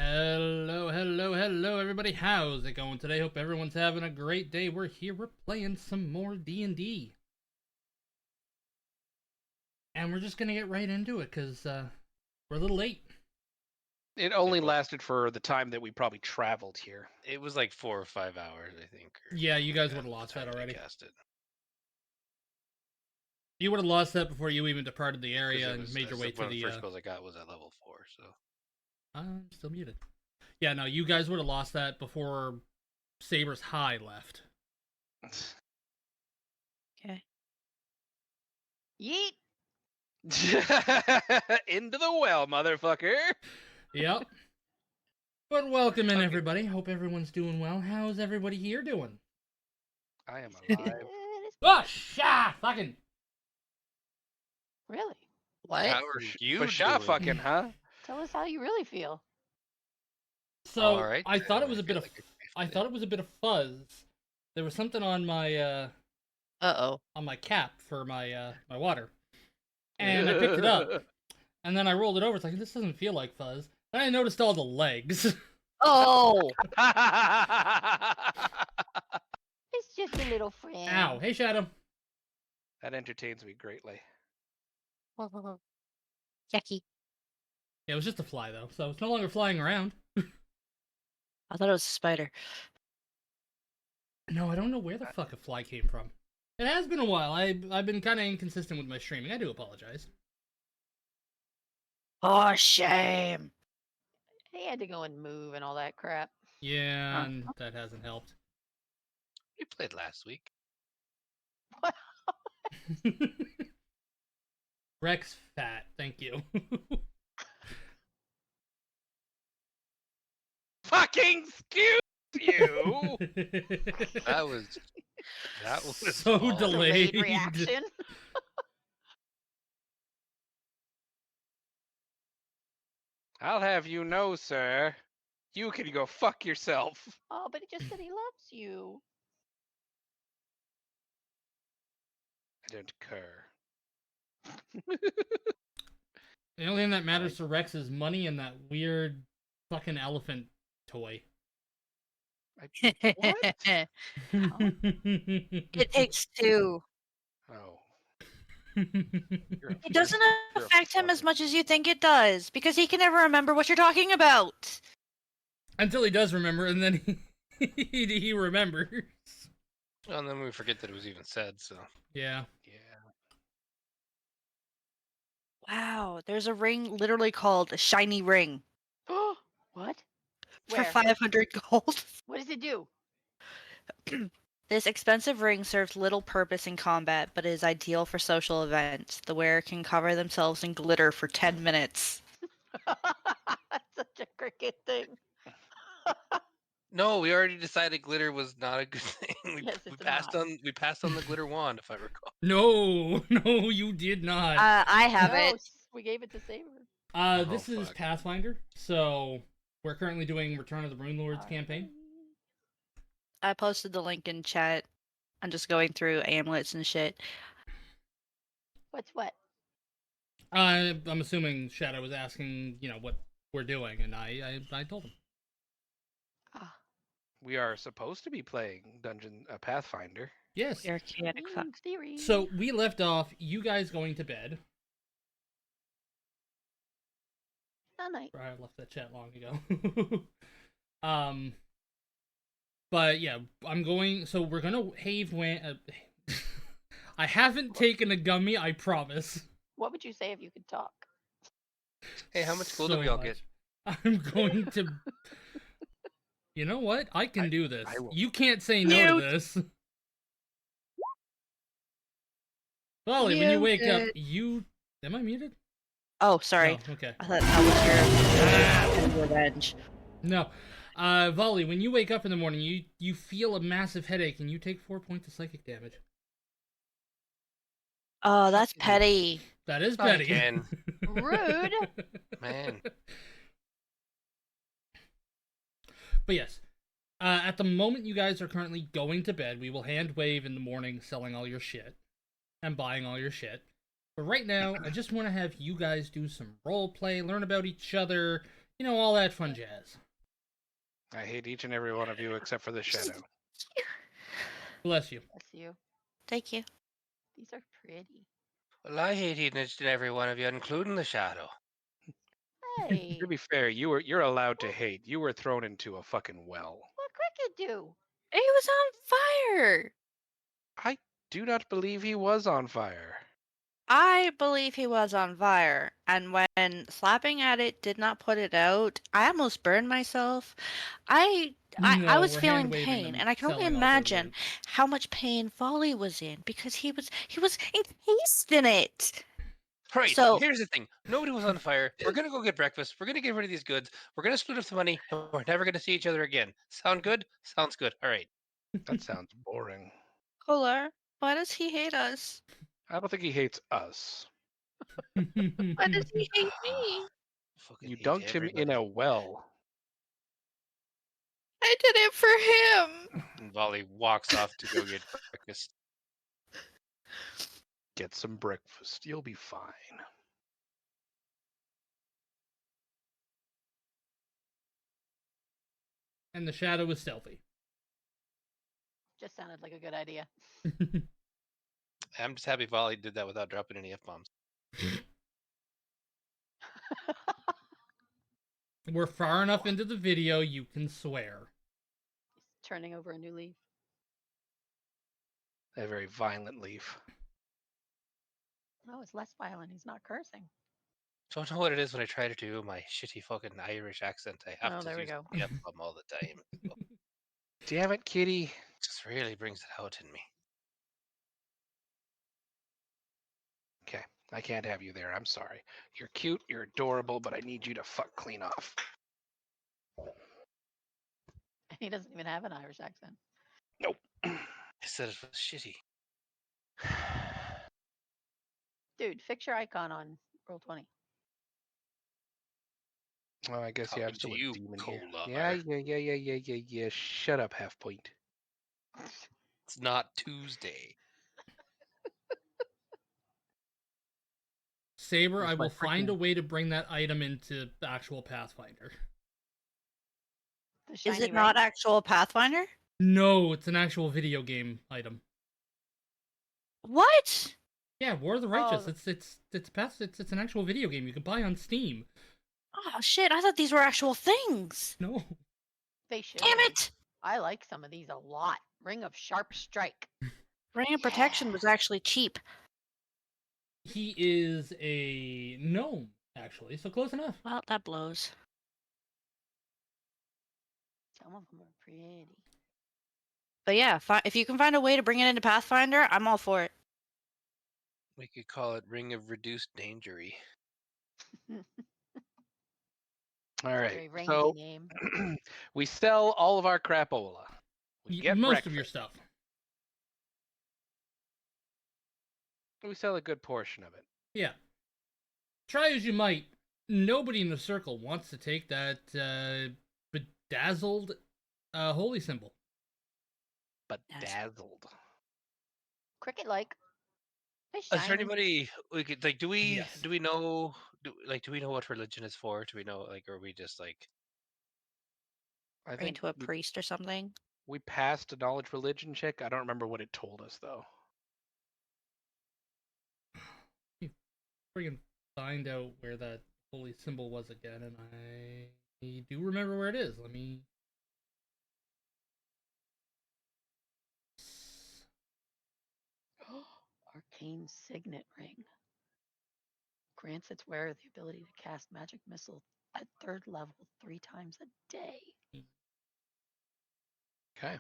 Hello, everybody. How's it going today? Hope everyone's having a great day. We're here. We're playing some more D&D. And we're just going to get right into it, because we're a little late. It only lasted for the time that we probably traveled here. It was like 4 or 5 hours, I think. Yeah, you guys would have lost that time already. Cast it. You would have lost that before you even departed the area and was, made your way to one of the... the first spells I got was at level 4, so... I'm still muted. Yeah, no, you guys would have lost that before Saber's High left. Okay. Yeet! Into the well, motherfucker! Yep. But welcome in, everybody. Hope everyone's doing well. How's everybody here doing? I am alive. Oh, fucking... Really? What? How are you For sure, doing? fucking, huh? Tell us how you really feel. So Alright, I thought it was a feel bit of like I thought it was a bit of fuzz. There was something on my on my cap for my my water, and I picked it up, and then I rolled it over. It's like, this doesn't feel like fuzz. Then I noticed all the legs. Oh! It's just a little friend. Ow! Hey, Shadow. That entertains me greatly. Jackie. Yeah, it was just a fly though, so it's no longer flying around. I thought it was a spider. No, I don't know where the fuck a fly came from. It has been a while. I've been kind of inconsistent with my streaming. I do apologize. Oh, shame. He had to go and move and all that crap. Yeah, and that hasn't helped. You played last week. Rex fat, thank you. Fucking excuse you! That was so all. delayed. Delayed reaction. I'll have you know, sir. You can go fuck yourself. Oh, but he just said he loves you. I don't care. The only thing that matters to Rex is money and that weird fucking elephant toy. What? It takes two. Oh. It doesn't You're a affect him as fucker. much as you think it does, because he can never remember what you're talking about. Until he does remember, and then he remembers. Well, and then we forget that it was even said, so... Yeah. Yeah. Wow, there's a ring literally called a shiny ring. What? For Where? 500 gold. What does it do? This expensive ring serves little purpose in combat, but is ideal for social events. The wearer can cover themselves in glitter for 10 minutes. That's such a cricket thing. No, we already decided glitter was not a good thing. Yes, we it's passed not. on the glitter wand, if I recall. No, you did not. I have No, it. we gave it to Saber. This is fuck. Pathfinder, so we're currently doing Return of the Runelords campaign. I posted the link in chat. I'm just going through amulets and shit. What's what? I'm assuming Shadow was asking, what we're doing, and I told him. Ah, We are supposed to be playing Pathfinder. Yes. Archaic fuck. theory. So we left off you guys going to bed. Night. I left that chat long ago. But yeah, so we're gonna I haven't taken a gummy, I promise. What would you say if you could talk? Hey, how much gold So do we all much. get? I'm going to... You know what? I can do this. I will. You can't say no Mute. to this. Volley, when you wake up, Am I muted? Oh, sorry. No, okay. I thought that was your revenge. No. Volley, when you wake up in the morning, you feel a massive headache and you take 4 points of psychic damage. Oh, that's petty. That is Not petty. again. Rude. Man. But yes, at the moment you guys are currently going to bed, we will hand wave in the morning selling all your shit and buying all your shit. But right now, I just want to have you guys do some role play, learn about each other, You know, all that fun jazz. I hate each and every one of you except for the shadow. Bless you. Bless you. Thank you. These are pretty. Well, I hate each and every one of you, including the shadow. Hey, To be fair, you're allowed to hate. You were thrown into a fucking well. what Cricket do? He was on fire. I do not believe he was on fire. I believe he was on fire, and when slapping at it did not put it out, I almost burned myself. I No, was we're feeling hand-waving pain, them, and I can only selling all over the imagine place. how much pain Volley was in because he was encased in it. Right, So here's the thing. Nobody was on fire. We're gonna go get breakfast. We're gonna get rid of these goods. We're gonna split up the money, and we're never gonna see each other again. Sound good? Sounds good. All right. That sounds boring. Kohler, why does he hate us? I don't think he hates us. Why does he hate me? Fucking You hate dunked him in everybody. a well. I did it for him. And Volley walks off to go get breakfast. Get some breakfast. You'll be fine. And the shadow was stealthy. Just sounded like a good idea. I'm just happy Volley did that without dropping any F-bombs. We're far enough into the video, you can swear. He's turning over a new leaf. A very violent leaf. No, it's less violent. He's not cursing. Don't know what it is when I try to do my shitty fucking Irish accent. I have Oh, to there we use go. the F-bomb all the time. So it Damn it, kitty. just really brings it out in me. Okay, I can't have you there. I'm sorry. You're cute, you're adorable, but I need you to fuck clean off. He doesn't even have an Irish accent. Nope. I said it was shitty. Dude, fix your icon on Roll20. Well, I guess yeah, I'm Talking still to a you, demon here. Kolar. Yeah. Shut up, half point. It's not Tuesday. Saber, Here's I my will find a freaking- way to bring that item into the actual Pathfinder. The Is shiny it not ring? actual Pathfinder? No, it's an actual video game item. What? Yeah, War of the Righteous. Oh. It's an actual video game you can buy on Steam. Oh shit! I thought these were actual things. No. They should. Damn be. it! I like some of these a lot. Ring of Sharp Strike. Ring of Protection was actually cheap. He is a gnome, actually, so close enough. Well, that blows. Some of them are pretty. But yeah, if you can find a way to bring it into Pathfinder, I'm all for it. We could call it Ring of Reduced Dangery. All Very right. rangy So name. we sell all of our crapola. We get Most breakfast. of your stuff. We sell a good portion of it. Yeah. Try as you might, nobody in the circle wants to take that bedazzled holy symbol. But Yes. dazzled. Cricket like. Is there anybody we could like? Do we Yes. do we know do we know what religion is for? Do we know like, or are we just like? I Bring it think to a priest or something. we passed a knowledge religion check. I don't remember what it told us though. Freaking find out where that holy symbol was again, and I do remember where it is. Let me. Arcane Signet Ring. Grants its wearer the ability to cast magic missile at 3rd level 3 times a day. Okay.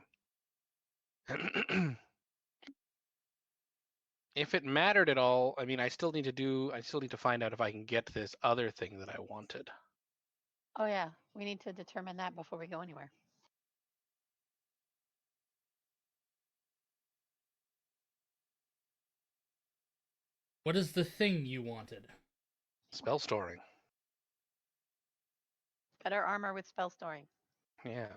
If it mattered at all, I mean, I still need to find out if I can get this other thing that I wanted. Oh yeah, we need to determine that before we go anywhere. What is the thing you wanted? Spell storing. Better armor with spell storing. Yeah.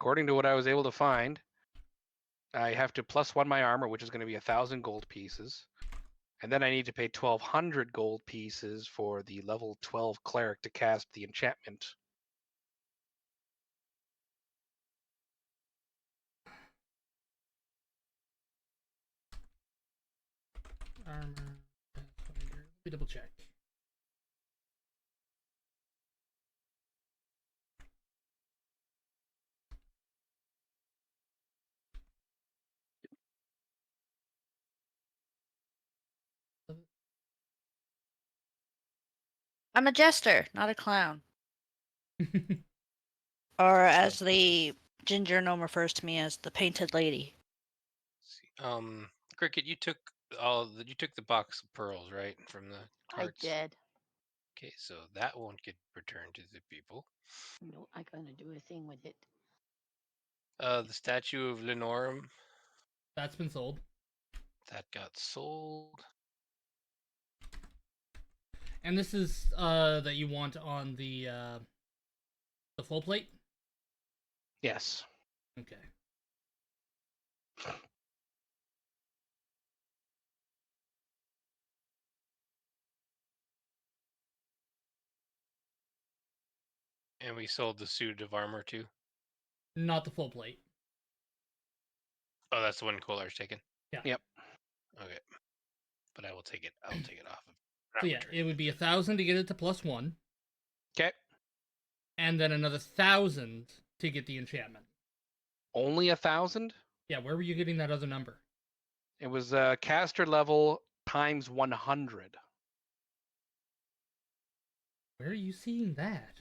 According to what I was able to find, I have to +1 my armor, which is going to be 1,000 gold pieces. And then I need to pay 1,200 gold pieces for the level 12 cleric to cast the enchantment. Armor. Let me double check. I'm a jester, not a clown. Or as the ginger gnome refers to me as, the painted lady. Cricket, you took the box of pearls, right, from the carts? I did. Okay, so that won't get returned to the people. No, I gonna do a thing with it. The statue of Lenorum, That's been sold. that got sold. And this is that you want on the full plate? Yes. Okay. And we sold the suit of armor too. Not the full plate. Oh, that's the one Kolar's taken. Yeah. Yep. Okay, but I will take it. I'll take it off. So yeah, it would be 1,000 to get it to +1. Okay. And then another 1,000 to get the enchantment. Only 1,000? Yeah, where were you getting that other number? It was caster level times 100. Where are you seeing that?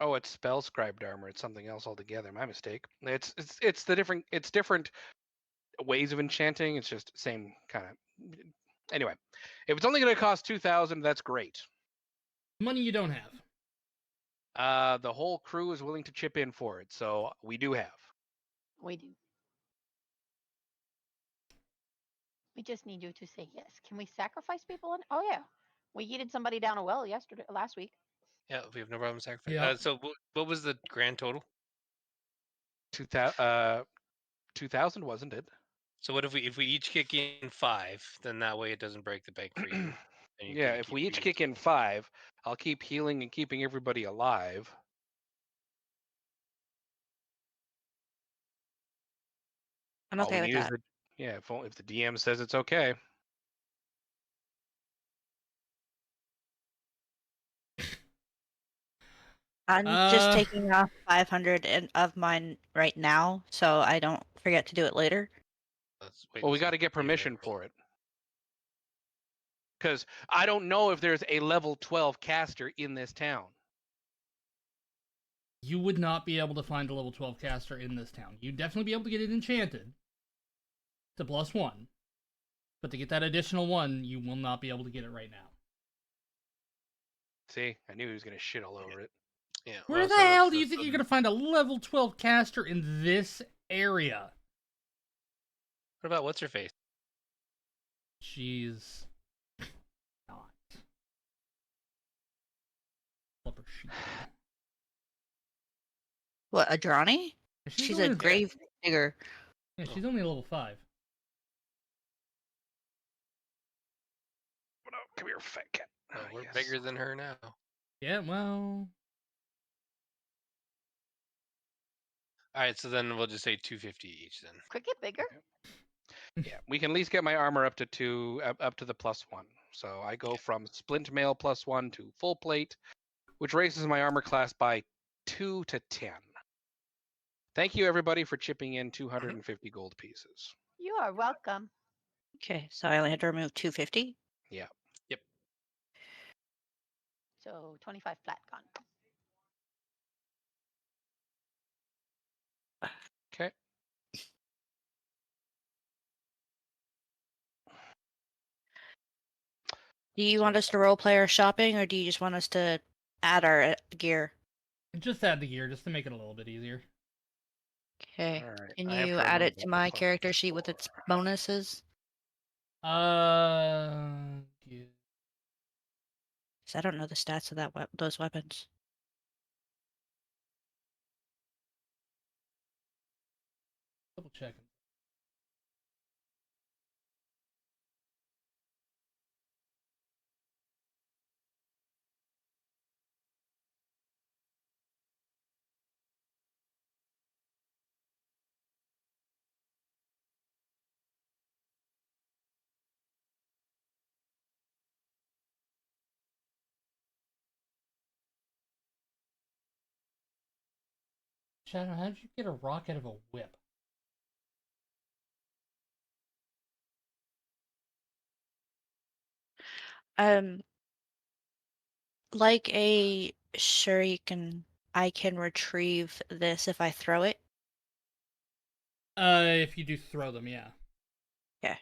Oh, it's spell scribed armor. It's something else altogether. My mistake. It's different ways of enchanting. It's just same kind of. Anyway, if it's only going to cost 2,000, that's great. Money you don't have. The whole crew is willing to chip in for it, so we do have. We do. We just need you to say yes. Can we sacrifice people? Oh yeah, we yeeted somebody down a well last week. Yeah, we have no problem sacrificing. Yeah. So what was the grand total? 2,000, wasn't it? So what if we each kick in 5? Then that way it doesn't break the bank for you. And you Yeah, can if keep we each feeding kick in 5, I'll keep healing and keeping everybody alive. I'm All okay we with need is that. if the DM says it's okay. I'm just taking off 500 of mine right now, so I don't forget to do it later. Well, we got to get permission for it. Because I don't know if there's a level 12 caster in this town. You would not be able to find a level 12 caster in this town. You'd definitely be able to get it enchanted to +1. But to get that additional 1, you will not be able to get it right now. See, I knew he was going to shit all over it. Yeah. Where the hell do you think you're going to find a level 12 caster in this area? What about what's her face? She's not. Flipper sheet. What, Adrani? She's a only- grave digger. Yeah, she's only a level 5. Oh, come here, fat cat. Oh, we're yes. bigger than her now. Yeah, well, All right, so then we'll just say 250 each then. Cricket bigger? Yeah, we can at least get my armor up to up to the +1. So I go from splint mail +1 to full plate, which raises my armor class by 2 to 10. Thank you everybody for chipping in 250 gold pieces. You are welcome. Okay, so I only had to remove 250. Yeah. Yep. So 25 flat gone. Okay. Do you want us to role play our shopping, or do you just want us to add our gear? just add the gear just to make it a little bit easier. Okay. All right. Can I have you to add remove it to that my plus character sheet with its 4. bonuses? Yeah. 'Cause I don't know the stats of those weapons. Double checking. Shadow, how did you get a rock out of a whip? Um, like a shuriken, I can retrieve this if I throw it. If you do throw them, yeah. Yeah.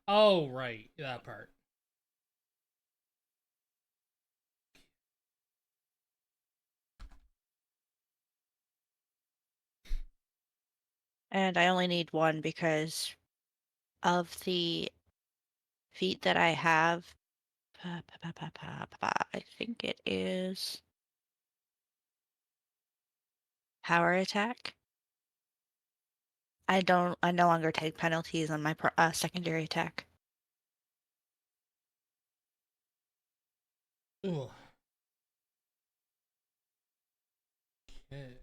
Oh, right, that part. And I only need one because of the feat that I have. I think it is power attack. I no longer take penalties on my secondary attack. Ugh. Okay.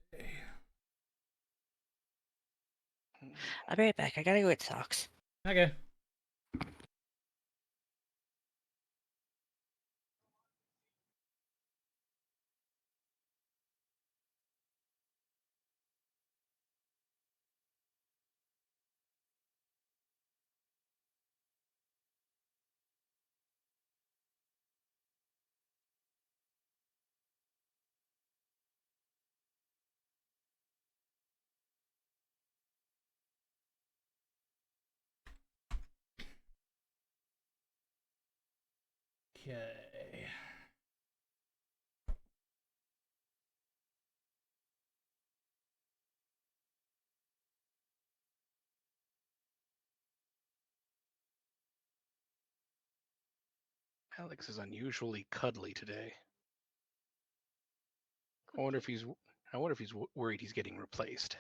I'll be right back. I gotta go get socks. Okay. Okay. Alex is unusually cuddly today. I wonder if he's worried he's getting replaced.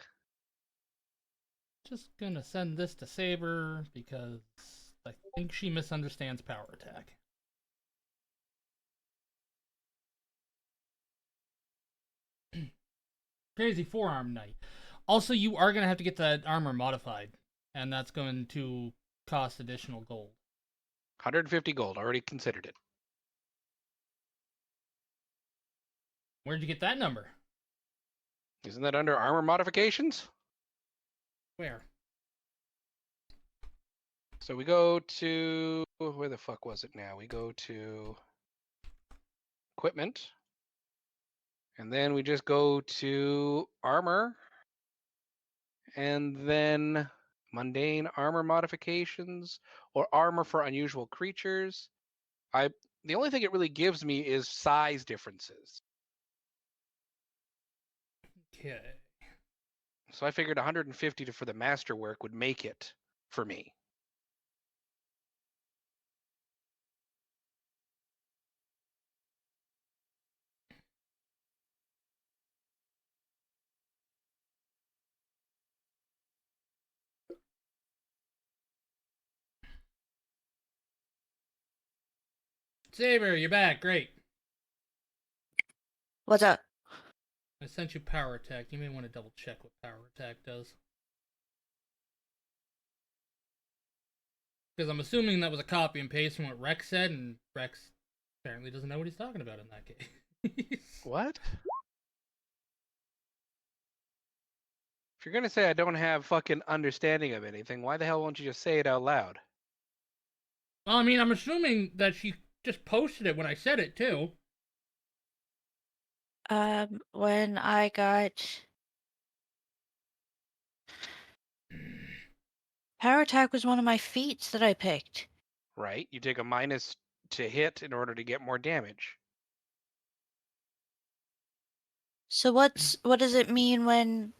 Just gonna send this to Saber because I think she misunderstands power attack. Crazy forearm knight. Also, you are gonna have to get that armor modified, and that's going to cost additional gold. 150 gold. Already considered it. Where'd you get that number? Isn't that under armor modifications? Where? So we go to where the fuck was it now? We go to equipment. And then we just go to armor. And then mundane armor modifications or armor for unusual creatures. The only thing it really gives me is size differences. Okay. So I figured 150 for the masterwork would make it for me. Saber, you're back. Great. What's up? I sent you power attack. You may want to double check what power attack does. Because I'm assuming that was a copy and paste from what Rex said, and Rex apparently doesn't know what he's talking about in that case. What? If you're gonna say I don't have fucking understanding of anything, why the hell won't you just say it out loud? Well, I mean, I'm assuming that she just posted it when I said it, too. When I got power attack was one of my feats that I picked. Right? You take a minus to hit in order to get more damage. So what does it mean when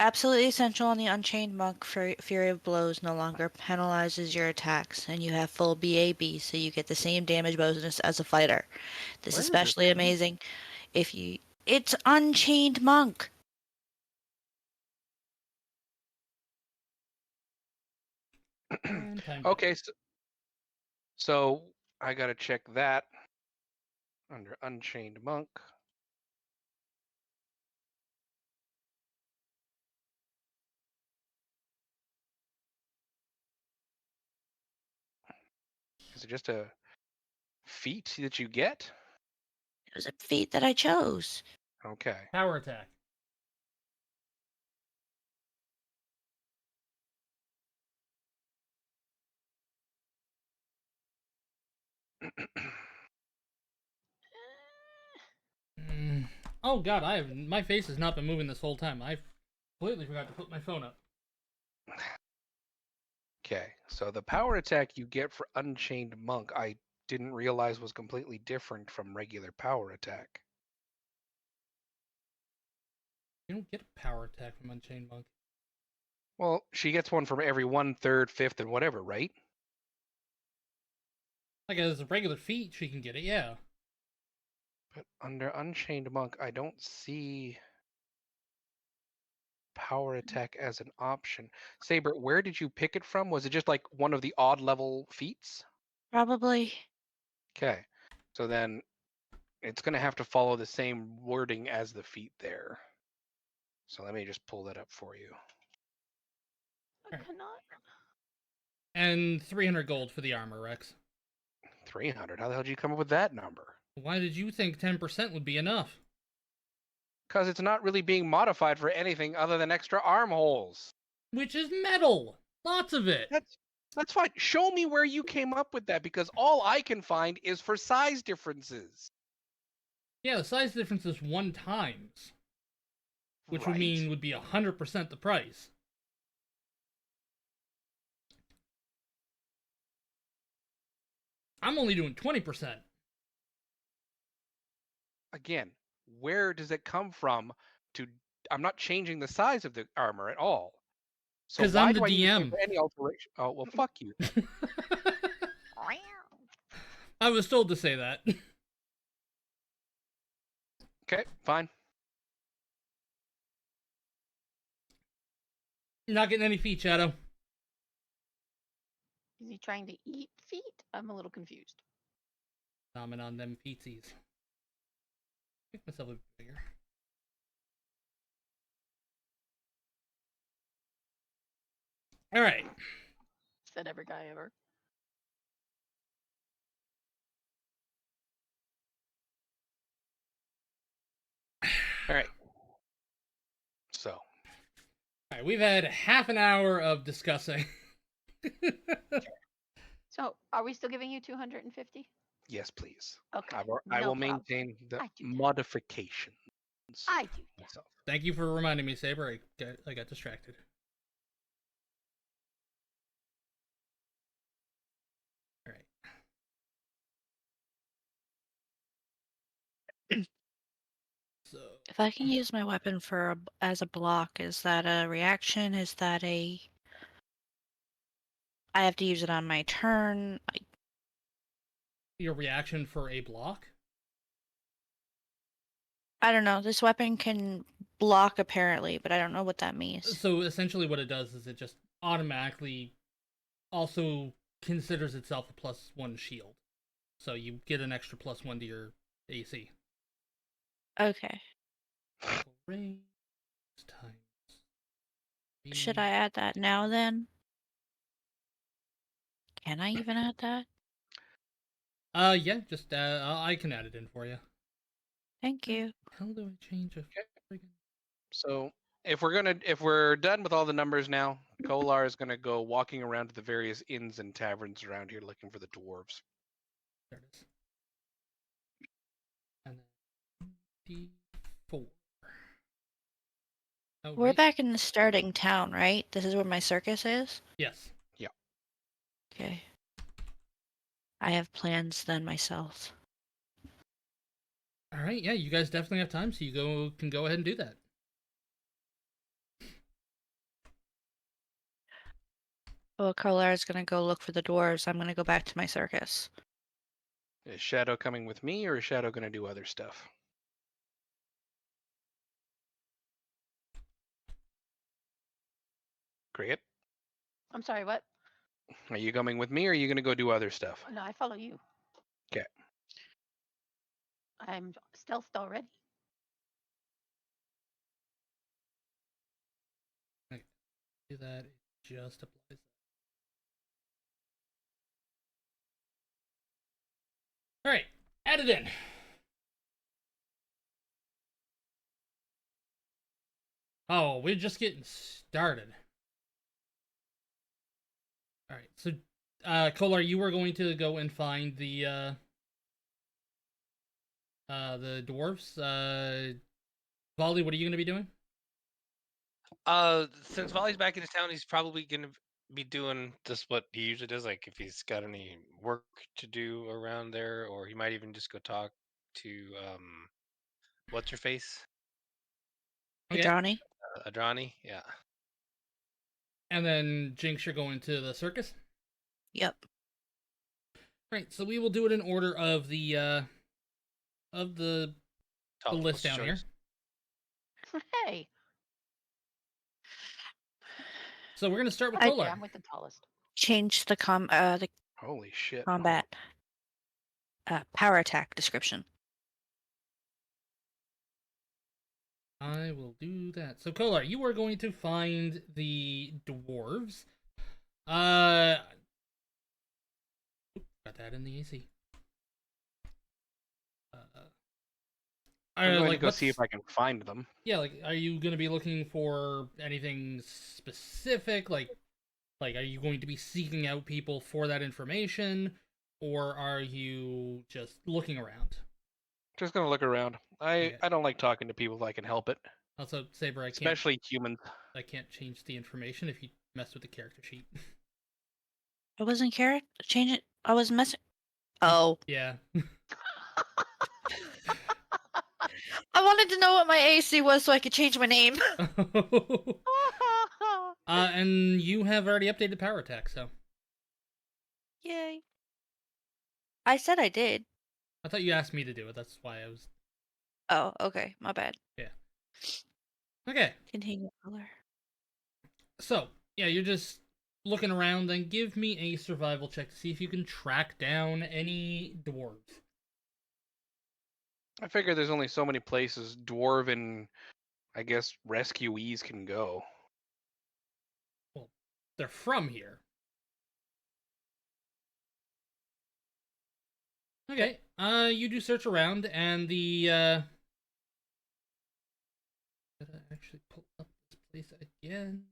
absolutely essential on the Unchained Monk Fury of Blows no longer penalizes your attacks and you have full BAB so you get the same damage bonus as a fighter. This is especially amazing if you it's Unchained Monk. Okay, so I gotta check that under Unchained Monk. Is it just a feat that you get? was a feat that I chose. Okay. Power attack. Oh god, my face has not been moving this whole time. I completely forgot to put my phone up. Okay, so the power attack you get for Unchained Monk, I didn't realize was completely different from regular power attack. You don't get a power attack from Unchained Monk. Well, she gets one from every 1/3, 5th, and whatever, right? Like as a regular feat, she can get it, yeah. But under Unchained Monk, I don't see power attack as an option. Saber, where did you pick it from? Was it just like one of the odd level feats? Probably. Okay, so then it's going to have to follow the same wording as the feat there. So let me just pull that up for you. I Right. cannot. And 300 gold for the armor, Rex. 300? How the hell did you come up with that number? Why did you think 10% would be enough? Because it's not really being modified for anything other than extra armholes. Which is metal! Lots of it! That's fine. Show me where you came up with that, because all I can find is for size differences. Yeah, the size difference is 1 times. Which would Right. mean would be 100% the price. I'm only doing 20%. Again, where does it come from to... I'm not changing the size of the armor at all. So 'Cause why I'm do the I need to pay DM. for any alteration? Oh, well, fuck you. I was told to say that. Okay, fine. You're not getting any feet, Shadow. Is he trying to eat feet? I'm a little confused. Comment on them feetsies. Make myself a bit bigger. Alright. Said every guy ever. Alright. So. Alright, we've had half an hour of discussing. So, are we still giving you 250? Yes, please. Okay. I no will problem. maintain the I do that. modifications. I do that. myself. Thank you for reminding me, Saber. I got distracted. Alright. So, If I can use my weapon as a block, is that a reaction? Is that a... I have to use it on my turn? your reaction for a block? I don't know. This weapon can block apparently, but I don't know what that means. So essentially what it does is it just automatically also considers itself a +1 shield. So you get an extra +1 to your AC. Okay. Range times Should I add that now then? Can I even add that? Yeah, just I can add it in for you. Thank you. How do I change a friggin... So if we're done with all the numbers now, Kolar is gonna go walking around to the various inns and taverns around here looking for the dwarves. There it is. And then D4. Oh, We're wait. back in the starting town, right? This is where my circus is? Yes. Yeah. Okay. I have plans then myself. All right. Yeah, you guys definitely have time, so you can go ahead and do that. Well, Carlara's gonna go look for the dwarves. I'm gonna go back to my circus. Is Shadow coming with me, or is Shadow gonna do other stuff? Cricket, I'm sorry, what? are you coming with me, or are you gonna go do other stuff? No, I follow you. Okay. I'm stealthed already. Do that. It just applies. All right. Add it in. Oh, we're just getting started. Alright, so, Kolar, you were going to go and find the dwarves. Volley, what are you going to be doing? Since Volley's back in his town, he's probably gonna be doing just what he usually does. Like if he's got any work to do around there, or he might even just go talk to what's her face, Okay. Johnny? Adrani. Yeah. And then, Jinx, you're going to the circus? Yep. Right, so we will do it in order of the Tallest, list down here. shortest. Hey, So we're gonna start with I- Kolar. yeah, I'm with the tallest. Change the Holy shit. combat power attack description. I will do that. So Kolar, you are going to find the dwarves. Got that in the AC. I'm going to like, go see if I can find them. Yeah, like, are you going to be looking for anything specific? Like, are you going to be seeking out people for that information, or are you just looking around? Just going to look around. I don't like talking to people if I can help it. Also, Saber, Especially humans. I can't change the information if you mess with the character sheet. I wasn't change it. I was messing. Oh. Yeah. I wanted to know what my AC was so I could change my name. And you have already updated power attack, so. Yay. I said I did. I thought you asked me to do it. That's why I was. Oh, okay. My bad. Yeah. Okay. Continue color. So, yeah, you're just looking around. Then give me a survival check to see if you can track down any dwarves. I figure there's only so many places dwarven, I guess, rescuees can go. Well, they're from here. Okay. You do search around, and the Did I actually pull up this place again?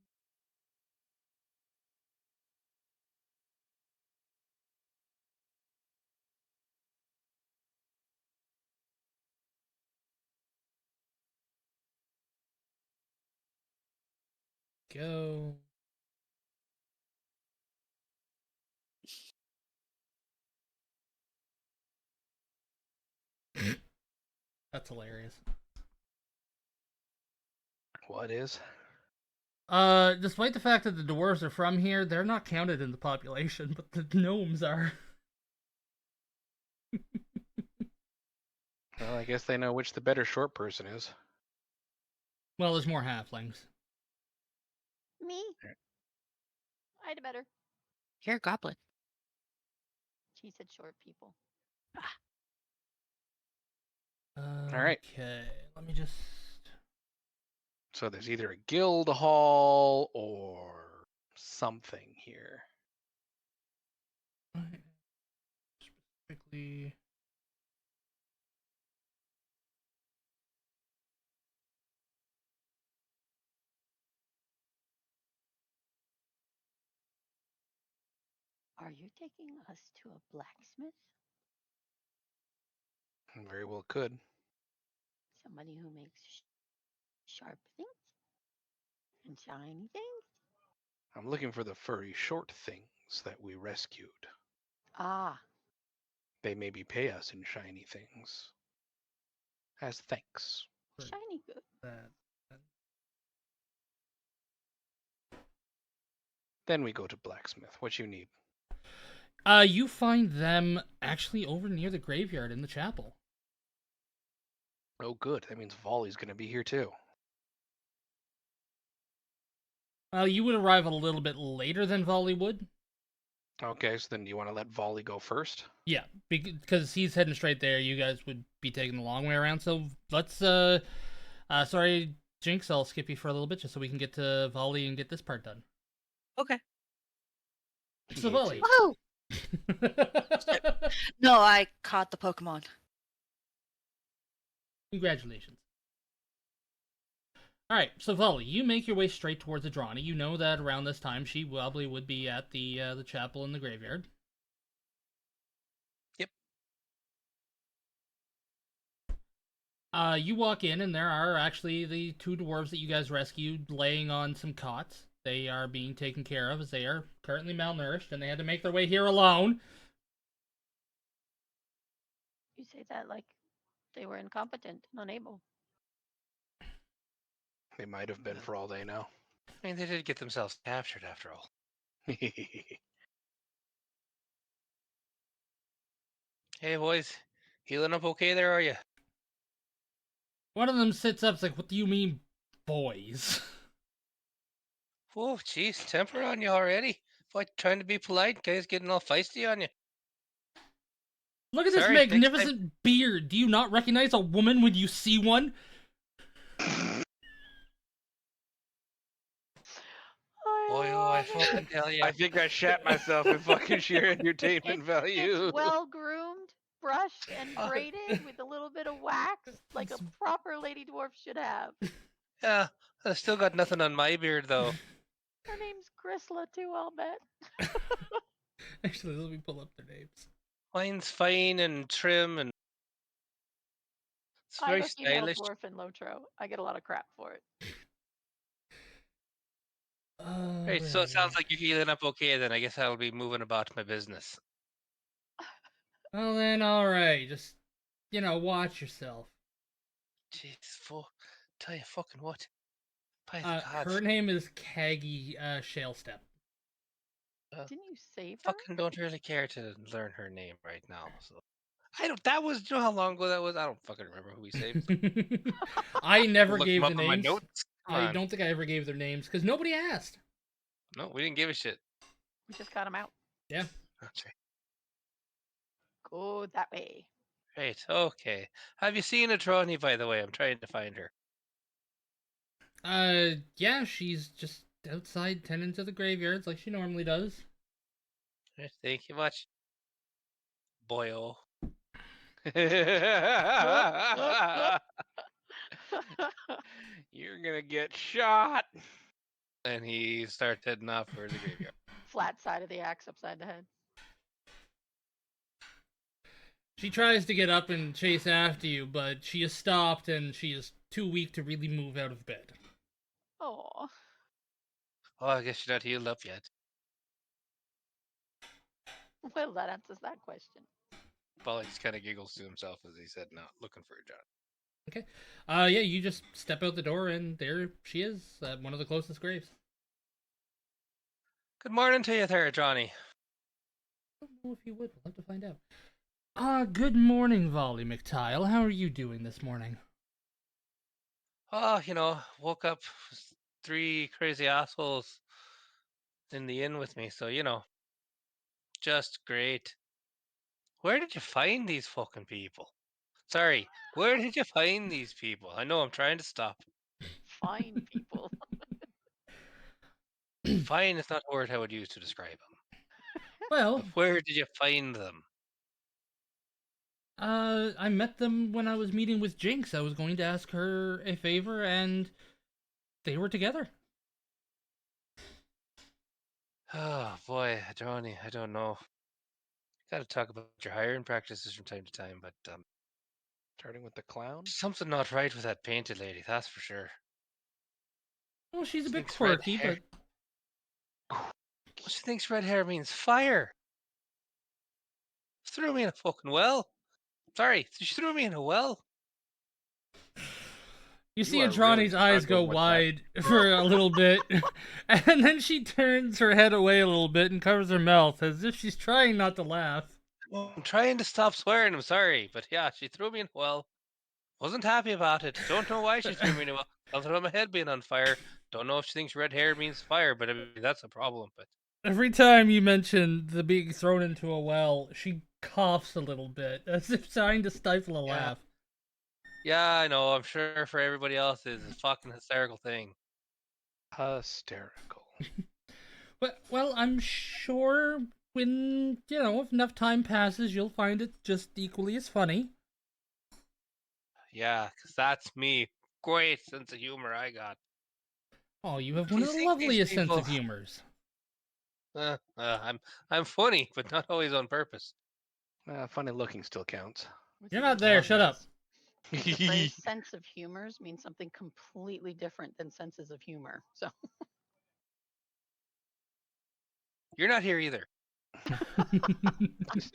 Go. That's hilarious. What is? Despite the fact that the dwarves are from here, they're not counted in the population, but the gnomes are. Well, I guess they know which the better short person is. Well, there's more halflings. Me? I had a better. You're a goblin. She said short people. Alright. Okay, let me just. So there's either a guild hall or something here. Specifically. Are you taking us to a blacksmith? Very well could. Somebody who makes sharp things and shiny things? I'm looking for the furry short things that we rescued. Ah, They maybe pay us in shiny things. As thanks. shiny good. That. Then we go to blacksmith. What you need? You find them actually over near the graveyard in the chapel. Oh, good. That means Volley's going to be here too. You would arrive a little bit later than Volley would. Okay, so then do you want to let Volley go first? Yeah, because he's heading straight there. You guys would be taking the long way around. So let's. Sorry, Jinx. I'll skip you for a little bit just so we can get to Volley and get this part done. Okay. So Volley. Woohoo! No, I caught the Pokemon. Congratulations. Alright, so Volley, you make your way straight towards Adrani. You know that around this time she probably would be at the chapel in the graveyard. Yep. You walk in, and there are actually the two dwarves that you guys rescued laying on some cots. They are being taken care of as they are currently malnourished, and they had to make their way here alone. You say that like they were incompetent and unable. They might have been for all they know. I mean, they did get themselves captured after all. Hey, boys. Healing up okay there, are you? One of them sits up, like, what do you mean, boys? Oh, jeez, temper on you already. What, trying to be polite, guys getting all feisty on you. Look at this Sorry, next time- magnificent beard. Do you not recognize a woman when you see one? Boy, oh, I fucking tell you. I think I shat myself in fucking sheer entertainment value. It's well groomed, brushed, and braided with a little bit of wax, like a proper lady dwarf should have. Yeah, I still got nothing on my beard, though. Her name's Chrysla, too, I'll bet. Actually, let me pull up their names. Mine's fine and trim and it's very I'm a female stylish. dwarf in Lotro. I get a lot of crap for it. Right, so it sounds like you're healing up okay then. I guess I'll be moving about my business. Well then, alright. Just, watch yourself. Jeez, tell you fucking what. By the God. Her name is Kagi Shalestep. Didn't you save her? Fucking don't really care to learn her name right now. So I don't. That was. You know how long ago that was? I don't fucking remember who we saved. I never Look gave them the up on my names. notes. Come I on. don't think I ever gave their names because nobody asked. No, we didn't give a shit. We just got him out. Yeah. Okay. Go that way. Right. Okay. Have you seen Atroni, by the way? I'm trying to find her. Yeah, she's just outside tending to the graveyards like she normally does. Right, thank you much. Boyo. You're gonna get shot. And he starts heading off for the graveyard. Flat side of the axe upside the head. She tries to get up and chase after you, but she is stopped and she is too weak to really move out of bed. Oh. Oh, I guess you're not healed up yet. Well, that answers that question. Polly just kind of giggles to himself as he said, "No, looking for a job." Okay. Yeah, you just step out the door and there she is at one of the closest graves. Good morning to you there, Johnny. I don't know if you would. We'll have to find out. Good morning, Volley McTile. How are you doing this morning? Oh, woke up with 3 crazy assholes in the inn with me, so just great. Where did you find these fucking people? Sorry, where did you find these people? I know I'm trying to stop. Fine people. Fine is not a word I would use to describe them. Well, Where did you find them? I met them when I was meeting with Jinx. I was going to ask her a favor, and they were together. Oh boy, Johnny, I don't know. Got to talk about your hiring practices from time to time, but Starting with the clown. something not right with that painted lady, that's for sure. Well, she's a bit Thinks red quirky, hair- but She thinks red hair means fire. She threw me in a fucking well. Sorry, she threw me in a well. you see are Adrani's really eyes go struggling with that. wide for a little bit, and then she turns her head away a little bit and covers her mouth as if she's trying not to laugh. I'm trying to stop swearing, I'm sorry, but yeah, she threw me in a well. Wasn't happy about it. Don't know why she threw me in a well. Something about my head being on fire. Don't know if she thinks red hair means fire, but I mean, that's a problem. But Every time you mention the being thrown into a well, she coughs a little bit, as if trying to stifle a laugh. yeah, I know. I'm sure for everybody else it's a fucking hysterical thing. Hysterical. Well, I'm sure when, if enough time passes, you'll find it just equally as funny. Yeah, 'cause that's me. great sense of humor I got. Oh, you have Do one you of the think these loveliest sense people? of humors. I'm funny, but not always on purpose. Funny looking still counts. You're not there. Shut up. The phrase sense of humors means something completely different than senses of humor. So You're not here either. I'm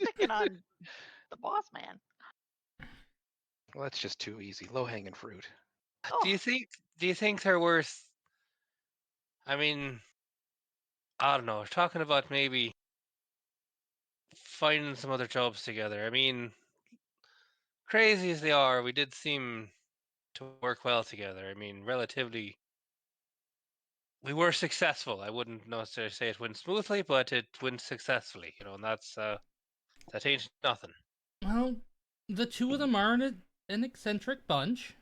picking on the boss man. Well, that's just too easy. Low hanging fruit. Oh, Do you think they're worth? I mean, I don't know. Talking about maybe finding some other jobs together. I mean, crazy as they are, we did seem to work well together. I mean, relatively, we were successful. I wouldn't necessarily say it went smoothly, but it went successfully. And that's that ain't nothing. Well, the two of them are an eccentric bunch.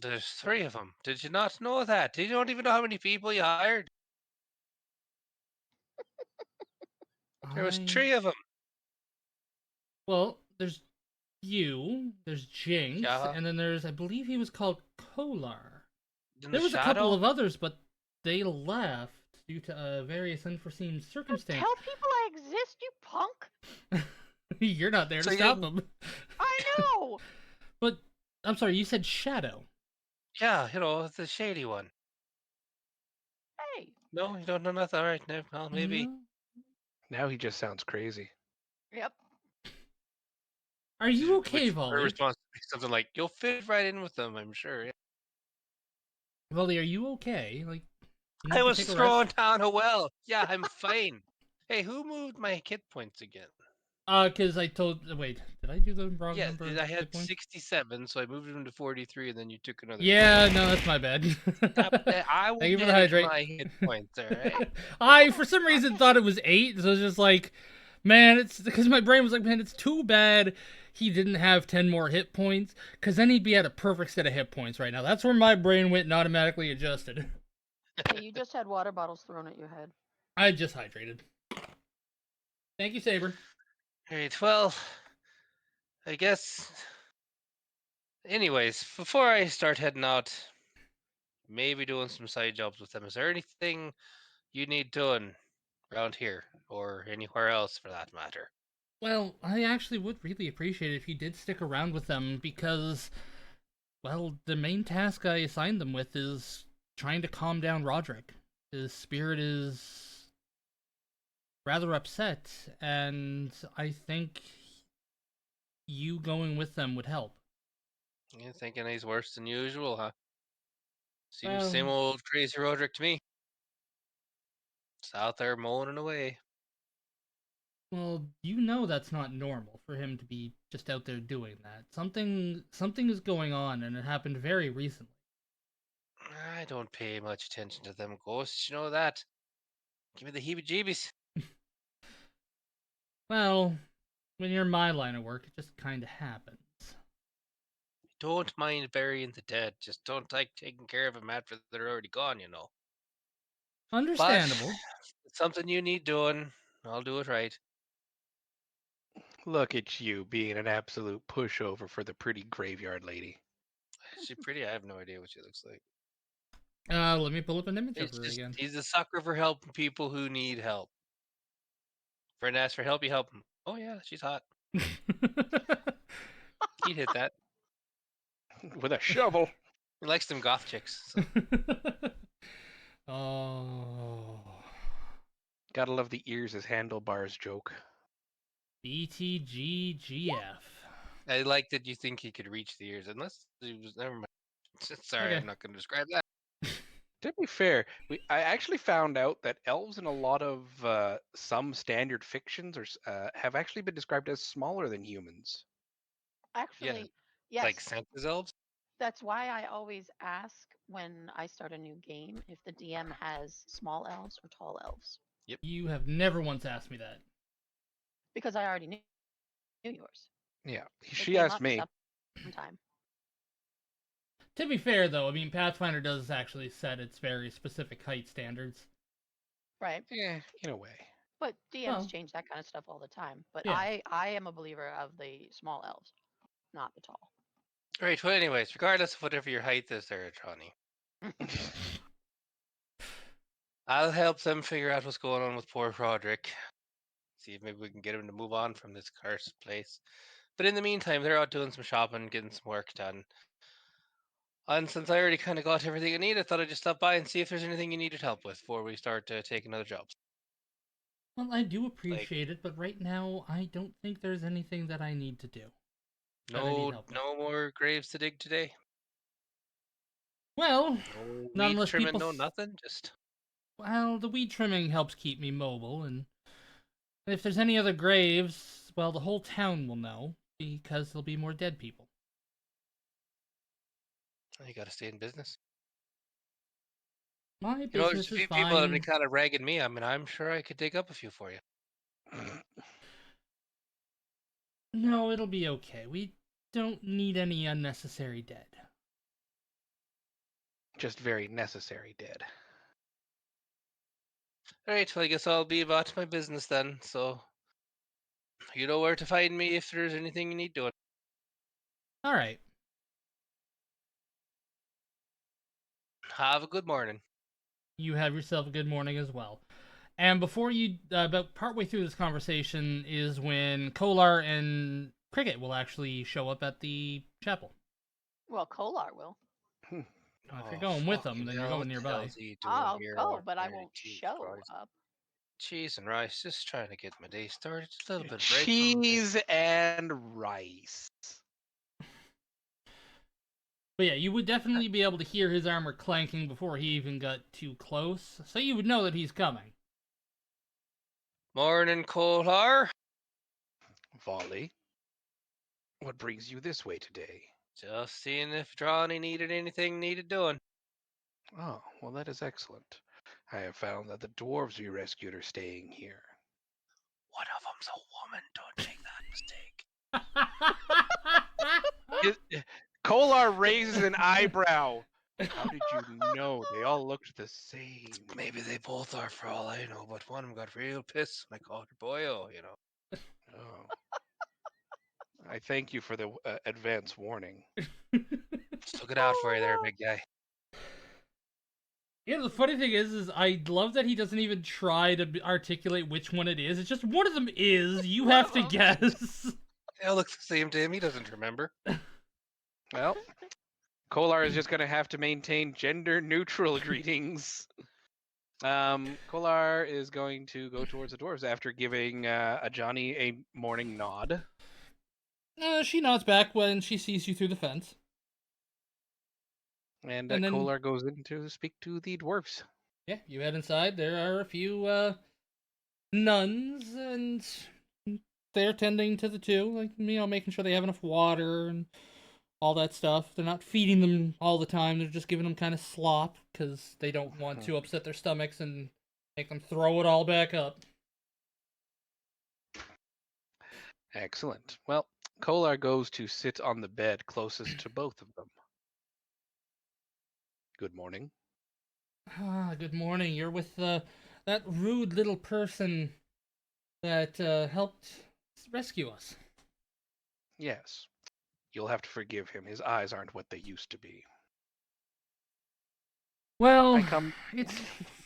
There's 3 of them. Did you not know that? You don't even know how many people you hired. There was 3 of them. Well, there's you, there's Jinx, Yeah. and then there's, I believe he was called Kolar. In There the was a couple shadow. of others, but they left due to various unforeseen circumstances. tell people I exist, you punk. You're not there to So stop you- them. I know. But, I'm sorry, you said Shadow. Yeah, the shady one. Hey. No, you don't know nothing. All right, no, well, maybe. No? Now he just sounds crazy. Yep. Are you okay, Which her Volley? response would be something like, "You'll fit right in with them, I'm sure." Yeah. Volley, are you okay? Like, you I need to was take a throwing rest? down a well. Yeah, I'm fine. Hey, who moved my hit points again? Because I told. Wait, did I do the wrong Yeah, number of I had hit points? 67, so I moved them to 43, and then you took another. Yeah, no, that's my bad. I will Thank you for the manage hydrate. my hit points, all right? I, for some reason, thought it was 8, so it's just like, man, it's because my brain was like, man, it's too bad he didn't have 10 more hit points, because then he'd be at a perfect set of hit points right now. That's where my brain went and automatically adjusted. Hey, you just had water bottles thrown at your head. I just hydrated. Thank you, Saber. All right, well, I guess. Anyways, before I start heading out, maybe doing some side jobs with them, is there anything you need doing around here or anywhere else for that matter? Well, I actually would really appreciate it if you did stick around with them, because, well, the main task I assigned them with is trying to calm down Roderick. His spirit is rather upset, and I think you going with them would help. You thinking he's worse than usual, huh? Seems Well, same old crazy Roderick to me. Just out there moaning away. well, you know that's not normal for him to be just out there doing that. Something is going on, and it happened very recently. I don't pay much attention to them ghosts, you know that. Give me the heebie-jeebies. Well, when you're in my line of work, it just kind of happens. Don't mind burying the dead. Just don't like taking care of them after they're already gone, you know. But Understandable. it's something you need doing. I'll do it right. Look at you being an absolute pushover for the pretty graveyard lady. Is she pretty? I have no idea what she looks like. Let me pull up an image of It's her just again. he's a sucker for helping people who need help. Friend asks for help, you help him. Oh yeah, she's hot. He'd hit that. With a shovel. He likes them goth chicks. So. Oh. Gotta love the ears as handlebars joke. BTGGF. I like that you think he could reach the ears, unless he was. Never mind. Sorry, Okay. I'm not going to describe that. To be fair, I actually found out that elves in a lot of some standard fictions have actually been described as smaller than humans. Actually, Like yes. Santa's elves. That's why I always ask when I start a new game if the DM has small elves or tall elves. You have never once asked me that. Because I already knew yours. Yeah, It she came asked up me. sometime. To be fair, though, I mean, Pathfinder does actually set its very specific height standards. Right. Yeah, in a way. But DMs Well, change that kind of stuff all the time. But yeah. I am a believer of the small elves, not the tall. Right. Well, anyways, regardless of whatever your height is, there, Johnny, I'll help them figure out what's going on with poor Roderick. See if maybe we can get him to move on from this cursed place. But in the meantime, they're out doing some shopping, getting some work done. And since I already kind of got everything I need, I thought I'd just stop by and see if there's anything you needed help with before we start taking other jobs. Well, I do appreciate it, but right now I don't think there's anything that I need to do. No more graves to dig today. Well, No not weed unless trimming, people. no nothing. Just Well, the weed trimming helps keep me mobile, and if there's any other graves, well, the whole town will know because there'll be more dead people. you got to stay in business. My You know, there's business a is few people that have been fine. kind of ragging me. I mean, I'm sure I could dig up a few for you. No, it'll be okay. We don't need any unnecessary dead. Just very necessary dead. All right, well, I guess I'll be about my business then. So you know where to find me if there's anything you need doing. All right. Have a good morning. You have yourself a good morning as well. And before you, about partway through this conversation is when Kolar and Cricket will actually show up at the chapel. Well, Kolar will. If you're going with them, then you're going nearby. I'll go, but I won't show up. Cheese and rice, just trying to get my day started. Just a little bit of bread. Cheese and rice. But yeah, you would definitely be able to hear his armor clanking before he even got too close, so you would know that he's coming. Morning, Kolar. Volley. What brings you this way today? Just seeing if Johnny needed anything needed doing. Oh, well, that is excellent. I have found that the dwarves we rescued are staying here. One of them's a woman. Don't make that mistake. Kolar raises an eyebrow. How did you know? They all looked the same. Maybe they both are for all I know, but one of them got real pissed when I called her boyo, you know. Oh. I thank you for the advance warning. Just look it out for you there, big guy. Yeah, the funny thing is I love that he doesn't even try to articulate which one it is. It's just one of them is. You have to guess. They all look the same to him. He doesn't remember. Well, Kolar is just going to have to maintain gender-neutral greetings. Kolar is going to go towards the dwarves after giving Johnny a morning nod. She nods back when she sees you through the fence. And then Kolar goes in to speak to the dwarves. Yeah, you head inside. There are a few nuns, and they're tending to the two, like, you know, making sure they have enough water and all that stuff. They're not feeding them all the time. They're just giving them kind of slop because they don't want to upset their stomachs and make them throw it all back up. Excellent. Well, Kolar goes to sit on the bed closest to both of them. Good morning. Ah, good morning. You're with that rude little person that helped rescue us. Yes. You'll have to forgive him. His eyes aren't what they used to be. Well, it's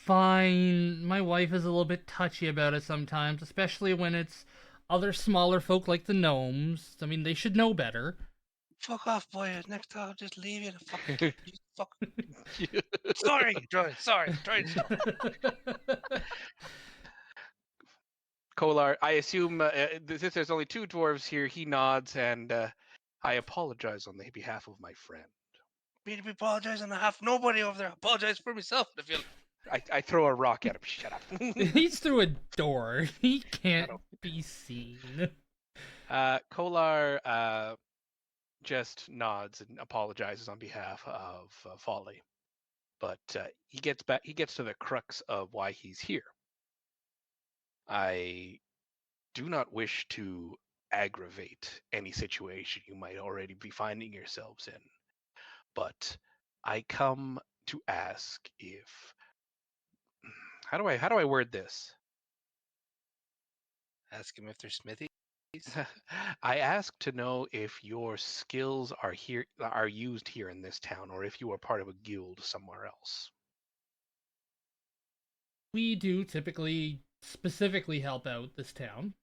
fine. My wife is a little bit touchy about it sometimes, especially when it's other smaller folk like the gnomes. I mean, they should know better. Fuck off, boy. Next time I'll just leave you to fuck. Sorry, Troy. Sorry. Kolar, I assume since there's only two dwarves here, he nods and I apologize on the behalf of my friend. Me to be apologizing on behalf of nobody over there. I apologize for myself. I throw a rock at him. Shut up. He's through a door. He can't be seen. Kolar just nods and apologizes on behalf of Folly, but he gets to the crux of why he's here. I do not wish to aggravate any situation you might already be finding yourselves in, but I come to ask if how do I word this? Ask him if they're smithy. I asked to know if your skills are used here in this town, or if you are part of a guild somewhere else. We do typically specifically help out this town.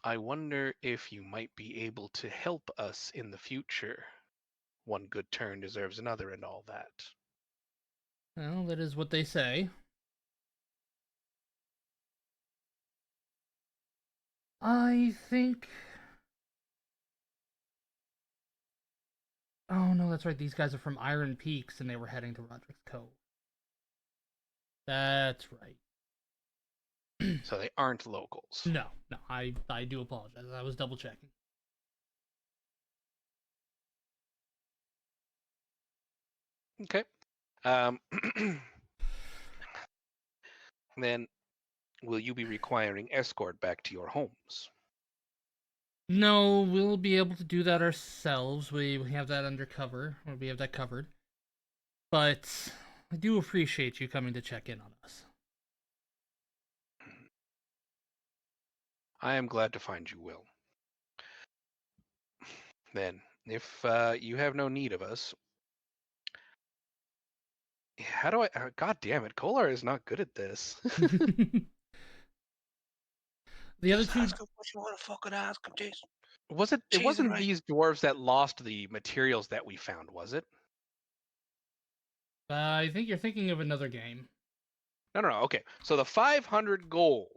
I wonder if you might be able to help us in the future. One good turn deserves another and all that. Well, that is what they say. I think... Oh, no, that's right. These guys are from Iron Peaks, and they were heading to Roderick's Cove. That's right. So they aren't locals. No, I do apologize. I was double checking. Okay. Then, will you be requiring escort back to your homes? No, we'll be able to do that ourselves. We have that undercover, or we have that covered. But I do appreciate you coming to check in on us. I am glad to find you will. Then, if you have no need of us, how do I? God damn it, Kolar is not good at this. The other two. Ask him what you want to fucking ask him, Jason. Was it? It wasn't these dwarves that lost the materials that we found, was it? I think you're thinking of another game. No. Okay, so the 500 gold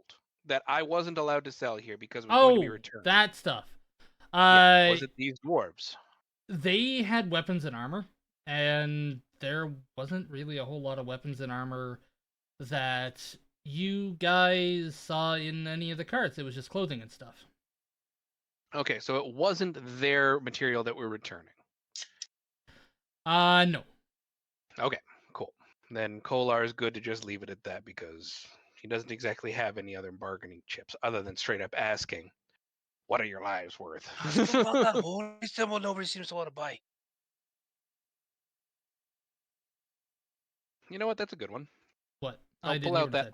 that I wasn't allowed to sell here because it was going to be returned. That stuff. Was it these dwarves? They had weapons and armor, and there wasn't really a whole lot of weapons and armor that you guys saw in any of the carts. It was just clothing and stuff. Okay, so it wasn't their material that we're returning. No. Okay, cool. Then Kolar is good to just leave it at that because he doesn't exactly have any other bargaining chips other than straight up asking, "What are your lives worth?" Ask him about that holy symbol nobody seems to want to buy. You know what? That's a good one. What? I'll pull out that.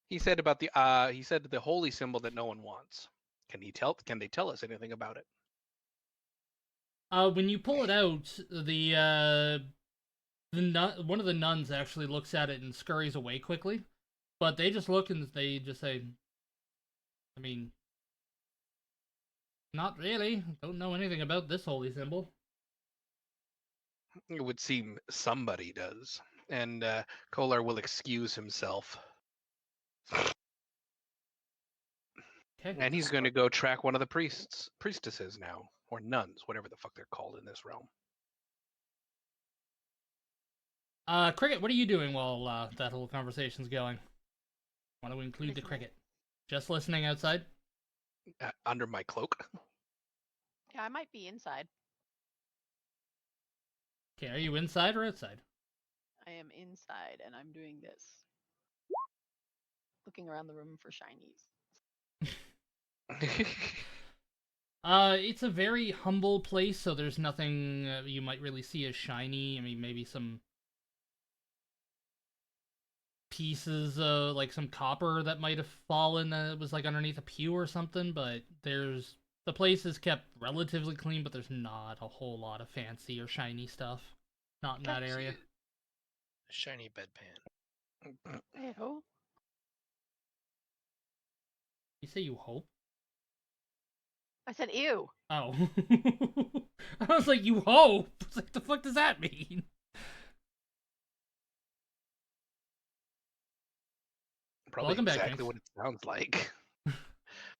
He said about the he said the holy symbol that no one wants. Can they tell us anything about it? When you pull it out, the one of the nuns actually looks at it and scurries away quickly. But they just look and they just say, I mean, not really. Don't know anything about this holy symbol. It would seem somebody does. And Kolar will excuse himself. Okay. And he's going to go track one of the priestesses now. Or nuns, whatever the fuck they're called in this realm. Cricket, what are you doing while that whole conversation's going? Want to include the cricket? Just listening outside? Under my cloak. Yeah, I might be inside. Okay, are you inside or outside? I am inside, and I'm doing this. Looking around the room for shinies. It's a very humble place, so there's nothing you might really see as shiny. I mean, maybe some pieces, like some copper that might have fallen that was like underneath a pew or something, but the place is kept relatively clean, but there's not a whole lot of fancy or shiny stuff. Not in that area. Shiny bedpan. Ew. You say you hope? I said ew. Oh. I was like, you hope? What the fuck does that mean? Probably Welcome back, exactly Jinx. what it sounds like.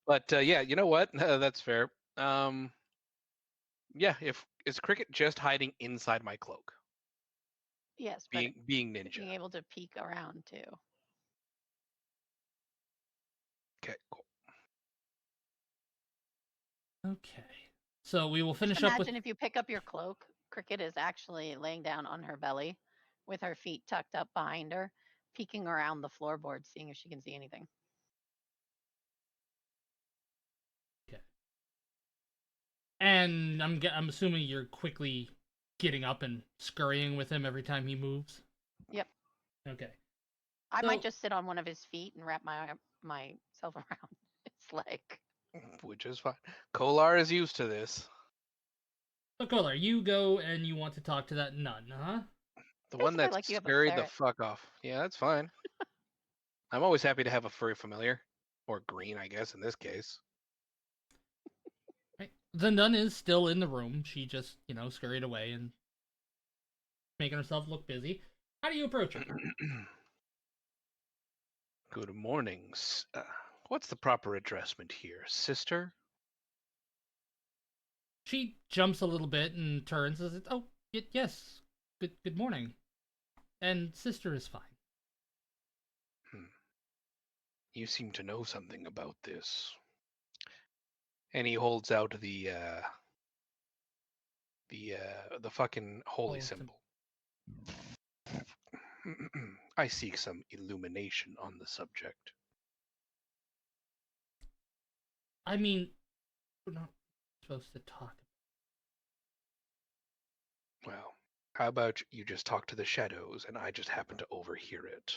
But yeah, you know what? That's fair. Yeah, is Cricket just hiding inside my cloak? Yes, being ninja. Being able to peek around too. Okay, cool. Okay. So we will finish Just up with... Imagine if you pick up your cloak, Cricket is actually laying down on her belly with her feet tucked up behind her, peeking around the floorboard, seeing if she can see anything. Okay. And I'm assuming you're quickly getting up and scurrying with him every time he moves? Yep. Okay. I might just sit on one of his feet and wrap myself around. It's like, which is fine. Kolar is used to this. So, Kolar, you go and you want to talk to that nun, huh? The one basically that like you have a scurried the ferret. fuck off. Yeah, that's fine. I'm always happy to have a furry familiar. Or green, I guess, in this case. Right. The nun is still in the room. She just, scurried away and making herself look busy. How do you approach her? Good mornings. What's the proper addressment here? Sister? She jumps a little bit and turns and says, "Oh, yes. Good morning. And sister is fine." You seem to know something about this. And he holds out the fucking holy symbol. I seek some illumination on the subject. I mean, we're not supposed to talk. Well, how about you just talk to the shadows and I just happen to overhear it?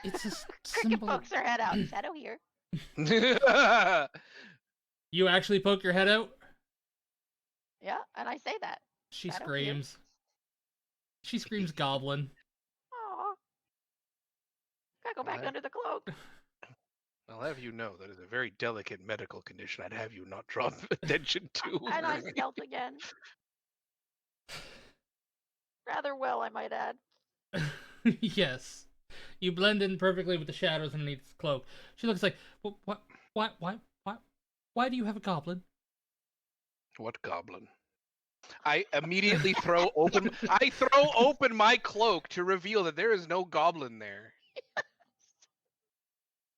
It's a Cricket symbol. pokes her head out. Shadow here. You actually poke your head out? Yeah, and I say that. She Shadow screams. here. She screams goblin. Aw. Gotta go back Well, under the cloak. I'll have you know that is a very delicate medical condition I'd have you not draw attention to. And I stealth again. Rather well, I might add. Yes. You blend in perfectly with the shadows underneath the cloak. She looks like, why do you have a goblin? What goblin? I immediately throw open my cloak to reveal that there is no goblin there.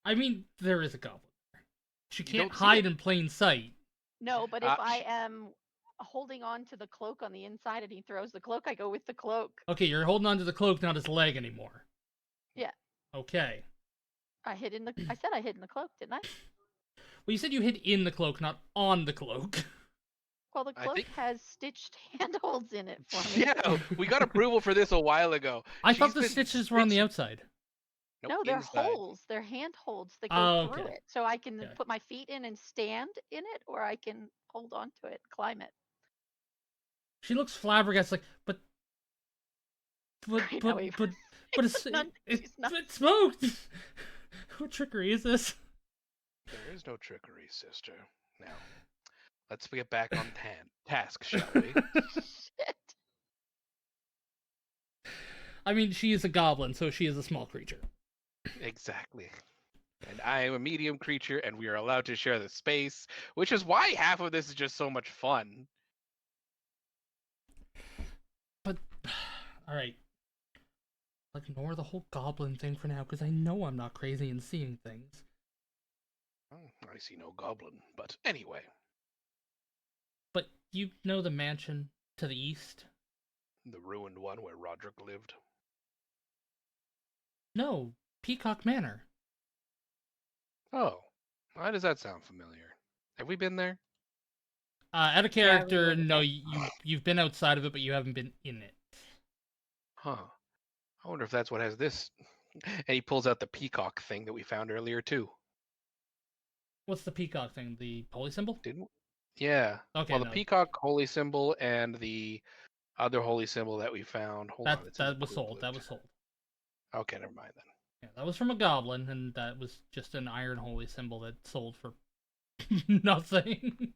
I mean, there is a goblin. She You can't don't see hide it. in plain sight. No, but if I am holding on to the cloak on the inside and he throws the cloak, I go with the cloak. Okay, you're holding on to the cloak, not his leg anymore. Yeah. Okay. I said I hid in the cloak, didn't I? Well, you said you hid in the cloak, not on the cloak. Well, the cloak has stitched handholds in it for me. Yeah, we got approval for this a while ago. I thought the stitches were on the outside. Nope, No, they're inside. holes. They're handholds that go through okay. it. So I can put my feet in and stand in it, or I can hold on to it, climb it. She looks flabbergasted, like, but it's smoked. What trickery is this? There is no trickery, sister. Now, let's get back on task, shall we? Shit. I mean, she is a goblin, so she is a small creature. Exactly. And I am a medium creature, and we are allowed to share the space, which is why half of this is just so much fun. But, alright. Ignore the whole goblin thing for now, because I know I'm not crazy in seeing things. I see no goblin, but anyway. But you know the mansion to the east? The ruined one where Roderick lived? No, Peacock Manor. Oh, why does that sound familiar? Have we been there? Out of character, no, you've been outside of it, but you haven't been in it. Huh. I wonder if that's what has this. And he pulls out the peacock thing that we found earlier, too. What's the peacock thing? The holy symbol? Didn't we? Yeah. Okay, well, the peacock holy symbol and the other holy symbol that we found. Hold on. That was sold. That was sold. Okay, never mind then. Yeah, that was from a goblin, and that was just an iron holy symbol that sold for nothing.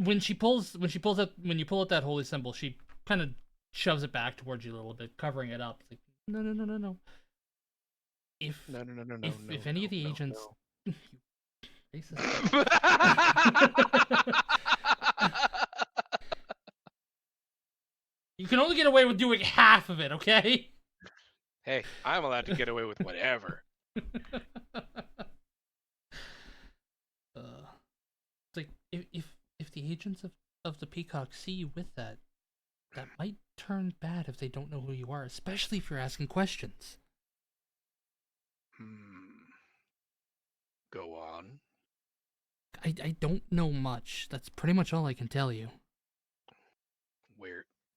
When you pull out that holy symbol, she kind of shoves it back towards you a little bit, covering it up. It's like, no. If any of the agents, you racist. You can only get away with doing half of it, okay? Hey, I'm allowed to get away with whatever. It's like if the agents of the Peacock see you with that might turn bad if they don't know who you are, especially if you're asking questions. Go on. I don't know much. That's pretty much all I can tell you.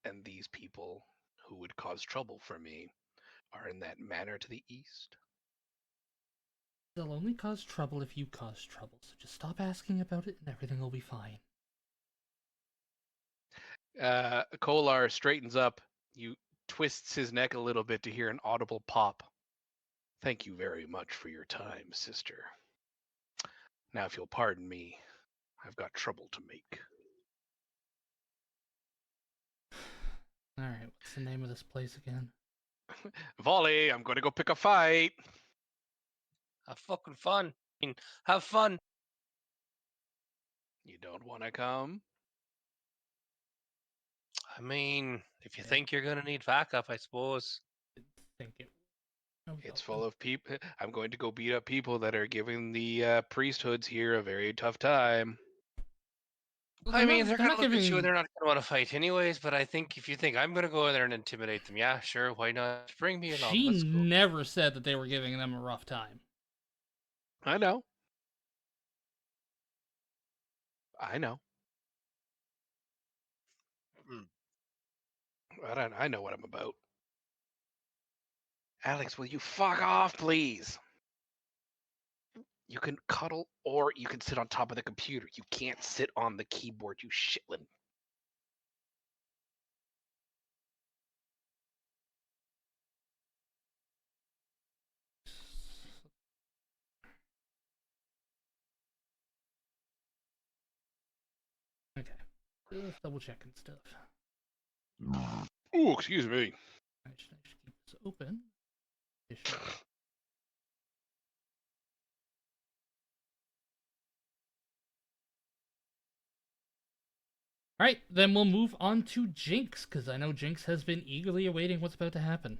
And these people, who would cause trouble for me are in that manor to the east. They'll only cause trouble if you cause trouble, so just stop asking about it and everything will be fine. Kolar straightens up. You twists his neck a little bit to hear an audible pop. Thank you very much for your time, sister. Now, if you'll pardon me, I've got trouble to make. Alright, what's the name of this place again? Volley, I'm going to go pick a fight. Have fucking fun. I mean, have fun. You don't want to come? I mean, if you think you're gonna need backup, I suppose. I think it. Oh, It's full of people. I'm going to go beat up people that are giving the priesthoods here a very tough time. Well, I mean, they're not gonna look at you giving. and they're not gonna want to fight anyways. But I think if you think I'm gonna go in there and intimidate them, yeah, sure, why not? Bring me along. She Let's go. never said that they were giving them a rough time. I know. I know. I know what I'm about. Alex, will you fuck off, please? You can cuddle or you can sit on top of the computer. You can't sit on the keyboard, you shitlin. Okay. Just double checking stuff. Oh, excuse me. I should keep this open. Alright, then we'll move on to Jinx, because I know Jinx has been eagerly awaiting what's about to happen.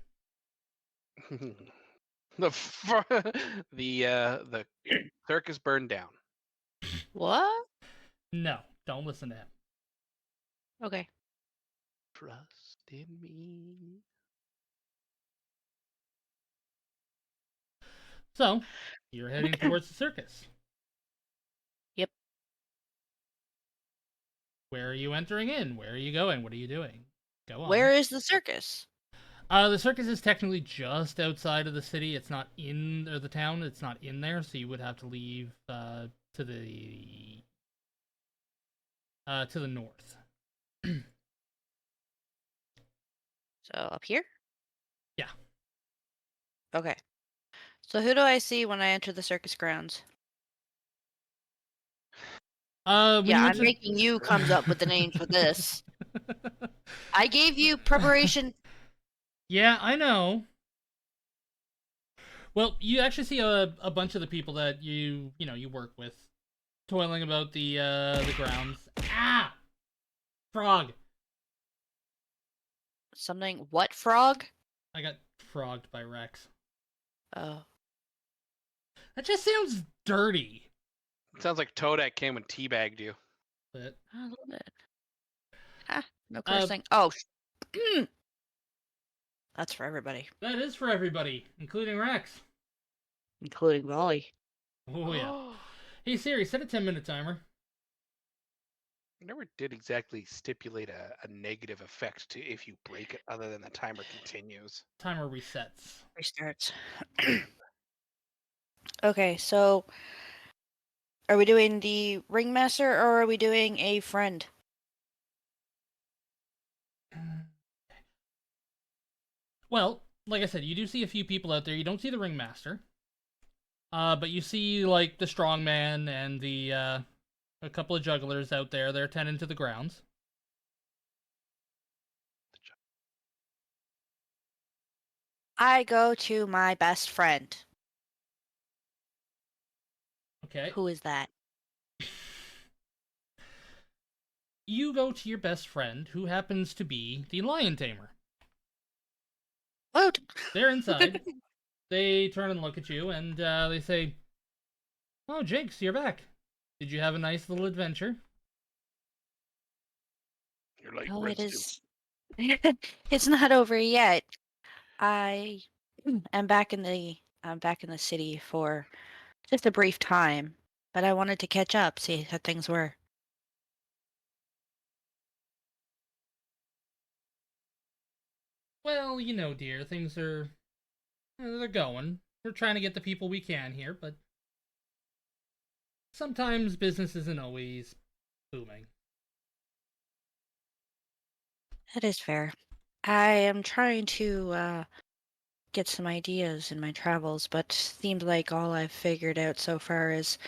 The circus burned down. What? No, don't listen to him. Okay. Trust in me. So, you're heading towards the circus. Yep. Where are you entering in? Where are you going? What are you doing? Go on. Where is the circus? The circus is technically just outside of the city. It's not in the town. It's not in there, so you would have to leave to the north. So up here? Yeah. Okay. So who do I see when I enter the circus grounds? When Yeah, you I'm enter... making you comes up with the names for this. I gave you preparation. Yeah, I know. Well, you actually see a bunch of the people that you work with, toiling about the grounds. Ah, frog. Something. What frog? I got frogged by Rex. Oh. That just sounds dirty. It sounds like Todak came and teabagged you. But A little bit. Ah, no cursing. Oh. That's for everybody. that is for everybody, including Rex. Including Volley. Oh yeah. Hey Siri, set a 10-minute timer. I never did exactly stipulate a negative effect to if you break it, other than the timer continues. Timer resets. Restarts. Okay, so are we doing the ringmaster or are we doing a friend? Well, like I said, you do see a few people out there. You don't see the ringmaster. But you see like the strongman and the a couple of jugglers out there. They're tending to the grounds. I go to my best friend. Okay. Who is that? You go to your best friend, who happens to be the lion tamer. What? They're inside. They turn and look at you, and they say, "Oh, Jinx, you're back. Did you have a nice little adventure?" You're like, Oh, it is. It's not over yet. I am back in the city for just a brief time, but I wanted to catch up, see how things were. Well, dear, things are they're going. We're trying to get the people we can here, but sometimes business isn't always booming. That is fair. I am trying to get some ideas in my travels, but seems like all I've figured out so far is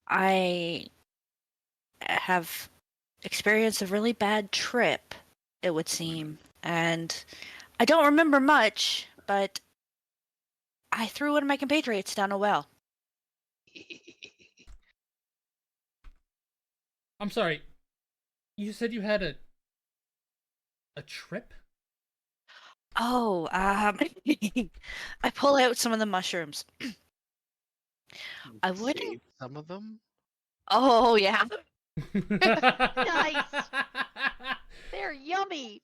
I have experienced a really bad trip, it would seem. And I don't remember much, but I threw one of my compatriots down a well. I'm sorry. You said you had a trip? Oh, I pull out some of the mushrooms. I wouldn't. Save some of them. Oh, yeah. Nice. They're yummy.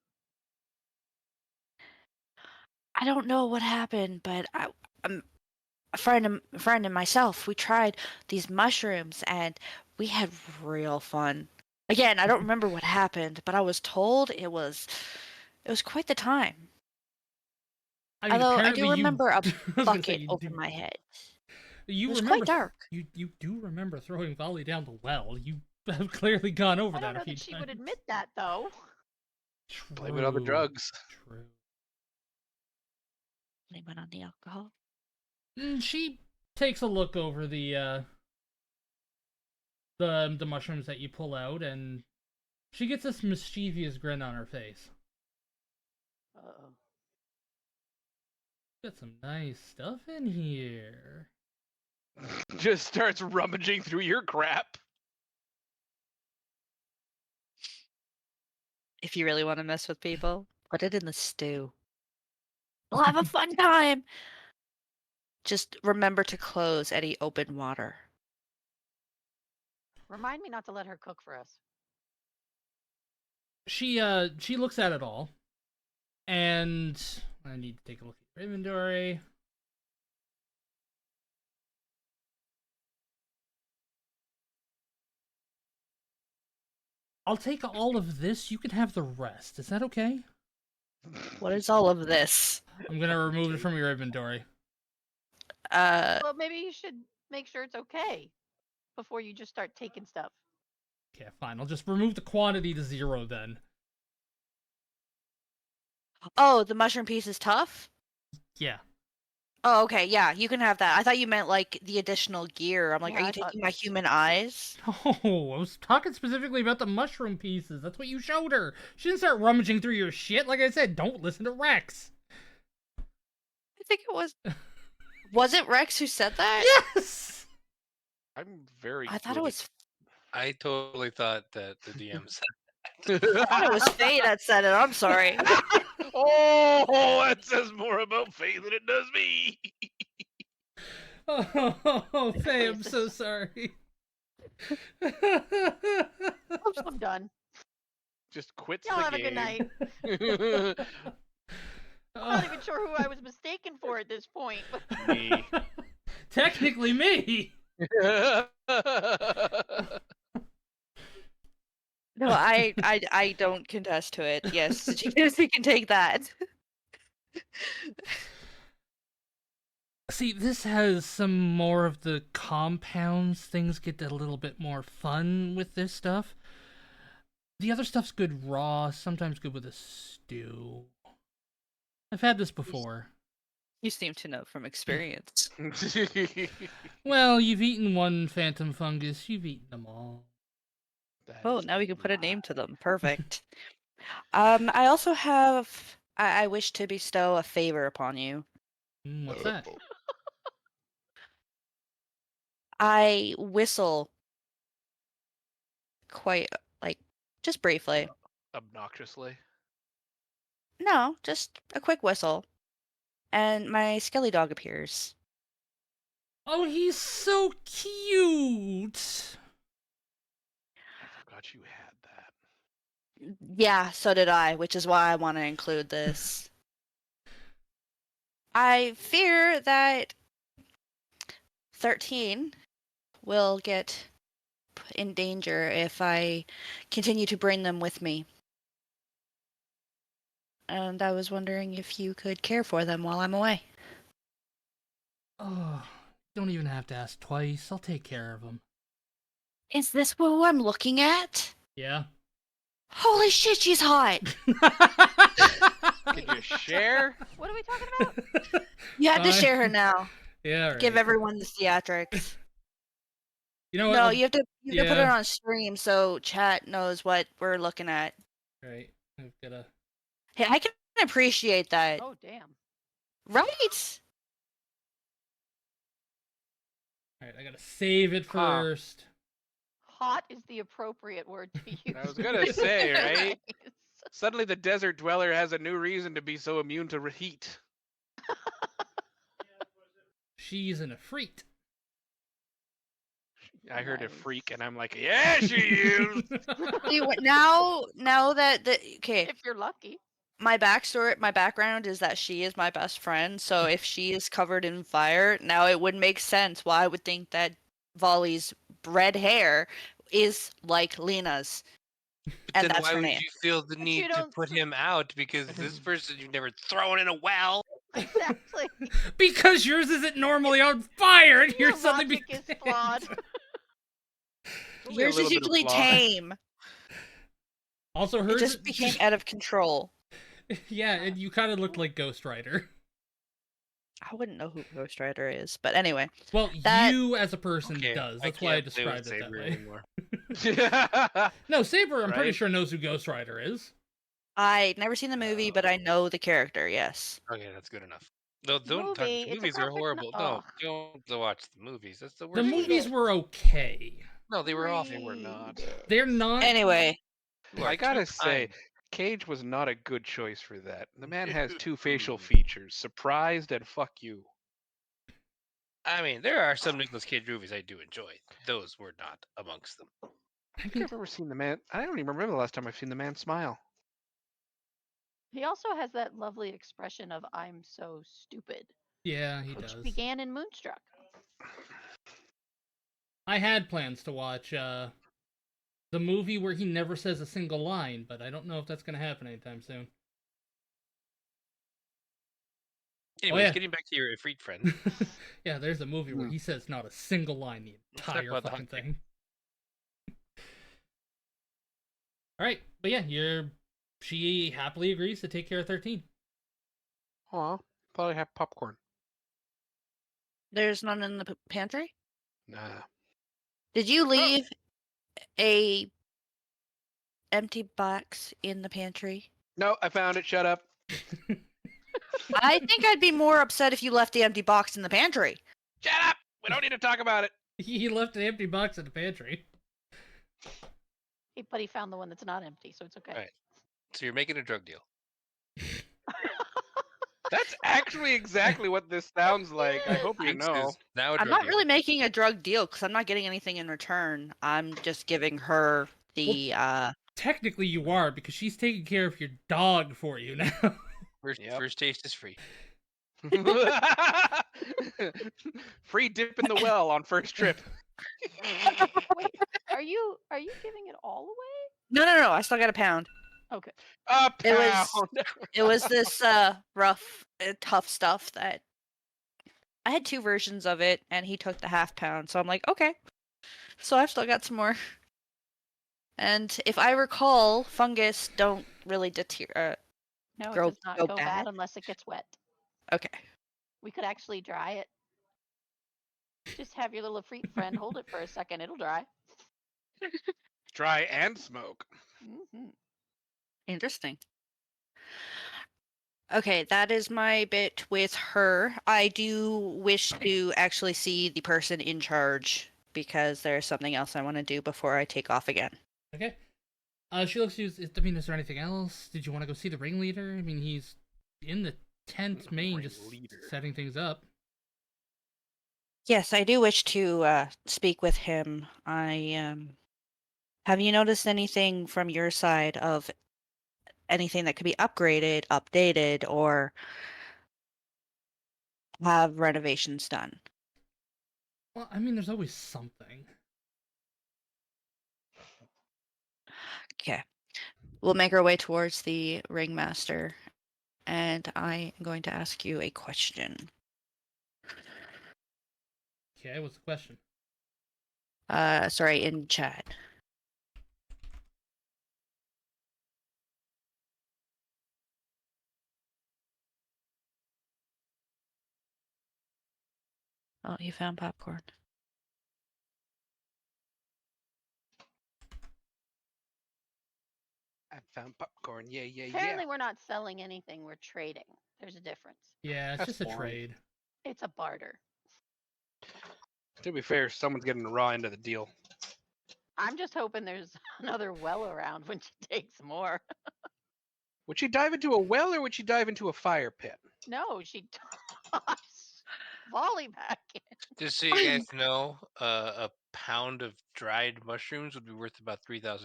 I don't know what happened, but a friend and myself, we tried these mushrooms and we had real fun. Again, I don't remember what happened, but I was told it was quite the time. I mean, Although I apparently do remember a I was gonna say bucket you over do. my head. You It was remember quite dark. You do remember throwing Volley down the well. You have clearly gone over I that don't know a few that she times. would admit that, though. Blame it on the drugs. True. Blame it on the alcohol. She takes a look over the mushrooms that you pull out, and she gets this mischievous grin on her face. Uh-oh. Got some nice stuff in here. Just starts rummaging through your crap. If you really want to mess with people, put it in the stew. We'll have a fun time. Just remember to close any open water. Remind me not to let her cook for us. She looks at it all, and I need to take a look at your inventory. I'll take all of this. You can have the rest. Is that okay? What is all of this? I'm gonna remove it from your inventory. Well, maybe you should make sure it's okay before you just start taking stuff. Okay, fine. I'll just remove the quantity to 0 then. Oh, the mushroom piece is tough? Yeah. Oh, okay, yeah, you can have that. I thought you meant like the additional gear. I'm like, Yeah, are I you thought taking my so too. human eyes? Oh, I was talking specifically about the mushroom pieces. That's what you showed her. She didn't start rummaging through your shit. Like I said, don't listen to Rex. I think it was. Was it Rex who said that? Yes! I'm very. I thought it was. I totally thought that the DM said. I thought it was Faye that said it. I'm sorry. Oh, that says more about Faye than it does me. Oh, Faye, I'm Please, so this- sorry. I'm done. Just quits Y'all the have a game. good night. I'm not even sure who I was mistaken for at this point. Me. Technically me. No, I don't contest to it. Yes, you can take that. See, this has some more of the compounds. Things get a little bit more fun with this stuff. The other stuff's good raw, sometimes good with a stew. I've had this before. You seem to know from experience. Well, you've eaten one phantom fungus, you've eaten them all. Oh, now we can put a name to them. Perfect. I also have. I wish to bestow a favor upon you. What's that? I whistle quite, like, just briefly. Obnoxiously. No, just a quick whistle. And my skelly dog appears. Oh, he's so cute! I forgot you had that. Yeah, so did I, which is why I want to include this. I fear that 13 will get in danger if I continue to bring them with me. and I was wondering if you could care for them while I'm away. Oh, don't even have to ask twice. I'll take care of them. Is this who I'm looking at? Yeah. Holy shit, she's hot! Could you share? What are we talking about? You had to Fine. share her now. Yeah, right. Give everyone the theatrics. You know what? No, you have to put it yeah. on stream so chat knows what we're looking at. Right. I've gotta. Hey, I can appreciate that. Oh, damn. Right? Alright, I gotta save it first. Hot is the appropriate word to use. I was gonna say, right? Suddenly the desert dweller has a new reason to be so immune to heat. She's an efreet. I heard a Nice. freak, and I'm like, yeah, she is. See, now that okay, If you're lucky. my background is that she is my best friend. So if she is covered in fire, now it would make sense why I would think that Volley's red hair is like Lena's, and Then that's why her would name. you feel the But you need to don't put him out? Because this person you've never thrown in a well. Exactly. Because yours isn't normally on fire, and Your you're suddenly logic is flawed. Only a Yours little is bit of usually flaw. tame. Also, It hers just became out of control. Yeah, and you kind of look like Ghost Rider. I wouldn't know who Ghost Rider is, but anyway. Well, That- you as a person Okay, does. That's why I can't play with described it that Saber way. anymore. No, Saber, I'm pretty Right? sure knows who Ghost Rider is. I've never seen the movie, but I know the character. Yes. Okay, that's good enough. No, don't talk. Movie, The it's a movies are graphic horrible. no- No, don't watch the movies. That's the The worst. Read movies it. were okay. No, they were awful. They were not. They're not. Anyway, You are I gotta too say, kind. Cage was not a good choice for that. The man has two facial features: surprised and fuck you. I mean, there are some Nicolas Cage movies I do enjoy. Those were not amongst them. I think I've ever seen the man. I don't even remember the last time I've seen the man smile. He also has that lovely expression of "I'm so stupid," Yeah, he which does. began in Moonstruck. I had plans to watch the movie where he never says a single line, but I don't know if that's going to happen anytime soon. Anyways, yeah. getting back to your Ifrit friend. Yeah, there's a movie where he says not a single line the Let's talk entire about the fucking hunting. thing. Alright, but yeah, she happily agrees to take care of 13. Aw, thought I had popcorn. there's none in the pantry. Nah. Did you leave a empty box in the pantry? No, I found it. Shut up. I think I'd be more upset if you left the empty box in the pantry. Shut up. We don't need to talk about it. He left an empty box in the pantry. But he found the one that's not empty, so it's okay. Right. So you're making a drug deal. That's actually exactly what this sounds like. I hope you Jinx know. is now a I'm drug not deal. really making a drug deal because I'm not getting anything in return. I'm just giving her the Technically, you are, because she's taking care of your dog for you now. First taste is free. Free dip in the well on first trip. Wait, are you giving it all away? No, I still got a pound. Okay. A It was- pound. It was this rough, tough stuff that I had two versions of it, and he took the half pound. So I'm like, okay. So I've still got some more. And if I recall, fungus don't really deter. No, Grow- it does not go go bad? bad unless it gets wet. Okay. We could actually dry it. Just have your little freak friend hold it for a second. It'll dry. Dry and smoke. Hmm. Interesting. Okay, that is my bit with her. I do wish to actually see the person in charge because there's something else I want to do before I take off again. Okay. She looks to you. I mean, is there anything else? Did you want to go see the ringleader? I mean, he's in the tent main, just Ringleader. setting things up. Yes, I do wish to speak with him. Have you noticed anything from your side of anything that could be upgraded, updated, or have renovations done? Well, I mean, there's always something. Okay. We'll make our way towards the ringmaster and I am going to ask you a question. Okay, what's the question? Sorry, in chat. Oh, you found popcorn. I found popcorn. Yeah, yeah, Apparently, yeah. we're not selling anything. We're trading. There's a difference. Yeah, it's That's just a boring. trade. It's a barter. To be fair, someone's getting the raw end of the deal. I'm just hoping there's another well around when she takes more. Would she dive into a well or would she dive into a fire pit? No, she tossed volley back in. Just so you guys know, a pound of dried mushrooms would be worth about $3,235.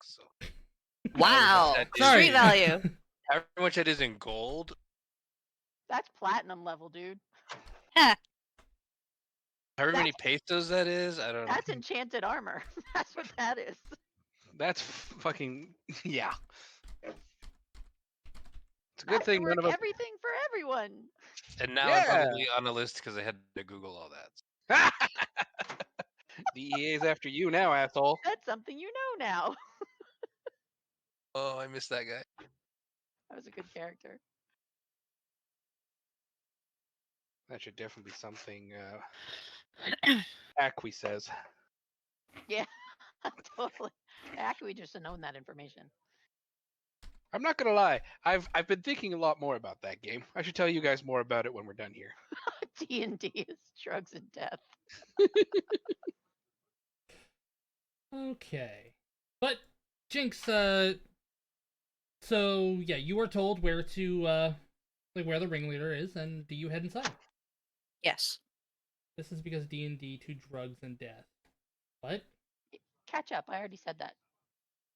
So Wow, that is street Sorry. value. however much that is in gold. That's platinum level, dude. However many pesos that is, I don't know. That's enchanted armor. That's what that is. That's fucking yeah. It's a good That's the thing none work of us. everything for everyone. And now Yeah. I'm probably on the list because I had to Google all that. The EA's after you now, asshole. That's something you know now. Oh, I missed that guy. That was a good character. That should definitely be something Acqui says. Yeah, totally. Actually, we just have known that information. I'm not gonna lie, I've been thinking a lot more about that game. I should tell you guys more about it when we're done here. D&D is drugs and death. Okay. But, Jinx, so, yeah, you are told where to, like, where the ringleader is, and do you head inside? Yes. This is because D&D to drugs and death. What? Catch up. I already said that.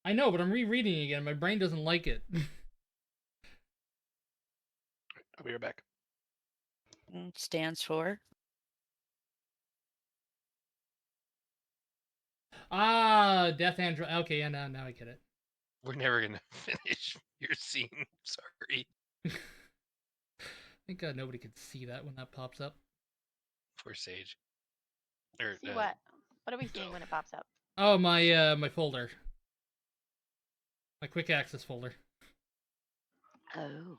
I know, but I'm rereading it again. My brain doesn't like it. I'll be right back. Stands for. Death and drugs. Okay, yeah, now I get it. We're never gonna finish your scene. Sorry. Thank God nobody could see that when that pops up. Poor Sage. See what? What are we seeing when it pops up? Oh, my folder. My quick access folder. Oh.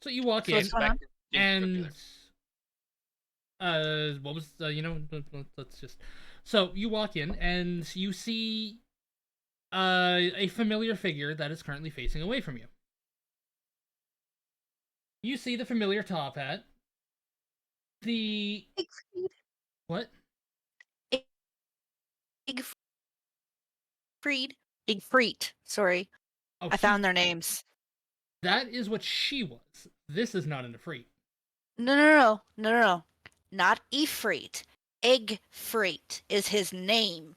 So you walk So in, what's going on? and what was let's just. So you walk in, and you see a familiar figure that is currently facing away from you. You see the familiar top hat. The what? Igfreet. Sorry. Oh, I found their names. That is what she was. This is not an Ifrit. No. Not Ifrit. Egfreet is his name.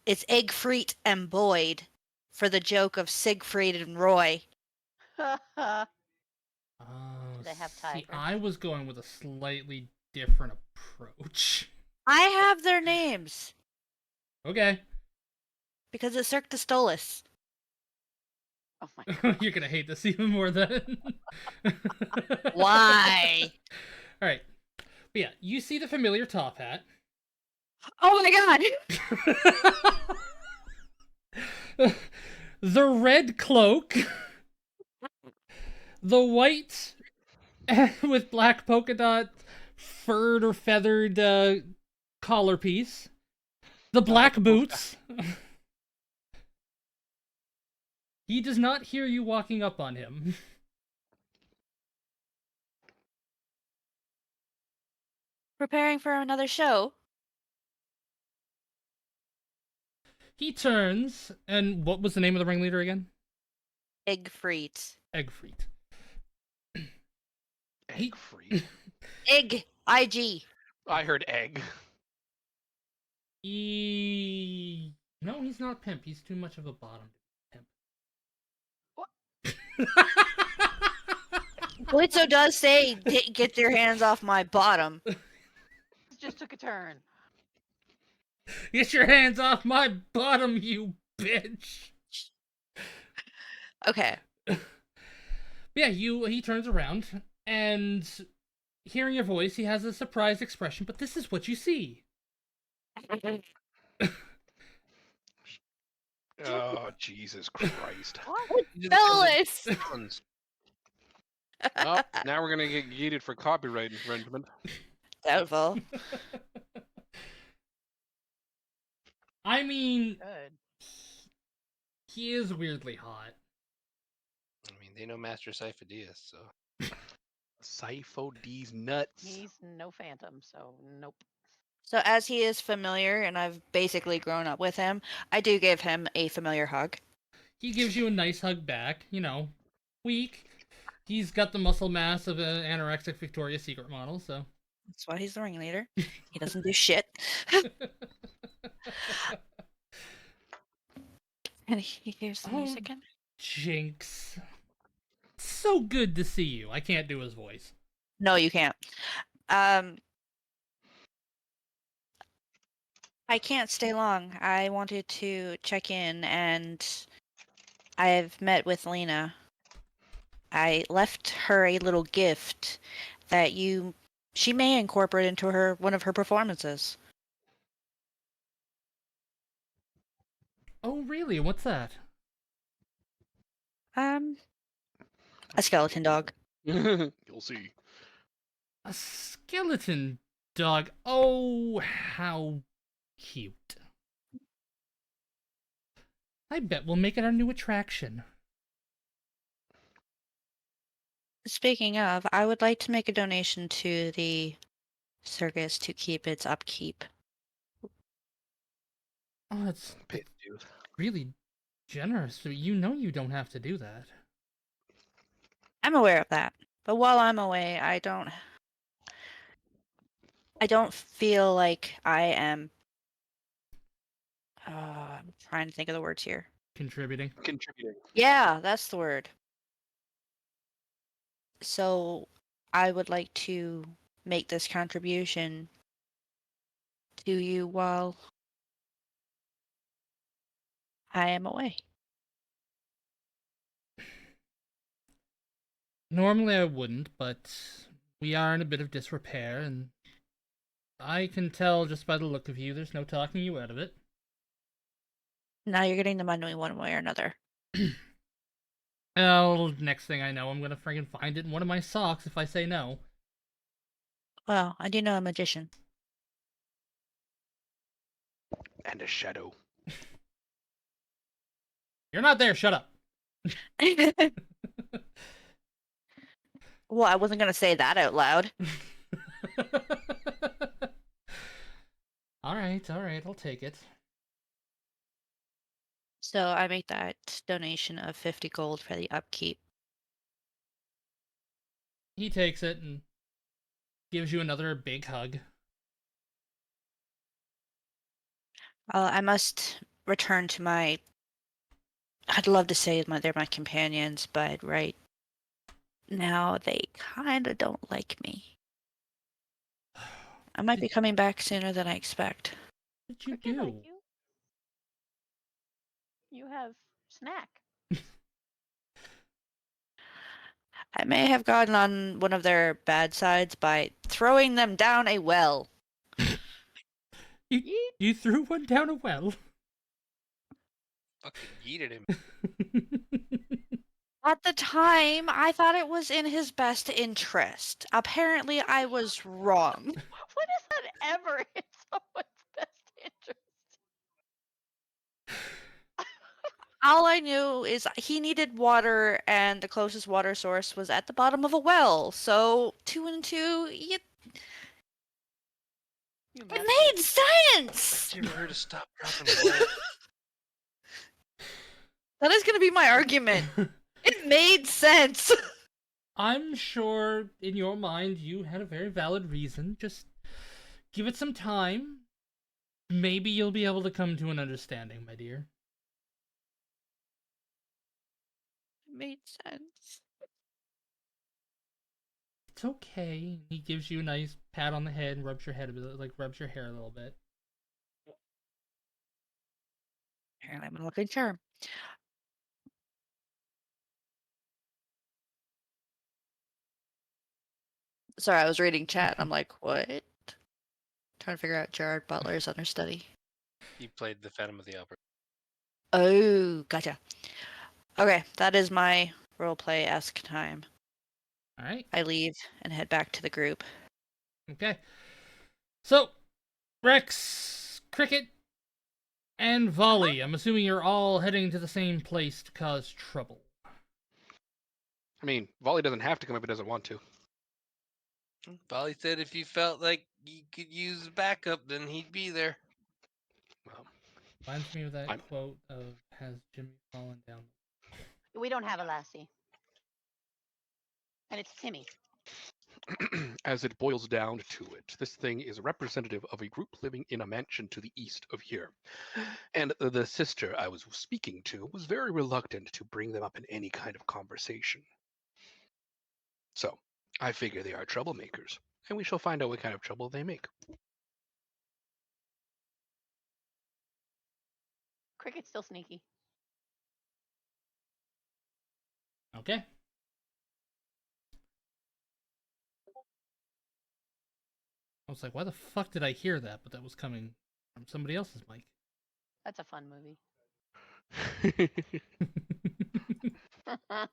It's Egfreet and Boyd for the joke of Siegfried and Roy. Do Oh, they have see, tigers? I was going with a slightly different approach. I have their names Okay. because it's Cirque du Stolis. Oh my god. You're gonna hate this even more then. Why? Alright. But yeah, you see the familiar top hat. Oh my god! The red cloak. The white with black polka dot furred or feathered collar piece. The black boots. He does not hear you walking up on him. Preparing for another show? He turns, and what was the name of the ringleader again? Egfreet. Egfreet. Egfreet. Egg. I-G. I heard egg. No, he's not pimp. He's too much of a bottom pimp. What? Blitzo does say, get your hands off my bottom. This just took a turn. Get your hands off my bottom, you bitch! Okay. Yeah, he turns around and hearing your voice, he has a surprised expression, but this is what you see. Oh, Jesus Christ. Phyllis! Oh, now we're gonna get yeeted for copyright infringement. Doubtful. I mean, Good. he is weirdly hot. I mean, they know Master Sifo-Dyas, so. Sifo D's nuts. He's no phantom, so nope. So as he is familiar, and I've basically grown up with him, I do give him a familiar hug. He gives you a nice hug back, weak. He's got the muscle mass of an anorexic Victoria's Secret model, so. That's why he's the ringleader. He doesn't do shit. And he hears the music again. Jinx. So good to see you. I can't do his voice. No, you can't. I can't stay long. I wanted to check in, and I've met with Lena. I left her a little gift that she may incorporate into one of her performances. Oh, really? What's that? A skeleton dog. You'll see. A skeleton dog. Oh, how cute. I bet we'll make it our new attraction. Speaking of, I would like to make a donation to the circus to keep its upkeep. Oh, that's really generous. You know you don't have to do that. I'm aware of that. But while I'm away, I don't feel like I am I'm trying to think of the words here. Contributing. Yeah, that's the word. So I would like to make this contribution to you while I am away. Normally I wouldn't, but we are in a bit of disrepair, and I can tell just by the look of you there's no talking you out of it. Now you're getting the money one way or another. Well, next thing I know, I'm gonna friggin' find it in one of my socks if I say no. Well, I do know a magician. And a shadow. You're not there, shut up. Well, I wasn't going to say that out loud. Alright, I'll take it. So I make that donation of 50 gold for the upkeep. He takes it and gives you another big hug. I must return to my... I'd love to say they're my companions, but right now they kind of don't like me. I might be coming back sooner than I expect. What did you Cricket do? like you? You have snack. I may have gotten on one of their bad sides by throwing them down a well. You threw one down a well? Fucking yeeted him. At the time, I thought it was in his best interest. Apparently, I was wrong. When is that ever in someone's best interest? All I knew is he needed water, and the closest water source was at the bottom of a well. So 2 and 2, it made sense. Give her to stop dropping blood. That is going to be my argument. It made sense. I'm sure in your mind you had a very valid reason. Just give it some time. Maybe you'll be able to come to an understanding, my dear. It made sense. It's okay. He gives you a nice pat on the head and rubs your head a bit, rubs your hair a little bit. And I'm looking charm. Sorry, I was reading chat. I'm like, what? Trying to figure out Gerard Butler's understudy. He played the Phantom of the Opera. Oh, gotcha. Okay, that is my roleplay-esque time. All right. I leave and head back to the group. Okay. So, Rex, Cricket, and Volley. I'm assuming you're all heading to the same place to cause trouble. I mean, Volley doesn't have to come if he doesn't want to. Volley said if you felt like you could use backup, then he'd be there. Well, Reminds me of that I'm- quote of, has Jimmy fallen down? We don't have a lassie. And it's Timmy. As it boils down to it, this thing is representative of a group living in a mansion to the east of here. And the sister I was speaking to was very reluctant to bring them up in any kind of conversation. So, I figure they are troublemakers, and we shall find out what kind of trouble they make. Cricket's still sneaky. Okay. I was like, why the fuck did I hear that? But that was coming from somebody else's mic. That's a fun movie.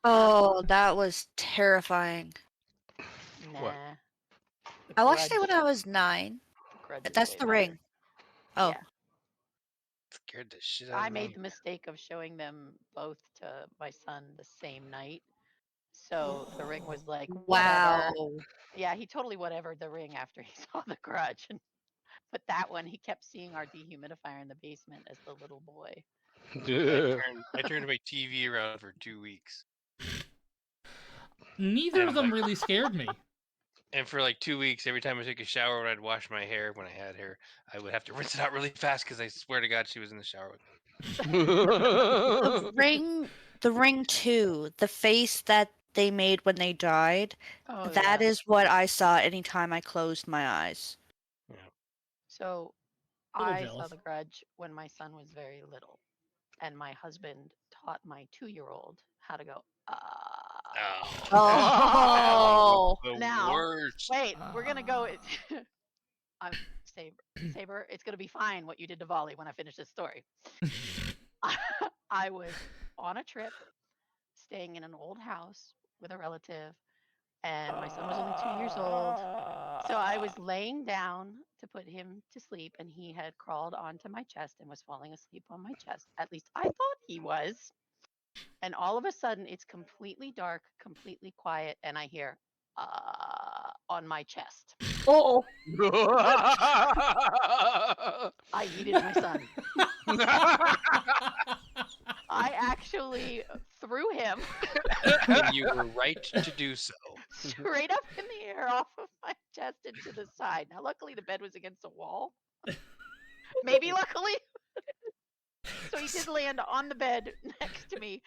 Oh, that was terrifying. Nah. What? I watched it Grudge. when I was 9. Grudge is That's way the better. ring. Oh, Yeah. Scared the shit out I of made me. the mistake of showing them both to my son the same night. So the ring was like, wow. whatever. Yeah, he totally whatevered the ring after he saw the Grudge. But that one, he kept seeing our dehumidifier in the basement as the little boy. I turned my TV around for 2 weeks. Neither of them really scared me. And for like 2 weeks, every time I took a shower when I'd wash my hair, when I had hair, I would have to rinse it out really fast because I swear to God she was in the shower with me. The ring 2, the face that they made when they died, Oh, that yeah. is what I saw anytime I closed my eyes. Yeah. So Little I saw jealous. the Grudge when my son was very little. And my husband taught my 2-year-old how to go, Oh. The Now, worst. Wait, we're going to go. I'm Saber, it's going to be fine what you did to Volley when I finish this story. I was on a trip staying in an old house with a relative, and my son was only 2 years old. So I was laying down to put him to sleep, and he had crawled onto my chest and was falling asleep on my chest. At least I thought he was. And all of a sudden, it's completely dark, completely quiet, and I hear on my chest. Oh. I yeeted my son. I actually threw him And you were right to do so. straight up in the air off of my chest and to the side. Now, luckily, the bed was against the wall. Maybe luckily. So he did land on the bed next to me,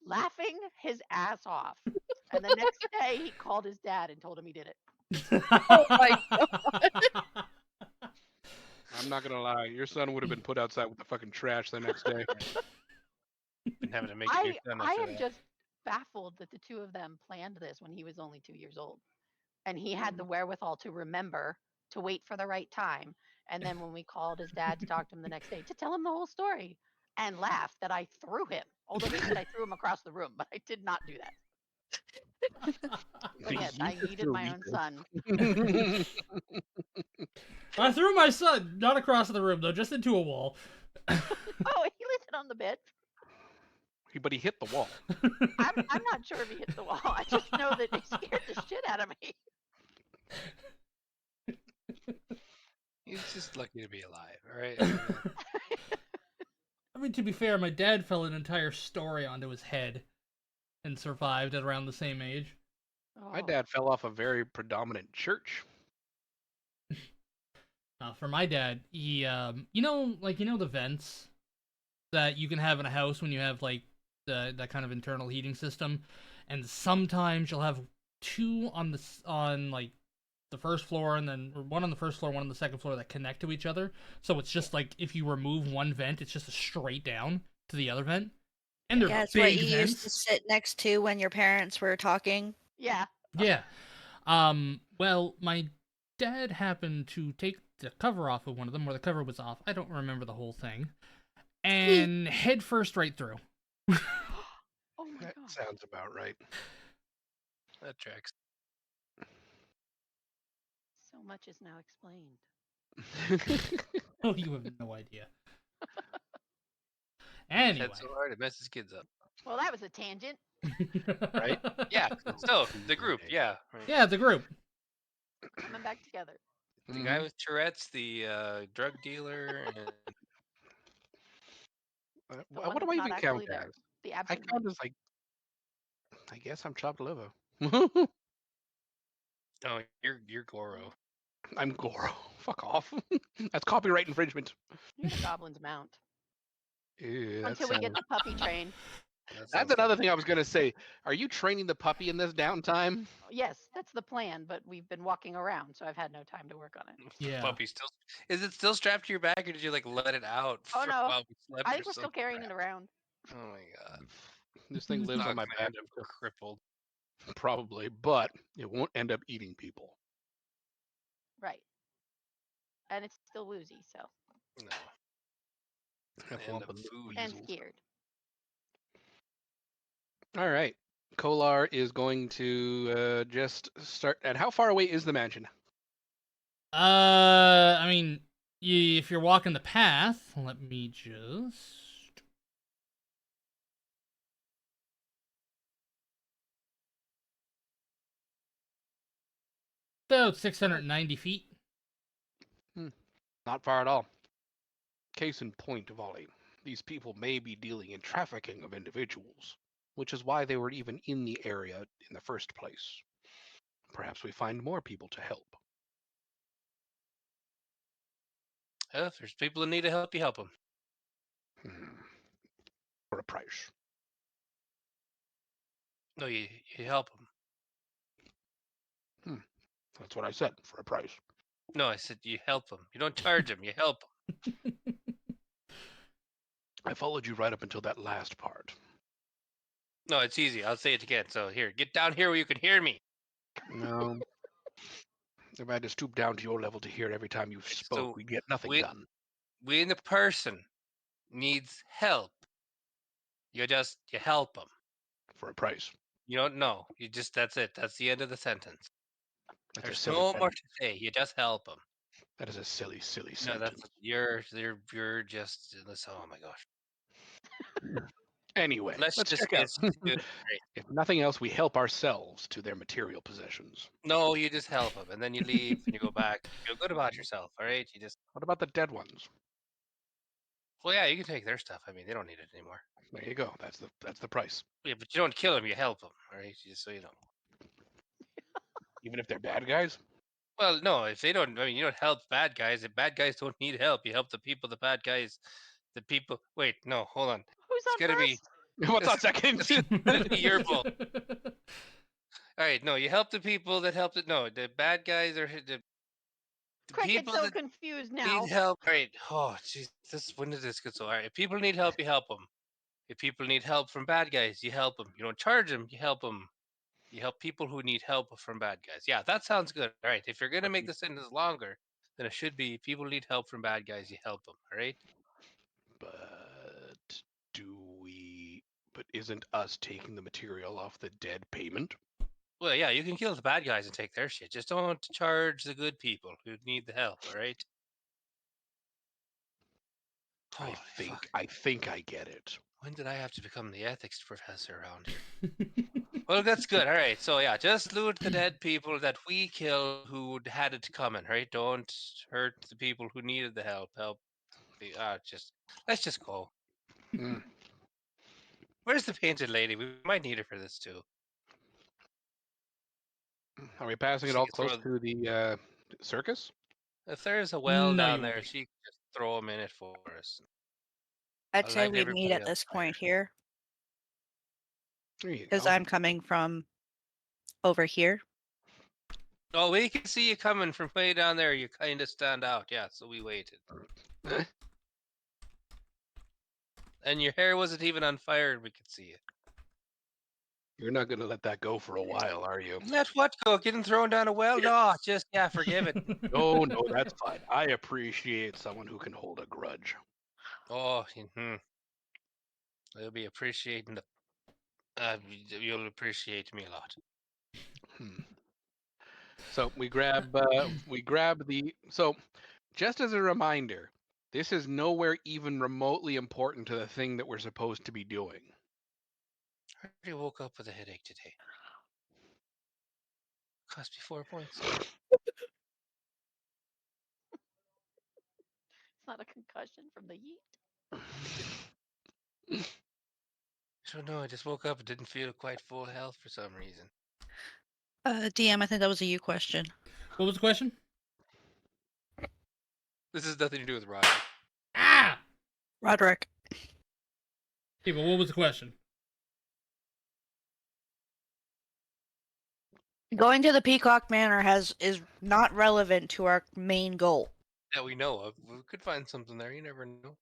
laughing his ass off. And the next day, he called his dad and told him he did it. Oh my god. I'm not gonna lie, your son would have been put outside with the fucking trash the next day. And having to make a new son I after am that. just baffled that the two of them planned this when he was only 2 years old. And he had the wherewithal to remember to wait for the right time. And then when we called his dad to talk to him the next day, to tell him the whole story and laugh that I threw him. Although he said I threw him across the room, but I did not do that. But yes, I yeeted my own son. I threw my son, not across the room though, just into a wall. Oh, he landed on the bed. But he hit the wall. I'm not sure if he hit the wall. I just know that he scared the shit out of me. He's just lucky to be alive, all right? I mean, to be fair, my dad fell an entire story onto his head and survived at around the same age. My dad fell off a very predominant church. For my dad, he, you know the vents that you can have in a house when you have like that kind of internal heating system, and sometimes you'll have two on like the first floor, and then one on the first floor, one on the second floor that connect to each other. So it's just like if you remove one vent, it's just a straight down to the other vent. And they're Yeah, it's big what you vents. used to sit next to when your parents were talking. Yeah. Yeah. Well, my dad happened to take the cover off of one of them, or the cover was off. I don't remember the whole thing. And head first right through. Oh my That god. sounds about right. That tracks. So much is now explained. Oh, you have no idea. Head Anyway. so hard it messes kids up. Well, that was a tangent. Right? Yeah. So the group, yeah. Right. Yeah, the group. Coming back together. The guy with Tourette's, the drug dealer, and The what one do that's I not even count actually there. as? The I absent count minded. as like, I guess I'm chopped liver. oh, you're Goro. I'm Goro. Fuck off. That's copyright infringement. You're the goblin's mount. Ew, that Until we get sounds- the puppy trained. That's another thing I was gonna say. Are you training the puppy in this downtime? Yes, that's the plan, but we've been walking around, so I've had no time to work on it. Yeah. Puppy still is it still strapped to your back, or did you like let it out Oh for no, while we slept? I or think we're still something? carrying it around. Oh my god. This thing lives on my Dog's back, gonna end up crippled. probably, but it won't end up eating people. Right. And it's still woozy, so. No. It's gonna Have end up lumping food. And weasels. scared. All right. Kolar is going to just start. And how far away is the mansion? I mean, if you're walking the path, let me just. About 690 feet. Not far at all. Case in point, Volley. These people may be dealing in trafficking of individuals, which is why they were even in the area in the first place. Perhaps we find more people to help. If there's people in need of help, you help them. For a price. No, you help them. That's what I said, for a price. No, I said you help them. You don't charge them. You help them. I followed you right up until that last part. No, it's easy. I'll say it again. So here, get down here where you can hear me. No. If I had to stoop down to your level to hear it every time you spoke, So we'd get nothing we- done. When the person needs help, you help them. For a price. You don't know. That's it. That's the end of the sentence. That's There's a silly no sentence. more to say. You just help them. That is a silly, silly No, sentence. you're just. Oh my gosh. Anyway, let's check out. do it. If nothing else, we help ourselves to their material possessions. No, you just help them, and then you leave, and you go back. You feel good about yourself, all right? You just. What about the dead ones? Well, yeah, you can take their stuff. I mean, they don't need it anymore. There you go. That's the price. Yeah, but you don't kill them. You help them, all right? Just so you know. Even if they're bad guys. Well, no, if they don't, I mean, you don't help bad guys. If bad guys don't need help, you help the people. The bad guys, the people. Wait, no, hold on. Who's It's on gonna be. first? What's on second? It'll be your fault. All right, no, you help the people that help it. No, the bad guys are the Cricket's people so that confused now. need help. All right. Oh, jeez, when did this get so? All right, if people need help, you help them. If people need help from bad guys, you help them. You don't charge them, you help them. You help people who need help from bad guys. Yeah, that sounds good. All right, if you're gonna make the sentence longer, then it should be people need help from bad guys, you help them. All right. But But isn't us taking the material off the dead payment? Well, yeah, you can kill the bad guys and take their shit. Just don't charge the good people who need the help. All right. Holy fuck. I think I get it. When did I have to become the ethics professor around here? Well, that's good. All right. So yeah, just loot the dead people that we killed who had it coming. Right? Don't hurt the people who needed the help. Let's just go. Mm. Where's the painted lady? We might need her for this too. Are we passing it She all can close throw- to the circus? If there's a well No, down you there, won't be. she can just throw them in it for us. I'd I'll say light we meet everybody at on this fire. point here There you because go. I'm coming from over here. Oh, we can see you coming from way down there. You kind of stand out. Yeah, so we waited. Eh? And your hair wasn't even on fire, and we could see it. You're not going to let that go for a while, are you? Let what go? Getting thrown down a well? No, just forgive it. No, that's fine. I appreciate someone who can hold a grudge. Oh, I'll be appreciating the. You'll appreciate me a lot. So we grab the. So, just as a reminder, this is nowhere even remotely important to the thing that we're supposed to be doing. I already woke up with a headache today. Cost me 4 points. It's not a concussion from the yeet. I don't know. I just woke up and didn't feel quite full health for some reason. DM, I think that was a you question. What was the question? This has nothing to do with Roderick. Ah! Roderick. Okay, but what was the question? Going to the Peacock Manor is not relevant to our main goal. That we know of. We could find something there. You never know.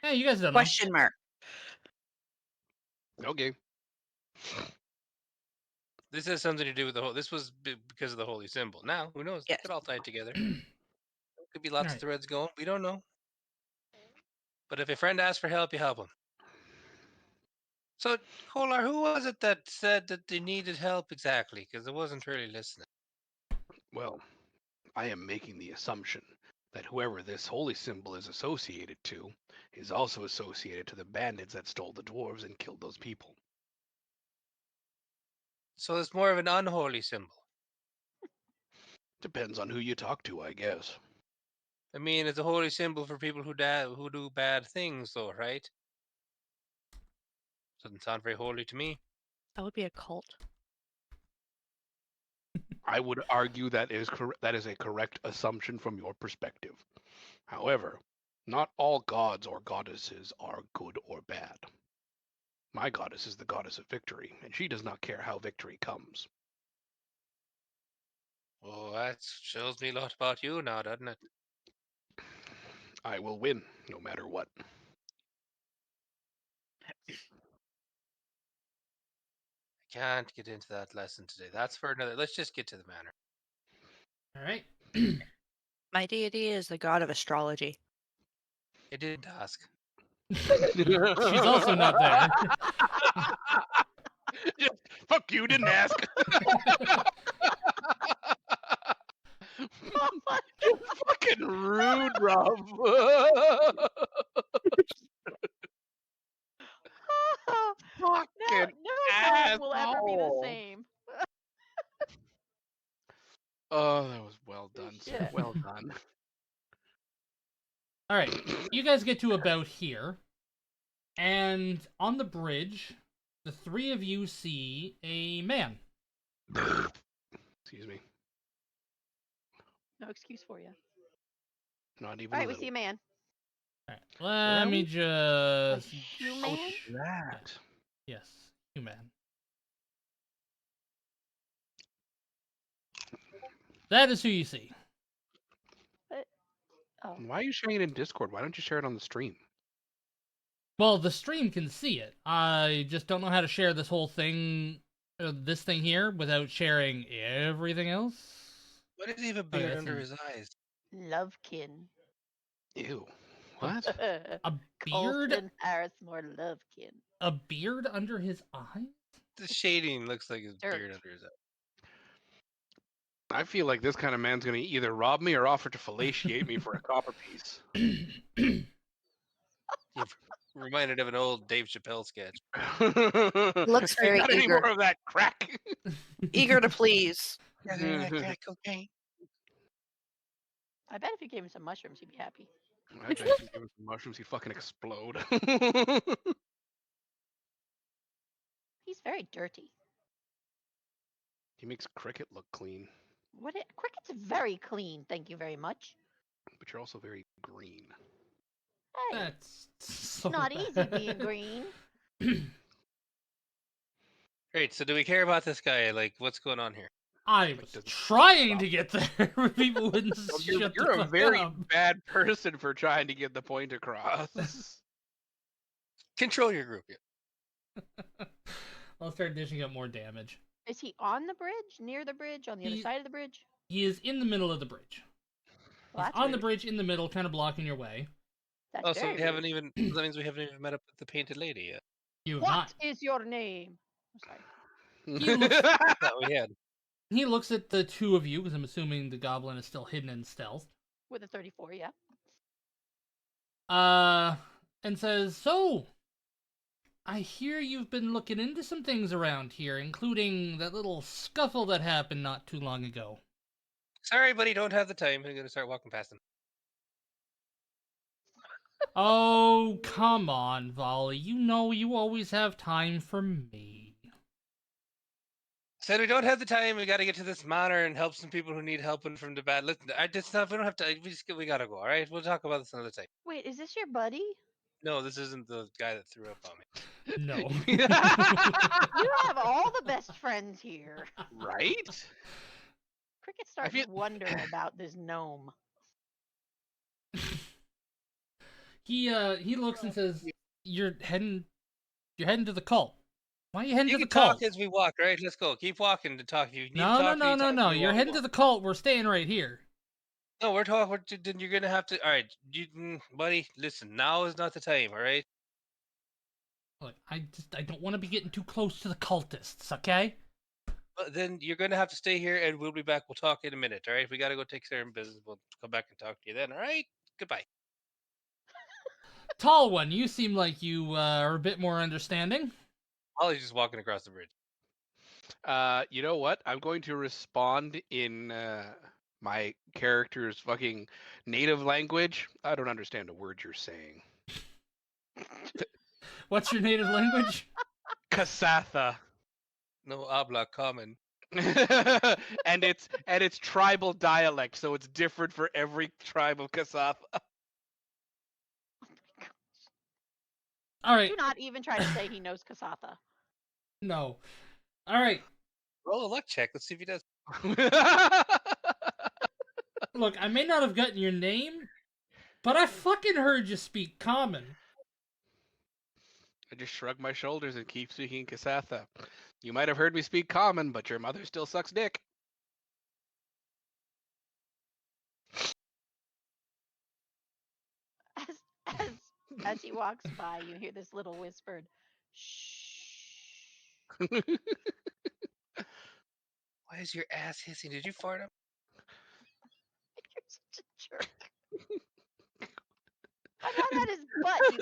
Hey, you guys don't know. Question mark. Okay. This has something to do with the whole. This was because of the holy symbol. Now, who knows? Yes. It could all tie together. Could be lots of threads going. We don't know. But if a friend asks for help, you help him. So, Kolar, who was it that said that they needed help exactly? Because I wasn't really listening. Well, I am making the assumption that whoever this holy symbol is associated to is also associated to the bandits that stole the dwarves and killed those people. So it's more of an unholy symbol. Depends on who you talk to, I guess. I mean, it's a holy symbol for people who do bad things, though, right? Doesn't sound very holy to me. That would be a cult. I would argue that is a correct assumption from your perspective. However, not all gods or goddesses are good or bad. My goddess is the goddess of victory, and she does not care how victory comes. Oh, that shows me a lot about you now, doesn't it? I will win, no matter what. I can't get into that lesson today. That's for another. Let's just get to the manor. All right. My deity is the god of astrology. I didn't ask. She's also not there. Just, fuck you, didn't ask. Fucking rude, Rob. No god will ever be the same. Oh, that was well done, sir. Shit. Well done. All right. You guys get to about here. And on the bridge, the three of you see a man. Excuse me. No excuse for you. Not even All right, a we little. see a man. All right. Let me just... Human? That. Yes, human. That is who you see. Oh. Why are you sharing it in Discord? Why don't you share it on the stream? Well, the stream can see it. I just don't know how to share this whole thing, this thing here, without sharing everything else. What is he have a beard under his eyes? Lovekin. Ew. What? A beard? Colson Harrismore Lovekin. A beard under his eyes? The shading looks like his Dirt. beard under his eyes. I feel like this kind of man's going to either rob me or offer to fellatiate me for a copper piece. You're reminded of an old Dave Chappelle sketch. Looks very Not any eager. more of that crack. Eager to please. Crack cocaine. I bet if you gave him some mushrooms, he'd be happy. I bet if you give him some mushrooms, he'd fucking explode. He's very dirty. He makes Cricket look clean, Cricket's very clean, thank you very much. but you're also very green. Hey, That's so not bad. easy being green. Great. So, do we care about this guy? Like, what's going on here? I was trying to get there, but people wouldn't shut You're the a fuck very up. bad person for trying to get the point across. Control your group. Yeah. I'll start dishing out more damage. Is he on the bridge? Near the bridge? On the other side of the bridge? He is in the middle of the bridge. Well, He's on the bridge in the middle, kind of blocking your way. That's so we haven't even. That means we haven't even met up with the painted lady yet. What is your name? I'm sorry. He looks. That we had. He looks at the two of you because I'm assuming the goblin is still hidden in stealth. With a 34, yeah. And says, "So, I hear you've been looking into some things around here, including that little scuffle that happened not too long ago." Sorry, buddy, don't have the time. I'm gonna start walking past him. Oh, come on, Volley. You know you always have time for me. Said we don't have the time. We got to get to this manor and help some people who need helping from the bad. Listen, we don't have to. We gotta go. All right, we'll talk about this another time. Wait, is this your buddy? No, this isn't the guy that threw up on me. No. You have all the best friends here. Right? Cricket starts wondering about this gnome. He looks and says, You're heading to the cult. Why are you heading to the cult? You cult? can talk as we walk, right? Let's go. Keep walking to talk. You need no, to talk. No. You're heading to the cult. We're staying right here. No, we're talking. Then you're gonna have to. All right, buddy. Listen, now is not the time. All right. Look, I don't want to be getting too close to the cultists. Okay. But then you're gonna have to stay here, and we'll be back. We'll talk in a minute. All right. We gotta go take care of business. We'll come back and talk to you then. All right. Goodbye. Tall one, you seem like you are a bit more understanding. Ollie's just walking across the bridge. You know what? I'm going to respond in my character's fucking native language. I don't understand a word you're saying. What's your native language? Kasatha. No habla common. and it's tribal dialect, so it's different for every tribe of Kasatha. All right. Do not even try to say he knows Kasatha. No. All right. Roll a luck check. Let's see if he does. Look, I may not have gotten your name, but I fucking heard you speak common. I just shrug my shoulders and keep speaking Kasatha. You might have heard me speak common, but your mother still sucks dick. As he walks by, you hear this little whispered, "Shh." Why is your ass hissing? Did you fart him? You're such a jerk. I'm not at his butt, you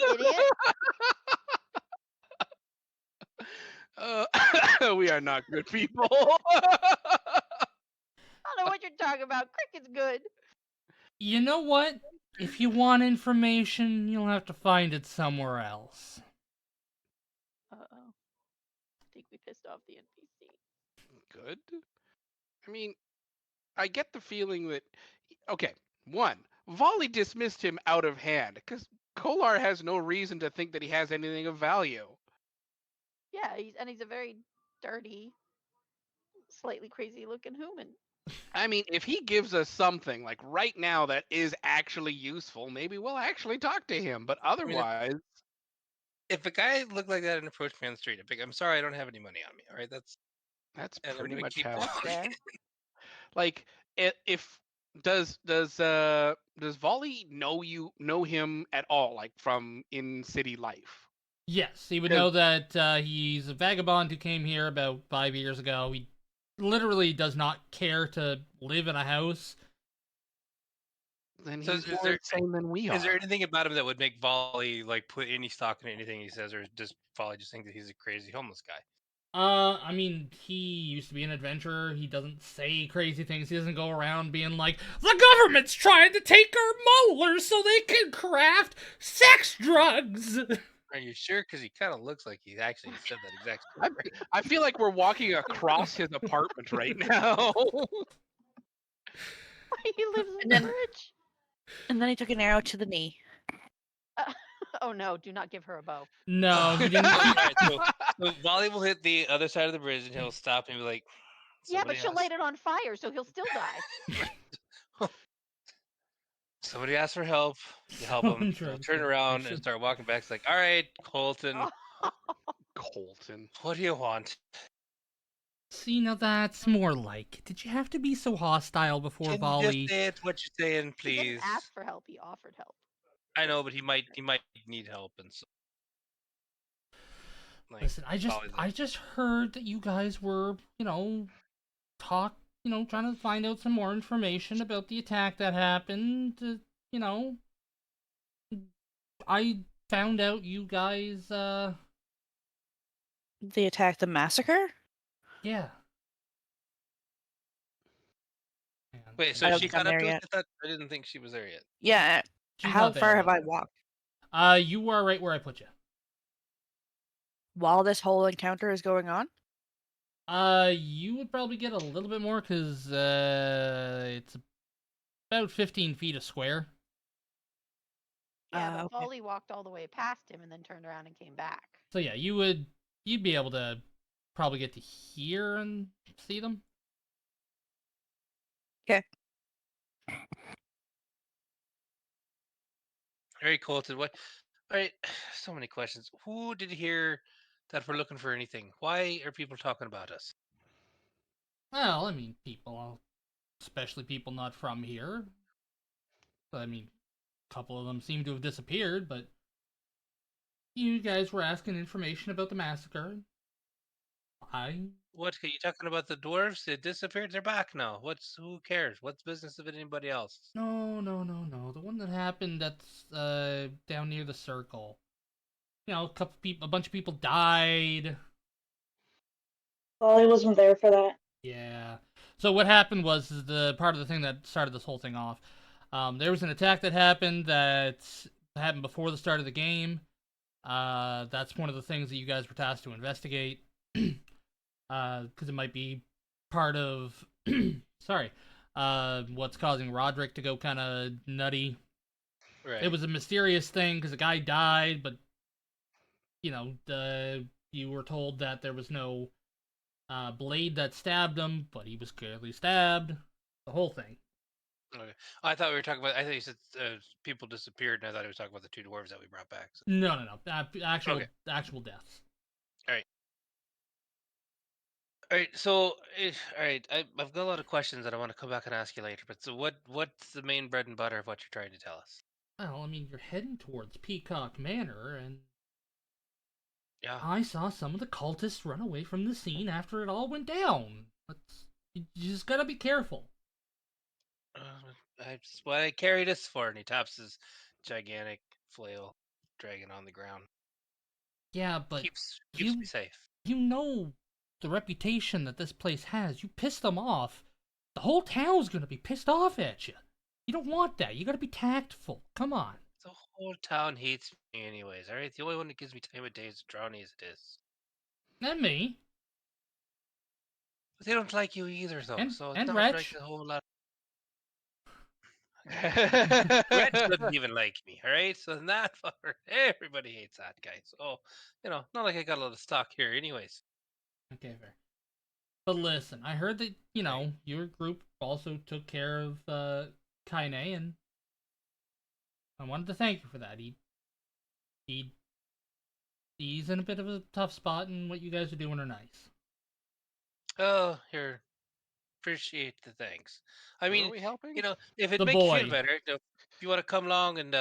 idiot. We are not good people. I don't know what you're talking about. Cricket's good. You know what? If you want information, you'll have to find it somewhere else. Uh-oh. I think we pissed off the NPC. Good. I mean, I get the feeling that... Okay, one, Volley dismissed him out of hand, because Kolar has no reason to think that he has anything of value. Yeah, he's a very dirty, slightly crazy-looking human. I mean, if he gives us something, like right now, that is actually useful, maybe we'll actually talk to him, but otherwise... If a guy looked like that and approached me on the street, I'd be like, I'm sorry, I don't have any money on me, all right? That's pretty much how... That's fair. Like, if... Does Volley know him at all, like from in city life? Yes, he would know that he's a vagabond who came here about 5 years ago. He literally does not care to live in a house. Then he's more insane than we are. Is there anything about him that would make Volley like put any stock in anything he says, or does Volley just think that he's a crazy homeless guy? I mean, he used to be an adventurer. He doesn't say crazy things. He doesn't go around being like, the government's trying to take our molars so they can craft sex drugs. Are you sure? Because he kind of looks like he actually said that exact story. I feel like we're walking across his apartment right now. He lives in the bridge. And then he took an arrow to the knee. Oh no, do not give her a bow. No, he didn't. Right, so Volley will hit the other side of the bridge and he'll stop and be like, yeah, but she'll light it on fire, so he'll still die. Somebody asked for help. You help him. He'll turn around and start walking back. It's like, all right, Colton. Colton. What do you want? See, now that's more like. Did you have to be so hostile before Can you Volley? just say it? What you're saying, He didn't please. ask for help. He offered help. I know, but he might need help, and so. Like, Listen, I just heard that you guys were, trying to find out some more information about the attack that happened. I found out you guys, The attack, the massacre? yeah. Wait, so she got up to it? I didn't think she was there yet. Yeah. She's How not there far yet. have I walked? You are right where I put you. While this whole encounter is going on? You would probably get a little bit more because it's about 15 feet a square. Yeah, but Okay. Volley walked all the way past him and then turned around and came back. So yeah, you'd be able to probably get to here and see them. Okay. Very Colton. What? All right, so many questions. Who did you hear that we're looking for anything? Why are people talking about us? Well, I mean, people, especially people not from here. I mean, a couple of them seem to have disappeared, but you guys were asking information about the massacre. What are you talking about? The dwarves? They disappeared. They're back now. Who cares? What's business of anybody else? No. The one that happened that's down near the circle. A bunch of people died. Well, I wasn't there for that. Yeah. So what happened was the part of the thing that started this whole thing off. There was an attack that happened before the start of the game. That's one of the things that you guys were tasked to investigate. Because it might be part of what's causing Roderick to go kind of nutty. Right. It was a mysterious thing because a guy died, but you were told that there was no blade that stabbed him, but he was clearly stabbed. The whole thing. Okay. I thought we were talking about. I thought you said people disappeared, and I thought he was talking about the 2 dwarves that we brought back. So. No. Actual deaths. All right. All right. So, all right. I've got a lot of questions that I want to come back and ask you later. But so, what's the main bread and butter of what you're trying to tell us? Well, I mean, you're heading towards Peacock Manor, and yeah, I saw some of the cultists run away from the scene after it all went down. You just gotta be careful. That's what I carry this for. And he taps his gigantic flail dragon on the ground. Yeah, but keeps me safe. You know the reputation that this place has. You piss them off, the whole town's gonna be pissed off at you. You don't want that. You gotta be tactful. Come on. The whole town hates me anyways, alright? The only one that gives me time of day is Drowny as it is. And me. But they don't like you either, though. So it's not Wretch. like a whole lot. Wretch doesn't even like me, alright? So in that fucker, everybody hates that guy. So, not like I got a lot of stock here anyways. Okay, fair. But listen, I heard that, your group also took care of Kaine, and I wanted to thank you for that. He's in a bit of a tough spot, and what you guys are doing are nice. Oh, here. Appreciate the thanks. I mean, are we helping? If it makes you feel better, if you want to come along and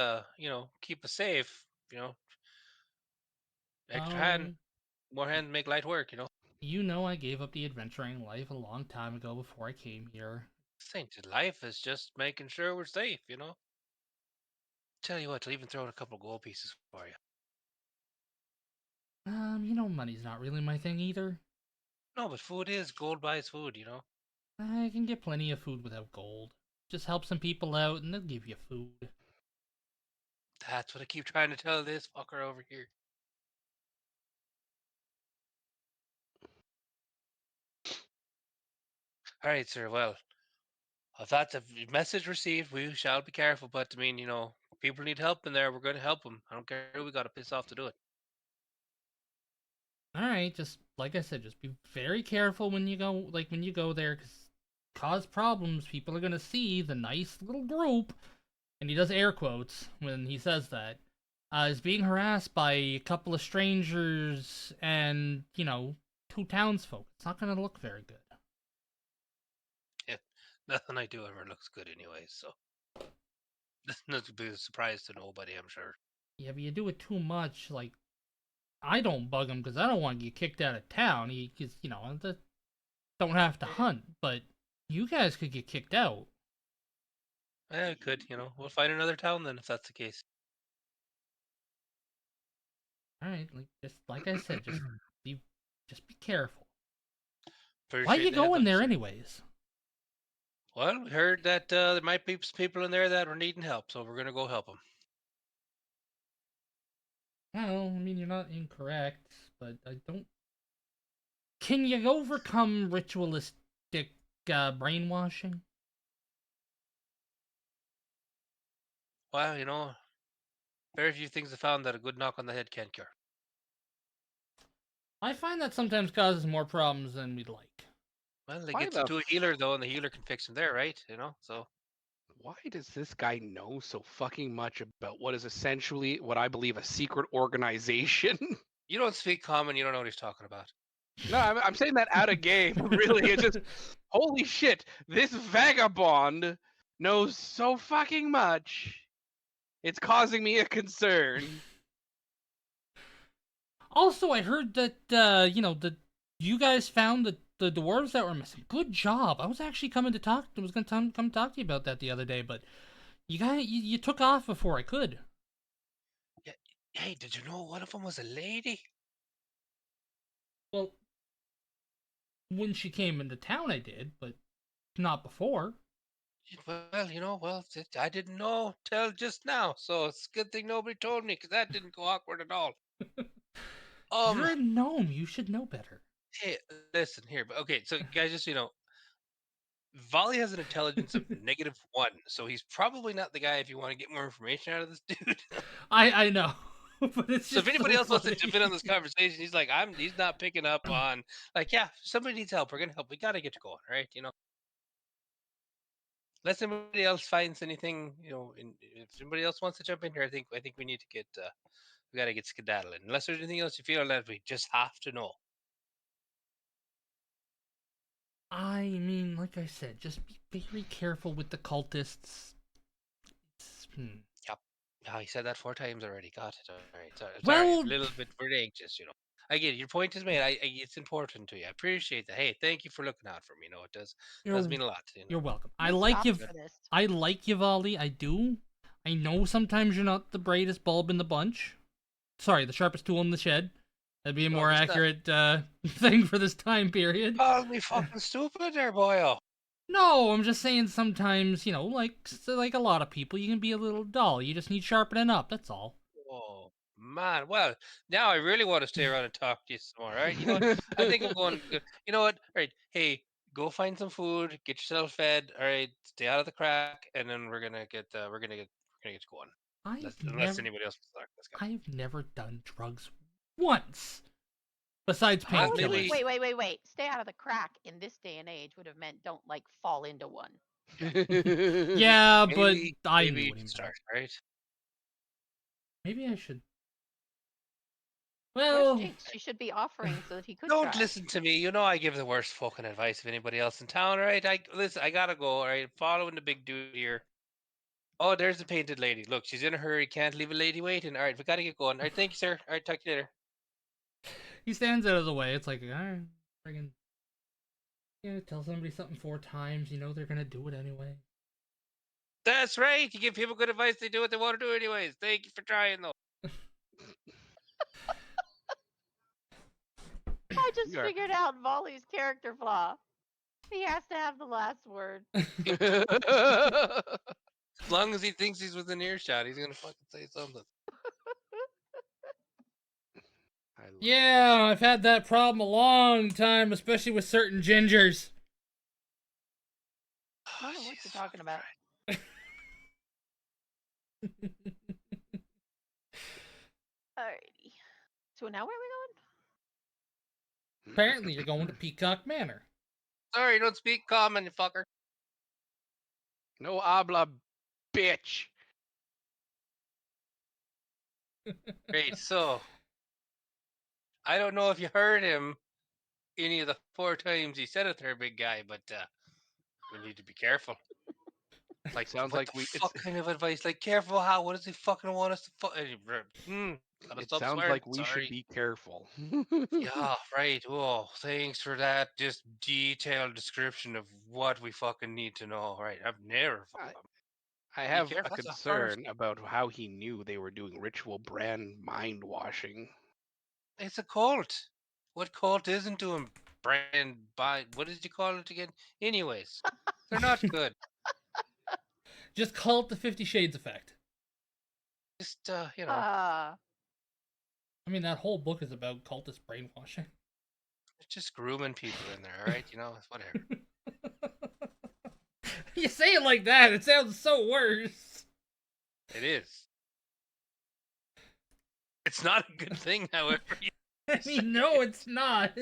keep us safe, extra hand, more hand make light work, I gave up the adventuring life a long time ago before I came here. Saint life is just making sure we're safe, Tell you what, I'll even throw in a couple gold pieces for you. Money's not really my thing either. No, but food is. Gold buys food, I can get plenty of food without gold. Just help some people out and they'll give you food. That's what I keep trying to tell this fucker over here. Alright, sir, well, if that's a message received, we shall be careful, but I mean, people need help in there, we're going to help them. I don't care who we got to piss off to do it. Alright, just like I said, just be very careful when you go there, because cause problems. People are gonna see the nice little group, and he does air quotes when he says that, is being harassed by a couple of strangers and, 2 townsfolk. It's not gonna look very good. Yeah, nothing I do ever looks good anyway, so not to be a surprise to nobody, I'm sure. Yeah, but you do it too much, like, I don't bug him because I don't want to get kicked out of town. Because, don't have to hunt, but you guys could get kicked out. Yeah, good. We'll find another town then if that's the case. All right, like I said, be just be careful. Why Appreciate you the heads going up, there sir. anyways? Well, we heard that there might be some people in there that are needing help, so we're gonna go help them. Well, I mean, you're not incorrect, but I don't. Can you overcome ritualistic brainwashing? Well, very few things have found that a good knock on the head can't cure. I find that sometimes causes more problems than we'd like. Well, they Why get the to a healer though, and the healer can fix them there, right? So Why does this guy know so fucking much about what is essentially what I believe a secret organization? you don't speak common, you don't know what he's talking about. No, I'm saying that out of game. Really, it's just holy shit. This vagabond knows so fucking much. It's causing me a concern. Also, I heard that you guys found the dwarves that were missing. Good job. I was actually coming to talk. I was gonna come talk to you about that the other day, but you took off before I could. Yeah. Hey, did you know one of them was a lady? Well, when she came into town, I did, but not before. I didn't know till just now, so it's a good thing nobody told me because that didn't go awkward at all. You're a gnome. You should know better. Hey, listen here, but okay, so guys, just Volley has an intelligence of -1, so he's probably not the guy if you want to get more information out of this dude. I know, but it's So if just anybody so else wants to funny. jump in on this conversation, he's like, he's not picking up on, like, yeah, somebody needs help. We're gonna help. We gotta get you going, right? Unless anybody else finds anything, if somebody else wants to jump in here, I think we need to we gotta get skedaddling. Unless there's anything else you feel that we just have to know. I mean, like I said, just be very careful with the cultists. Yep. Oh, he said that 4 times already. Got it. All right. Sorry. Well, I'm a little bit very anxious. I get it. Your point is made. It's important to you. I appreciate that. Hey, thank you for looking out for me. It does mean a lot. You're welcome. We I like you. stopped for this. I like you, Volley. I do. I know sometimes you're not the brightest bulb in the bunch. Sorry, the sharpest tool in the shed. That'd be a more accurate thing for this time period. Call me fucking stupid there, boyo. No, I'm just saying sometimes, like a lot of people, you can be a little dull. You just need sharpening up, that's all. Oh man. Well, now I really want to stay around and talk to you some more. All right. You know what? I think I'm going. You know what? All right. Hey, go find some food. Get yourself fed. All right. Stay out of the crack, and then we're gonna get you going. Unless anybody else wants to talk to this guy. I've never done drugs once. Besides painkillers. Wait. Stay out of the crack in this day and age would have meant don't fall into one. Yeah, but I knew what he start, meant. right? Maybe I should. Where's Well, Jinx? She should be offering so that he could Don't try. listen to me. I give the worst fucking advice of anybody else in town, all right? Listen, I gotta go, all right? Following the big dude here. Oh, there's the painted lady. Look, she's in a hurry. Can't leave a lady waiting. All right, we gotta get going. All right, thank you, sir. All right, talk to you later. he stands out of the way. It's like, alright, friggin'. Tell somebody something 4 times, they're gonna do it anyway. That's right. You give people good advice, they do what they want to do anyways. Thank you for trying, though. I just figured out Volley's character flaw. He has to have the last word. As long as he thinks he's within earshot, he's gonna fucking say something. Yeah, I've had that problem a long time, especially with certain gingers. I don't know what you're talking about. Alrighty. So now where are we going? Apparently, you're going to Peacock Manor. Sorry, you don't speak common, you fucker. No habla, bitch. Great. So I don't know if you heard him any of the 4 times he said it there, big guy, but we need to be careful. Like, Sounds what like the we. fuck kind of advice? Like, careful how? What does he fucking want us to gotta It stop sounds swearing. like we should Sorry. be careful. Yeah, right. Oh, thanks for that just detailed description of what we fucking need to know. Right. I've never I, fucking I be have a careful. That's a harsh. concern about how he knew they were doing ritual brand mind washing. It's a cult. What cult isn't doing brand by what did you call it again? Anyways, they're not good. Just call it the 50 Shades effect. Just you know, Ah, I mean, that whole book is about cultist brainwashing. just grooming people in there. All right, you know, it's whatever. You say it like that, it sounds so worse. It is. It's not a good thing, however. I mean, no, it's not.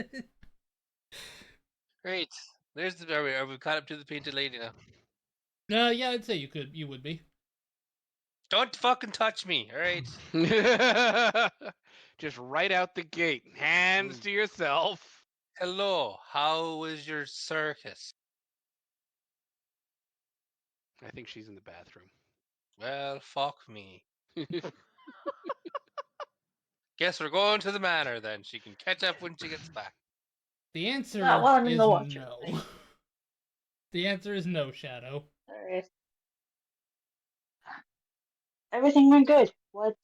Great. There's the. Are we caught up to the painted lady now? Yeah, I'd say you would be. Don't fucking touch me. All right. Just right out the gate. Hands to yourself. Hello. How was your circus? I think she's in the bathroom. Well, fuck me. Guess we're going to the manor then. She can catch up when she gets back. The answer Not while I'm in is the watcher, no. right? The answer is no, Shadow. Alright. Everything went good. What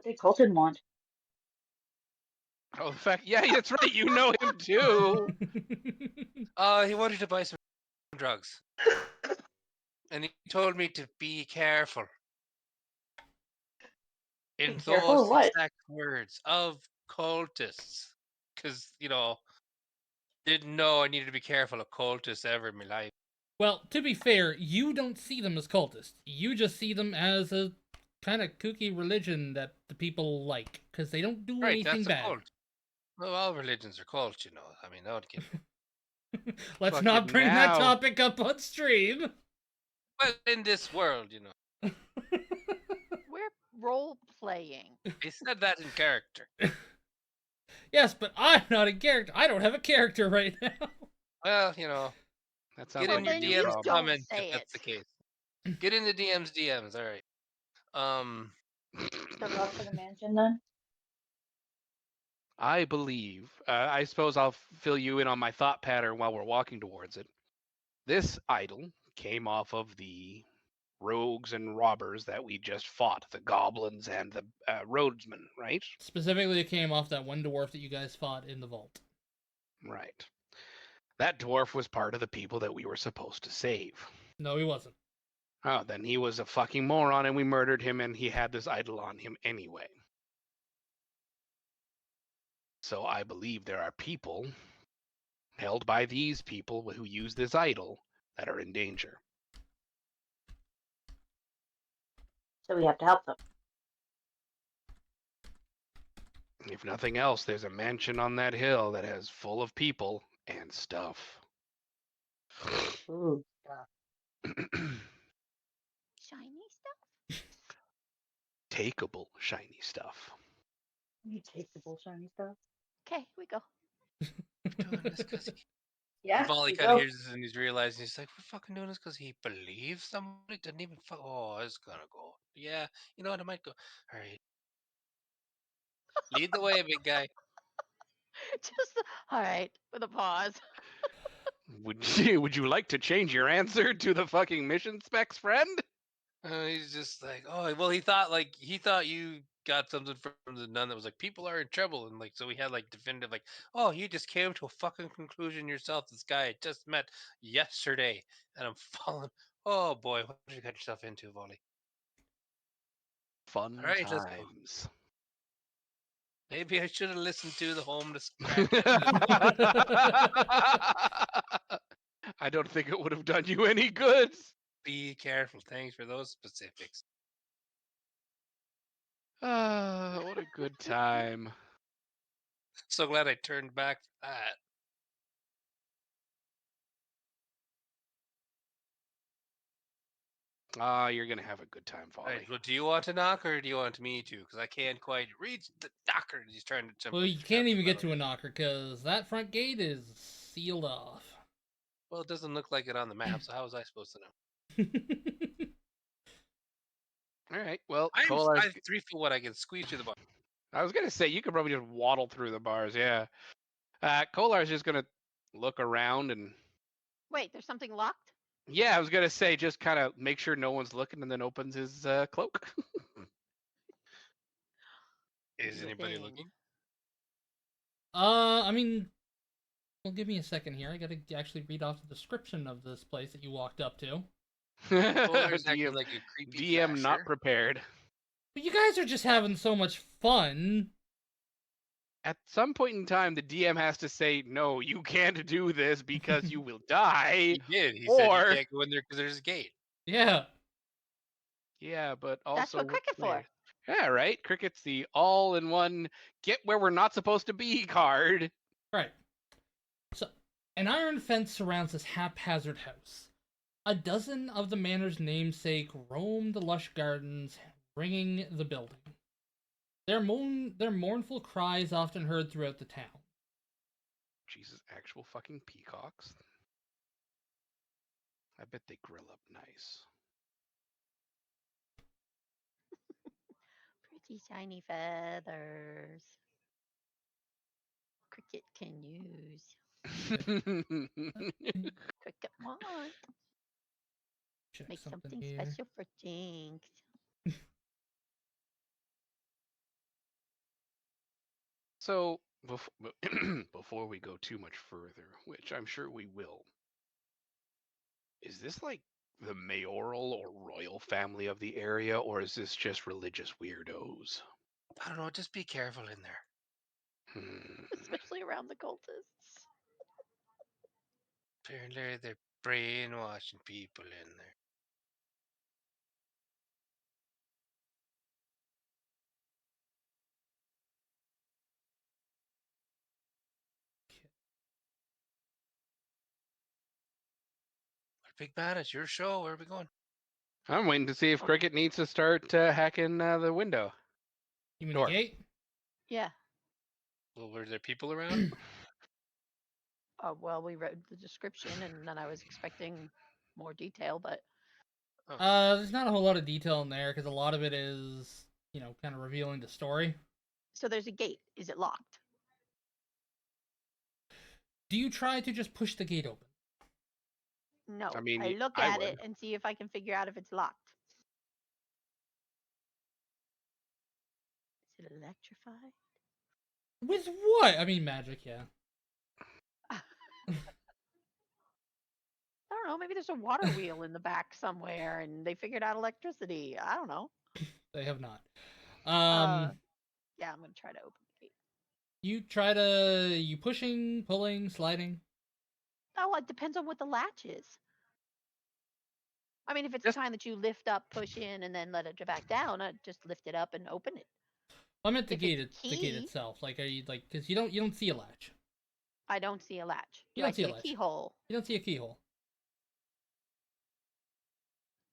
did Colton want? Oh, the fact, yeah, that's right. You know him too. He wanted to buy some drugs. And he told me to be careful. In Be careful those of what? exact words of cultists. Because, you know, didn't know I needed to be careful of cultists ever in my life. Well, to be fair, you don't see them as cultists. You just see them as a kind of kooky religion that the people like, because they don't do Right, anything that's a bad. cult. Well, all religions are cults, you know. I mean, don't get me. Let's Fuck not it bring that now. topic up on stream. Well, in this world, you know. we're role playing. They said that in character. Yes, but I'm not a character. I don't have a character right now. Well, you know, That sounds get in like your then your you DMs problem. don't comments if say that's it. the case. Get in the DMs, all right. Start off for the mansion then? I believe. I suppose I'll fill you in on my thought pattern while we're walking towards it. This idol came off of the rogues and robbers that we just fought, the goblins and the roadsmen, right? Specifically, it came off that one dwarf that you guys fought in the vault. Right. That dwarf was part of the people that we were supposed to save. No, he wasn't. Oh, then he was a fucking moron and we murdered him and he had this idol on him anyway. So I believe there are people held by these people who use this idol that are in danger. So we have to help them. If nothing else, there's a mansion on that hill that has full of people and stuff. Ooh. Shiny stuff? Takeable shiny stuff. You take the bull shiny stuff. Okay, we go. Doing this because he. Yeah. Volley we kind of go. hears this and he's realizing he's like, we're fucking doing this because he believes somebody didn't even fuck. Oh, it's gonna go. Yeah, you know what? I might go. All right. Lead the way, big guy. Just all right with a pause. Would you like to change your answer to the fucking mission specs, friend? He's just like, oh, well, he thought you got something from the nun that was like, people are in trouble, and like, so we had like definitive, like, oh, you just came to a fucking conclusion yourself. This guy I just met yesterday, and I'm falling. Oh boy, what did you get yourself into, Volley? Fun All right, let's go. times. Maybe I should have listened to the homeless crack. I don't think it would have done you any good. Be careful. Thanks for those specifics. What a good time. So glad I turned back for that. You're gonna have a good time, Folly. Right, well, do you want to knock or do you want me to? Because I can't quite reach the knocker. He's trying to jump. Well, you can't even get to a knocker because that front gate is sealed off. Well, it doesn't look like it on the map, so how was I supposed to know? All right. Well, I'm Kolar's... 5'3" I can squeeze through the bar. I was gonna say you could probably just waddle through the bars. Yeah. Kolar's just gonna look around and. Wait, there's something locked? Yeah, I was gonna say just kind of make sure no one's looking, and then opens his cloak. Is anybody Within. looking? I mean, well, give me a second here. I gotta actually read off the description of this place that you walked up to. Kolar's acting DM, like a creepy DM not thrasher. prepared. But you guys are just having so much fun. At some point in time, the DM has to say, "No, you can't do this because you will die." He did. He or... said you can't go in there because there's a gate. Yeah. Yeah, but also That's what Cricket for. Yeah, right. Cricket's the all-in-one get where we're not supposed to be card. Right. So, an iron fence surrounds this haphazard house. A dozen of the manor's namesake roam the lush gardens, ringing the building. Their mournful cries often heard throughout the town. Jesus, actual fucking peacocks. I bet they grill up nice. Pretty shiny feathers. Cricket can use. Cricket want. Check Make something here. special for Jinx. So, before we go too much further, which I'm sure we will, is this like the mayoral or royal family of the area, or is this just religious weirdos? I don't know. Just be careful in there. Especially around the cultists. Apparently, they're brainwashing people in there. Big Bad, it's your show. Where are we going? I'm waiting to see if Cricket needs to start hacking the window. You mean Door. the gate? Yeah. Well, were there people around? Well, we read the description, and then I was expecting more detail, but There's not a whole lot of detail in there because a lot of it is, kind of revealing the story. so there's a gate. Is it locked? Do you try to just push the gate open? No. I mean, I look I at would. it and see if I can figure out if it's locked. Is it electrified? With what? I mean, magic, yeah. I don't know. Maybe there's a water wheel in the back somewhere, and they figured out electricity. I don't know. They have not. Yeah, I'm gonna try to open the gate. You pushing, pulling, sliding? Oh, it depends on what the latch is. I mean, if it's the kind that you lift up, push in, and then let it back down, I'd just lift it up and open it. I meant the If gate. it's The gate key- itself. Like, are you because you don't see a latch. I don't see a latch. You Do I don't see see a a latch. keyhole? You don't see a keyhole.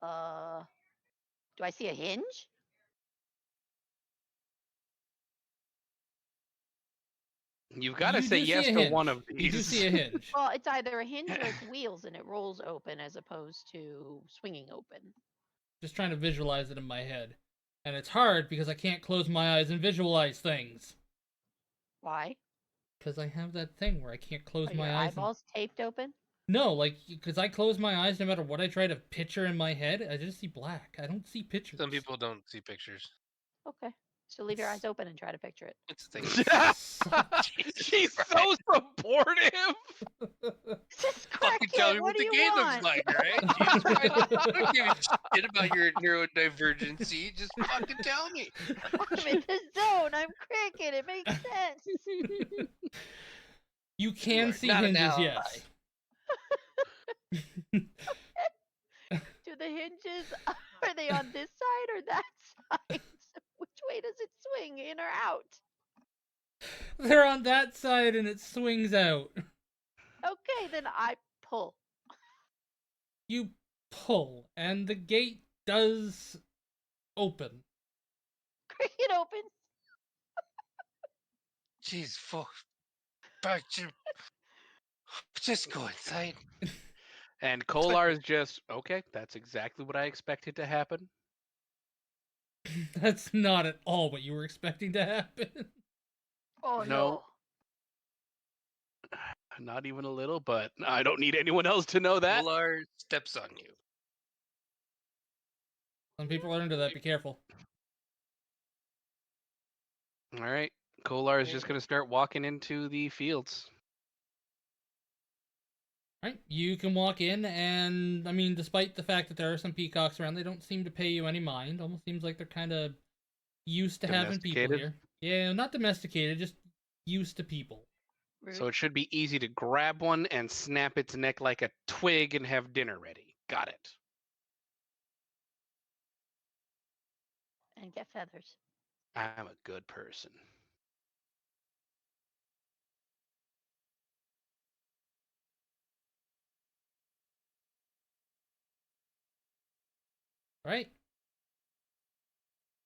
Do I see a hinge? You've got to You say do see yes a to hinge. one of You these. do see a hinge. Well, it's either a hinge or it's wheels, and it rolls open as opposed to swinging open. Just trying to visualize it in my head, and it's hard because I can't close my eyes and visualize things. Why? Because I have that thing where I can't close Are my your eyes. eyeballs taped open? No, like, because I close my eyes no matter what I try to picture in my head, I just see black. I don't see pictures. Some people don't see pictures. Okay. So leave your eyes open and try to picture it. It's a thing. She's so supportive. Just Fucking tell me what do the you game want? looks like, right? Jesus Christ. I don't give a shit about your neurodivergency. Just fucking tell me. I'm in the zone. I'm cricket. It makes sense. You can are see not an hinges, ally. yes. Do the hinges, are they on this side or that side? Which way does it swing, in or out? They're on that side and it swings out. Okay, then I pull. You pull, and the gate does open. It opens. Jeez, fuck. Back to. Just go inside. And Kolar is just, okay, that's exactly what I expected to happen. That's not at all what you were expecting to happen. Oh No. Not even a little, but I don't need anyone else to know that. Kolar steps on you. Some people are into that. Be careful. All right. Kolar is just going to start walking into the fields. Right, you can walk in, and I mean, despite the fact that there are some peacocks around, they don't seem to pay you any mind. Almost seems like they're kind of used to having people Domesticated? here. Yeah, not domesticated, just used to people. So it should be easy to grab one and snap its neck like a twig and have dinner ready. Got it. And get feathers. I'm a good person. Right?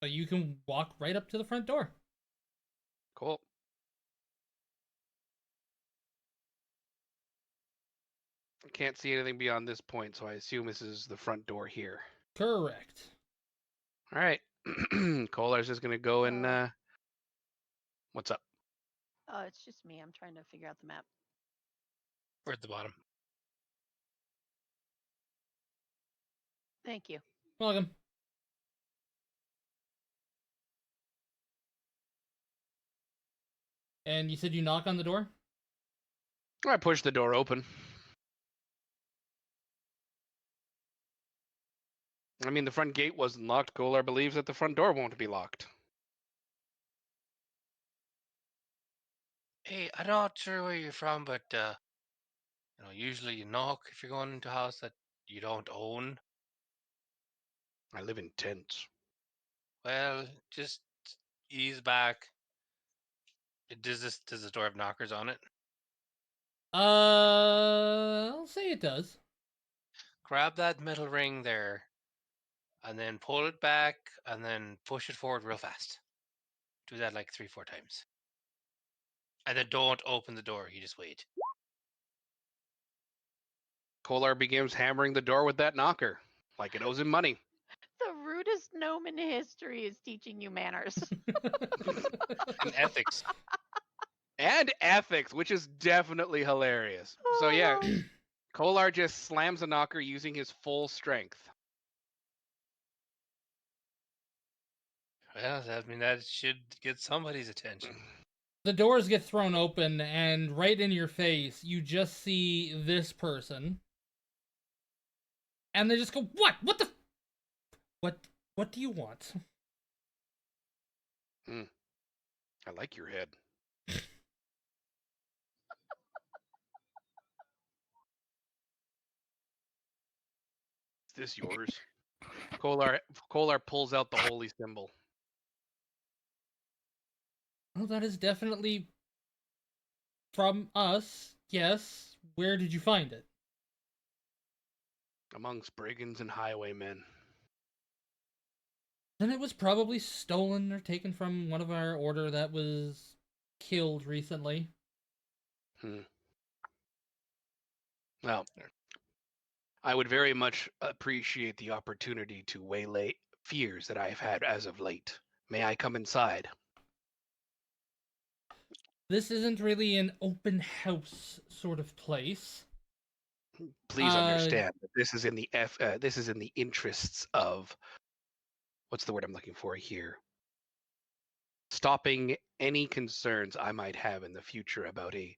So you can walk right up to the front door. Cool. I can't see anything beyond this point, so I assume this is the front door here. Correct. All right. Kolar's just going to go and... what's up? Oh, it's just me. I'm trying to figure out the map. We're at the bottom. Thank you. Welcome. And you said you knock on the door? I push the door open. I mean, the front gate wasn't locked. Kolar believes that the front door won't be locked. Hey, I'm not sure where you're from, but usually you knock if you're going into a house that you don't own. I live in tents. Well, just ease back. Does the door have knockers on it? I'll say it does. Grab that metal ring there, and then pull it back, and then push it forward real fast. Do that like 3-4 times. And then don't open the door. You just wait. Kolar begins hammering the door with that knocker, like it owes him money. The rudest gnome in history is teaching you manners. And ethics. And ethics, which is definitely hilarious. So yeah, Kolar just slams a knocker using his full strength. Well, I mean, that should get somebody's attention. The doors get thrown open, and right in your face, you just see this person. And they just go, "What? What the? What do you want?" I like your head. Is this yours? Kolar pulls out the holy symbol. Oh, that is definitely from us. Yes. Where did you find it? Amongst brigands and highwaymen. Then it was probably stolen or taken from one of our order that was killed recently. Well, I would very much appreciate the opportunity to waylay fears that I've had as of late. May I come inside? This isn't really an open house sort of place. Please understand that this is in the interests of, what's the word I'm looking for here? Stopping any concerns I might have in the future about a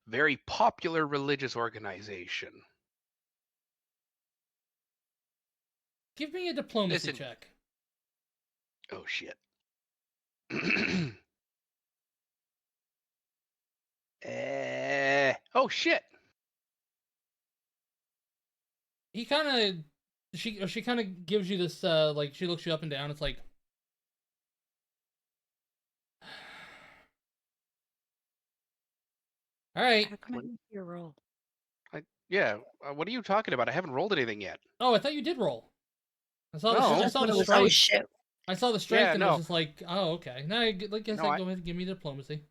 very popular religious organization. Give me a diplomacy check. Oh shit. Oh shit. He kind of, she kind of gives you this, like, she looks you up and down. It's like, all right. How come I didn't see your roll? Yeah, what are you talking about? I haven't rolled anything yet. Oh, I thought you did roll. I saw No. I That's saw when the it was, strength. oh shit. I saw the strength Yeah, and I was no. just like, oh, okay. Now, like I No, said, go ahead and give me the diplomacy.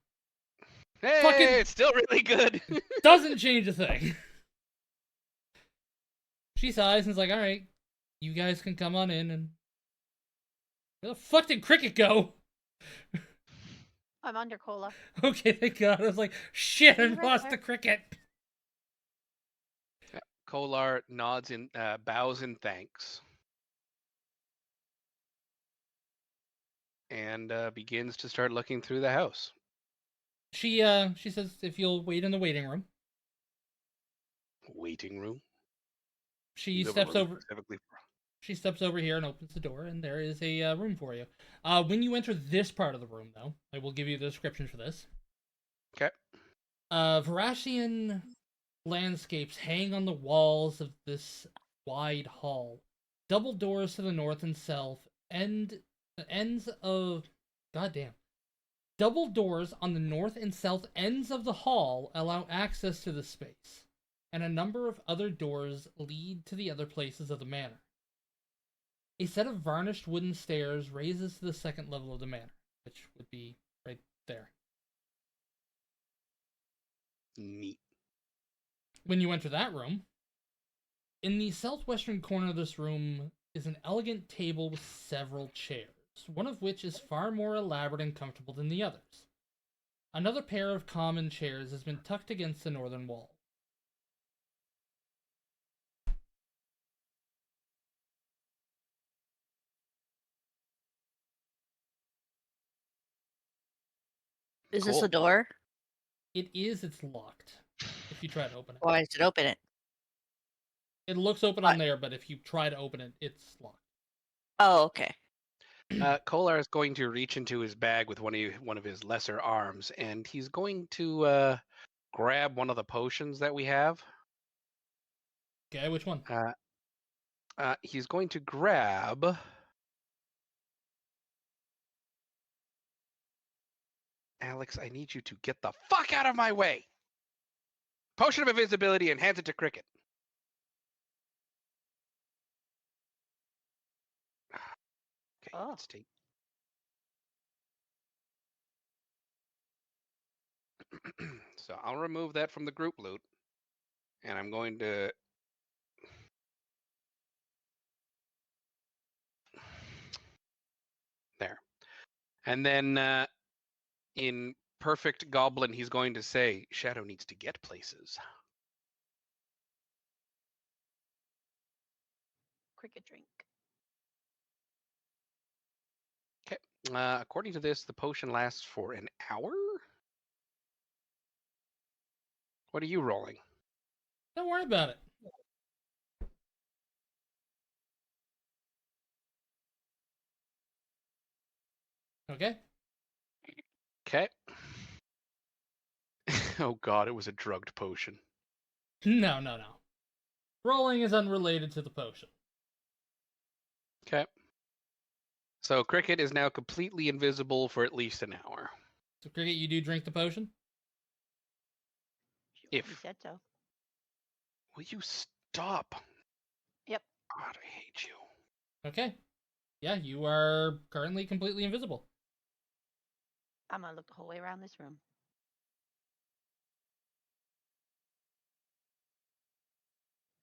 Hey, Fucking- it's still really good. Doesn't change a thing. She sighs and is like, all right, you guys can come on in. And where the fuck did Cricket go? I'm under Cola. Okay, thank God. I was like, shit, I He's right lost there. the Cricket. Kolar nods in, bows in thanks, and begins to start looking through the house. She says if you'll wait in the waiting room. Waiting room. She You have a steps room over. specifically for- She steps over here and opens the door, and there is a room for you. When you enter this part of the room, though, I will give you the description for this. Okay. Varasian landscapes hang on the walls of this wide hall. Double doors to the north and south, ends of goddamn. Double doors on the north and south ends of the hall allow access to the space, and a number of other doors lead to the other places of the manor. A set of varnished wooden stairs raises to the second level of the manor, which would be right there. Neat. When you enter that room, in the southwestern corner of this room is an elegant table with several chairs, one of which is far more elaborate and comfortable than the others. Another pair of common chairs has been tucked against the northern wall. Is this Cool. a door? It's locked. If you try to open it. Why does it open it? It looks open on there, but if you try to open it, it's locked. Oh, okay. Kolar is going to reach into his bag with one of his lesser arms, and he's going to grab one of the potions that we have. Okay, which one? He's going to grab. Alex, I need you to get the fuck out of my way. Potion of invisibility and hands it to Cricket. Okay, Oh. let's take. So I'll remove that from the group loot, and I'm going to. There. And then in perfect goblin, he's going to say, Shadow needs to get places. Cricket drink. Okay. According to this, the potion lasts for an hour? What are you rolling? Don't worry about it. Okay? Okay. Oh god, it was a drugged potion. No. Rolling is unrelated to the potion. Okay. So Cricket is now completely invisible for at least an hour. So, Cricket, you do drink the potion? You If. said so. Will you stop? Yep. God, I hate you. Okay. Yeah, you are currently completely invisible. I'm gonna look the whole way around this room.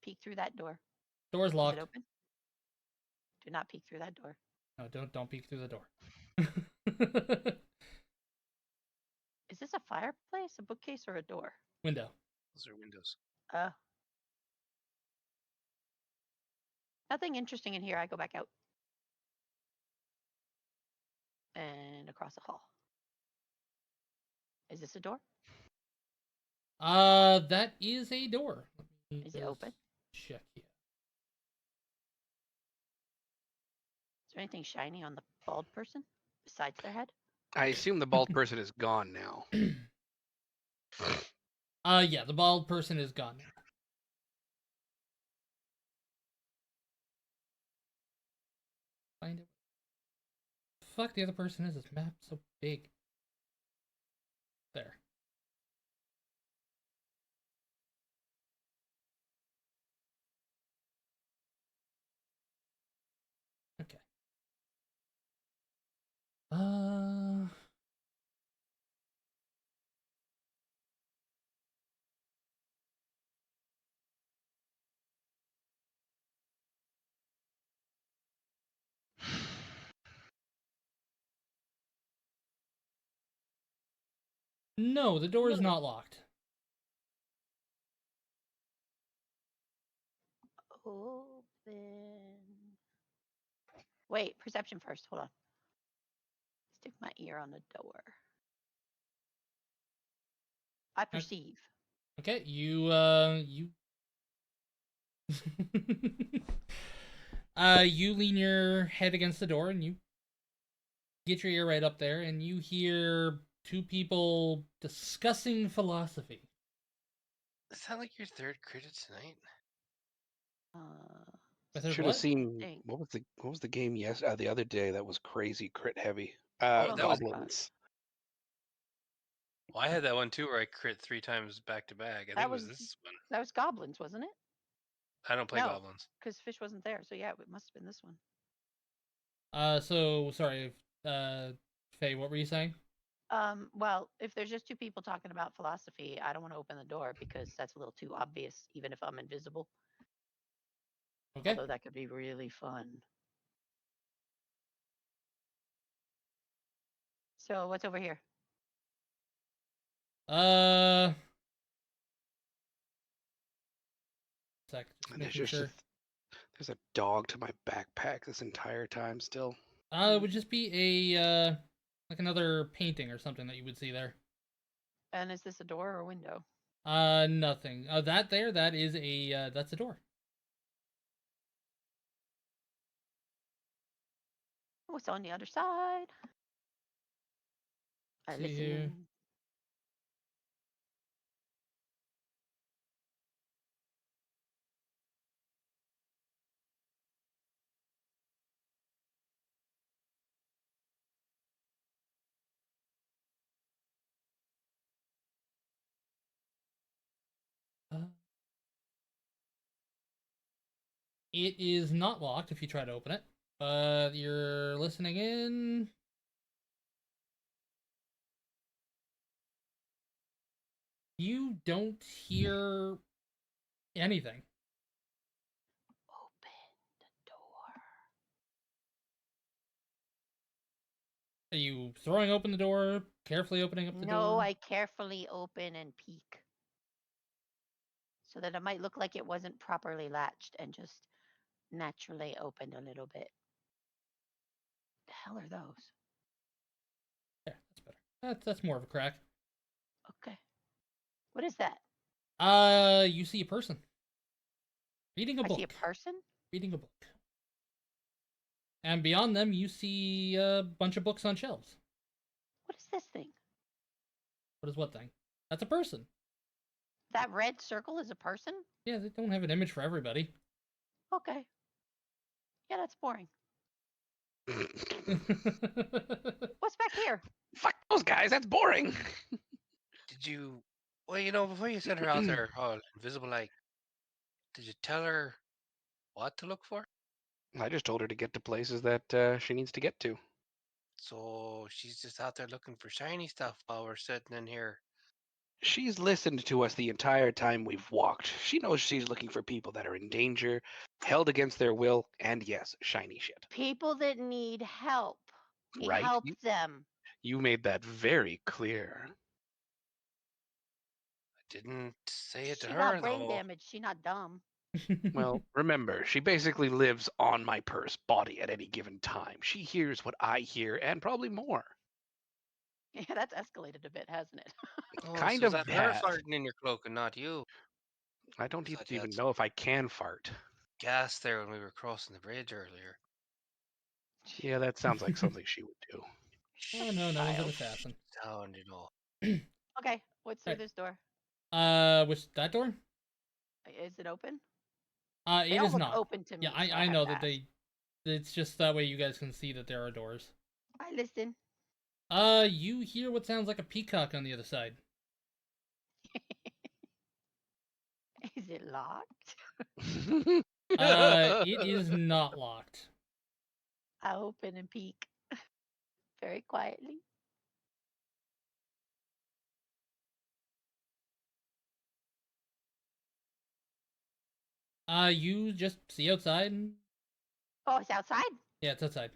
Peek through that door. Door's Is locked. it open? Do not peek through that door. No, don't peek through the door. Is this a fireplace, a bookcase, or a door? Window. Those are windows. Nothing interesting in here. I go back out. And across the hall. Is this a door? That is a door. Let me Is it just open? Check here. Is there anything shiny on the bald person besides their head? I assume the bald person is gone now. Yeah, the bald person is gone now. Find it. Fuck, the other person is. This map's so big. There. No, the door is not locked. Open. Wait, perception first. Hold on. Stick my ear on the door. I perceive. Okay, you you lean your head against the door and you get your ear right up there and you hear two people discussing philosophy. Is that like your third crit tonight? Should have seen what was the game the other day that was crazy crit heavy. Goblins. Well, I had that one too where I crit 3 times back to back. I think it was this one. That was goblins, wasn't it? I don't play goblins. Because Fish wasn't there. So yeah, it must have been this one. So sorry, Faye, what were you saying? Well, if there's just two people talking about philosophy, I don't want to open the door because that's a little too obvious, even if I'm invisible. Okay. Although that could be really fun. So what's over here? Sec, just making sure. There's a dog to my backpack this entire time still. It would just be a like another painting or something that you would see there. And is this a door or a window? Nothing. That is a that's a door. What's on the other side? I listen. Here. It is not locked if you try to open it, but you're listening in. You don't hear anything. Open the door. Are you throwing open the door, carefully opening up the door? No, I carefully open and peek. So that it might look like it wasn't properly latched and just naturally opened a little bit. The hell are those? Yeah, that's better. That's more of a crack. Okay. What is that? You see a person. Reading a book. I see a person? Reading a book. And beyond them, you see a bunch of books on shelves. What is this thing? What is what thing? That's a person. That red circle is a person? Yeah, they don't have an image for everybody. Okay. Yeah, that's boring. What's back here? Fuck those guys, that's boring. Did you... Well, before you sent her out there, invisible like, did you tell her what to look for? I just told her to get to places that she needs to get to. So she's just out there looking for shiny stuff while we're sitting in here. She's listened to us the entire time we've walked. She knows she's looking for people that are in danger, held against their will, and yes, shiny shit. People that need help. We Right? help them. You made that very clear. I didn't say it to She her, got brain though. damage. She not dumb. Well, remember, she basically lives on my purse body at any given time. She hears what I hear and probably more. Yeah, that's escalated a bit, hasn't it? Kind so of that her has. farting in your cloak and not you. I don't thought you even had know if I can fart. Gas there when we were crossing the bridge earlier. Yeah, that sounds like something she would do. Oh, no one's an assassin. Sound, you know. Okay, what's through Right. this door? Which that door? Is it open? It They all is look not. open to me. Yeah, so I have know to that ask. they. It's just that way you guys can see that there are doors. I listen. You hear what sounds like a peacock on the other side. Is it locked? It is not locked. I open and peek very quietly. You just see outside. And... Oh, it's outside? Yeah, it's outside.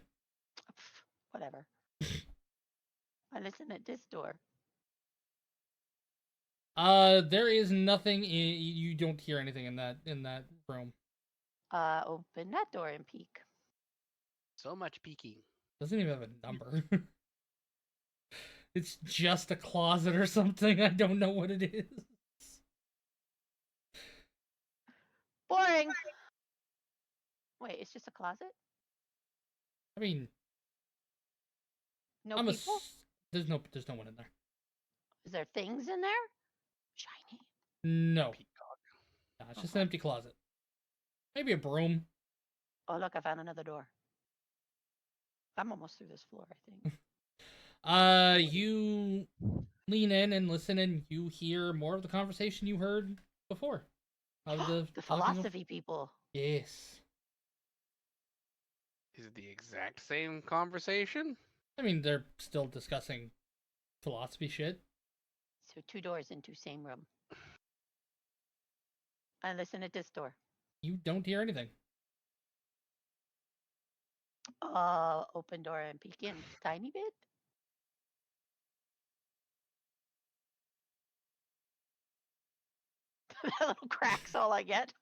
Whatever. I listen at this door. There is nothing. You don't hear anything in that room. Open that door and peek. So much peeking. Doesn't even have a number. It's just a closet or something. I don't know what it is. Boring. Wait, it's just a closet? I mean, No people? There's no one in there. Is there things in there? Shiny. No. Peacock. No, it's just an empty closet. Maybe a broom. Oh, look, I found another door. I'm almost through this floor, I think. You lean in and listen, and you hear more of the conversation you heard before. Of the philosophy people. Yes. Is it the exact same conversation? I mean, they're still discussing philosophy shit. So 2 doors into same room. I listen at this door. You don't hear anything. Open door and peek in tiny bit. That little crack's all I get.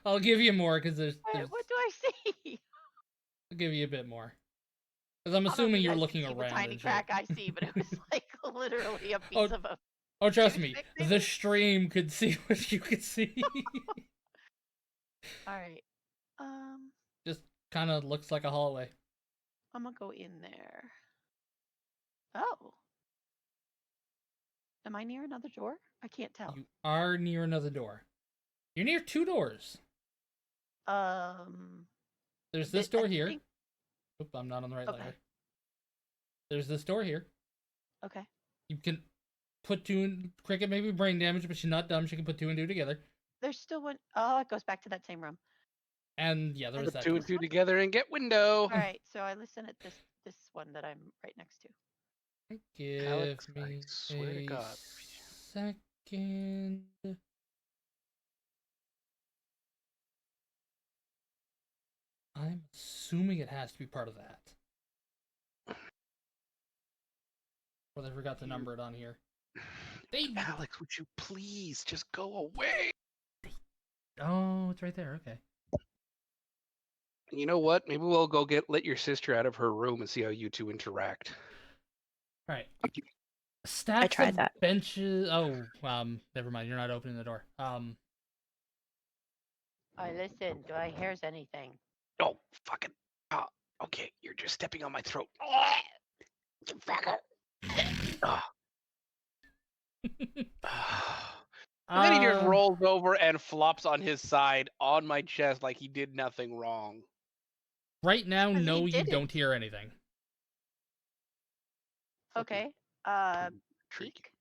I'll give you more because there's. What do I see? I'll give you a bit more. Because I'm assuming you're looking around. Tiny crack I see, but it was like literally a piece of a. Oh, trust me, the stream could see what you could see. All right. Just kind of looks like a hallway. I'm gonna go in there. Oh. Am I near another door? I can't tell. You are near another door. You're near 2 doors. There's this door here. Oop, I'm not on the right ladder. There's this door here. Okay. You can put 2 in. Cricket may be brain damaged, but she's not dumb. She can put 2 and 2 together. There's still one. Oh, it goes back to that same room. And yeah, there's that. 2 and 2 together and get window. All right, so I listen at this one that I'm right next to. Give Alex, me I swear to God. second. I'm assuming it has to be part of that. Or they forgot to number it on here. Alex, would you please just go away? Oh, it's right there. Okay. You know what? Maybe we'll go let your sister out of her room and see how you two interact. All right. Stacks I tried of that. benches. Oh, never mind. You're not opening the door. I listen. Do I hear anything? Oh, fucking. Okay, you're just stepping on my throat. You fucker. And then he just rolls over and flops on his side on my chest like he did nothing wrong. Right now, no, you don't hear anything. Okay. Peek.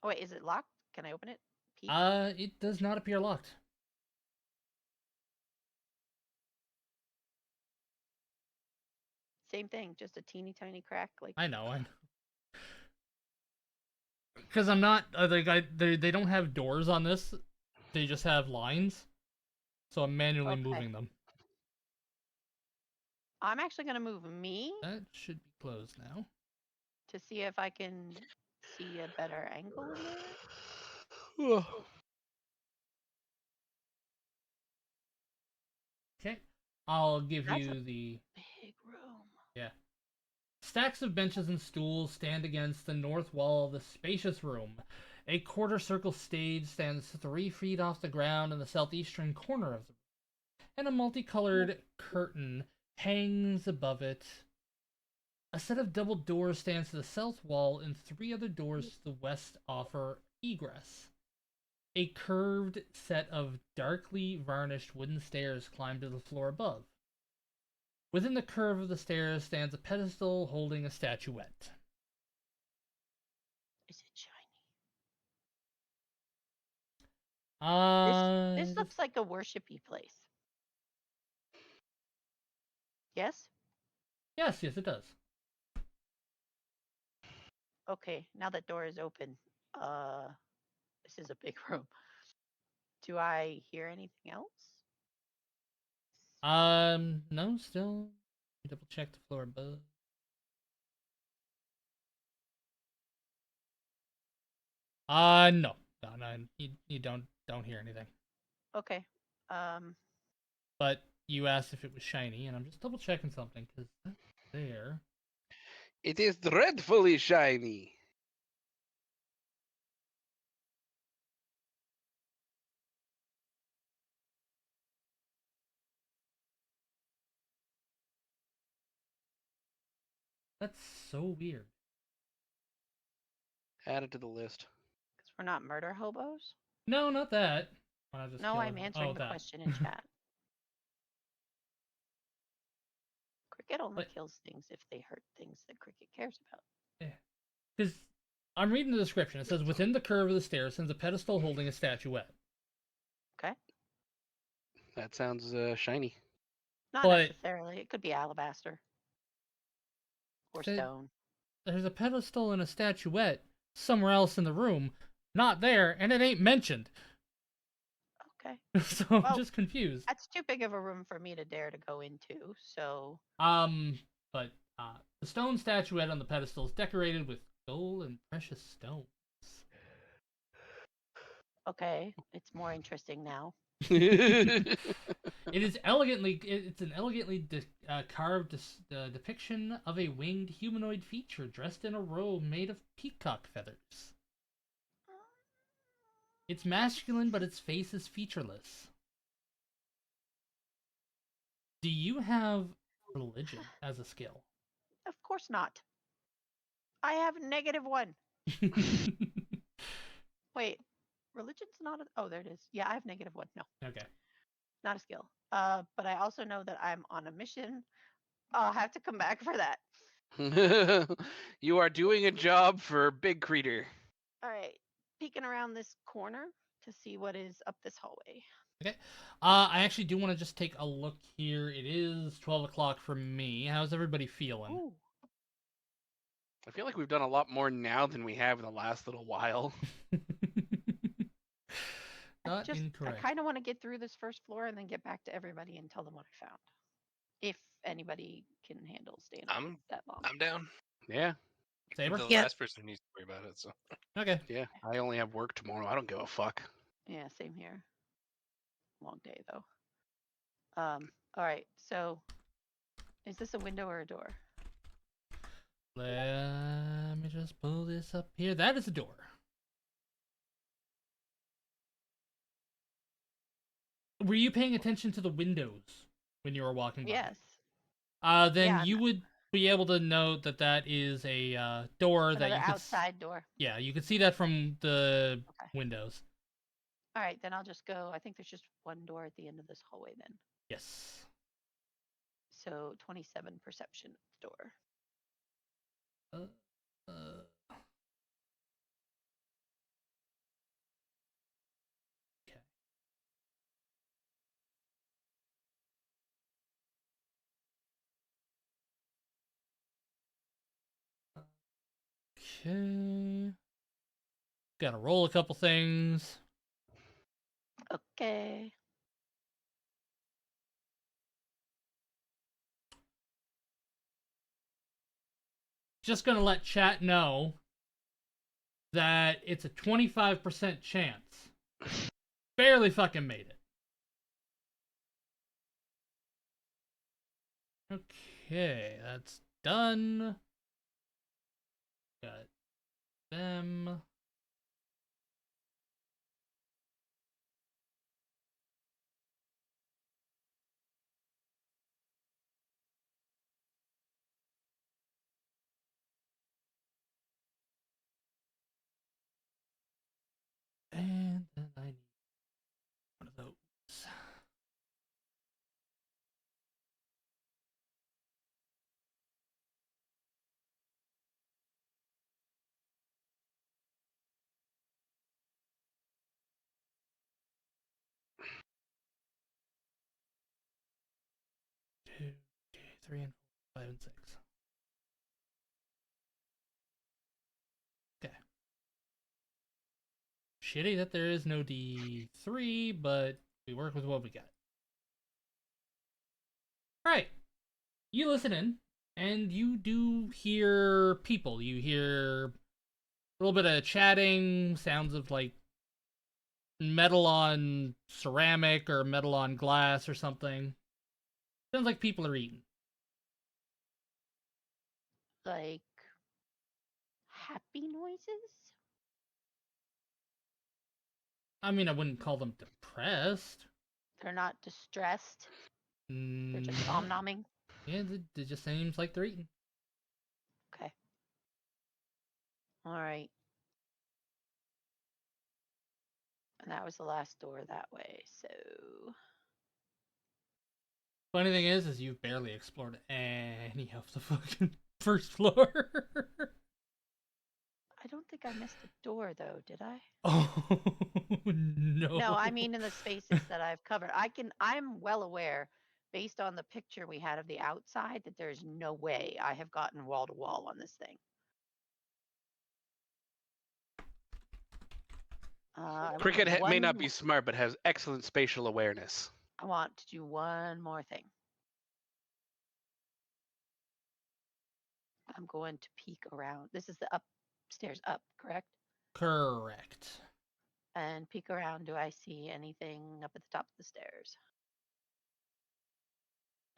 Oh wait, is it locked? Can I open it? Peek. It does not appear locked. Same thing, just a teeny tiny crack. Like I know. Because I'm not they don't have doors on this. They just have lines. So I'm manually moving them. I'm actually gonna move me. That should be closed now. To see if I can see a better angle in there. Okay. I'll give you the big room. Yeah. Stacks of benches and stools stand against the north wall of the spacious room. A quarter circle stage stands 3 feet off the ground in the southeastern corner of the room, and a multicolored curtain hangs above it. A set of double doors stands to the south wall, and 3 other doors to the west offer egress. A curved set of darkly varnished wooden stairs climb to the floor above. Within the curve of the stairs stands a pedestal holding a statuette. Is it shiny? Uh, This looks like a worshipy place. Yes? Yes, it does. Okay, now that door is open. This is a big room. Do I hear anything else? No, still. Double check the floor above. No. You don't hear anything. Okay. But you asked if it was shiny, and I'm just double checking something because that's there. It is dreadfully shiny. That's so weird. Add it to the list. Because we're not murder hobos? No, not that. No, I'm answering the question in chat. Cricket only kills things if they hurt things that Cricket cares about. Yeah. Because I'm reading the description. It says, within the curve of the stairs stands a pedestal holding a statuette. Okay. That sounds shiny. Not necessarily. It could be alabaster. Or stone. There's a pedestal and a statuette somewhere else in the room. Not there, and it ain't mentioned. Okay. So I'm just confused. That's too big of a room for me to dare to go into, so... But the stone statuette on the pedestal is decorated with gold and precious stones. Okay, it's more interesting now. It's an elegantly carved depiction of a winged humanoid feature dressed in a robe made of peacock feathers. It's masculine, but its face is featureless. Do you have religion as a skill? Of course not. I have -1. Wait, religion's not a... Oh, there it is. Yeah, I have -1. No. Okay. Not a skill. But I also know that I'm on a mission. I'll have to come back for that. You are doing a job for Big Creator. All right. Peeking around this corner to see what is up this hallway. Okay. I actually do want to just take a look here. It is 12 o'clock for me. How's everybody feeling? Ooh. I feel like we've done a lot more now than we have in the last little while. Not incorrect. I kind of want to get through this first floor and then get back to everybody and tell them what I found. If anybody can handle staying up that long. I'm down. Yeah. Saber? The last person needs to worry about it, so. Okay. Yeah, I only have work tomorrow. I don't give a fuck. Yeah, same here. Long day, though. All right, so is this a window or a door? Let me just pull this up here. That is a door. Were you paying attention to the windows when you were walking by? Yes. Then you would be able to note that that is a door that you could... outside door. Yeah, you could see that from the windows. All right, then I'll just go. I think there's just one door at the end of this hallway then. Yes. So 27 perception door. Okay. Gotta roll a couple things. Okay. Just gonna let chat know that it's a 25% chance. Barely fucking made it. Okay, that's done. Got them. And then I need one of those. Two, 3, and 4, 5, and 6. Okay. Shitty that there is no D3, but we work with what we got. Alright. You listen in, and you do hear people. You hear little bit of chatting, sounds of like metal on ceramic or metal on glass or something. Sounds like people are eating. Like happy noises? I mean, I wouldn't call them depressed. They're not distressed. They're just No. nom-nomming. Yeah, it just seems like they're eating. Okay. All right. And that was the last door that way, so... Funny thing is you've barely explored any of the fucking first floor. I don't think I missed a door, though, did I? Oh, no. No, I mean in the spaces that I've covered. I'm well aware, based on the picture we had of the outside, that there's no way I have gotten wall to wall on this thing. Cricket may not be smart, but has excellent spatial awareness. I want to do one more thing. I'm going to peek around. This is the upstairs up, correct? Correct. And peek around. Do I see anything up at the top of the stairs?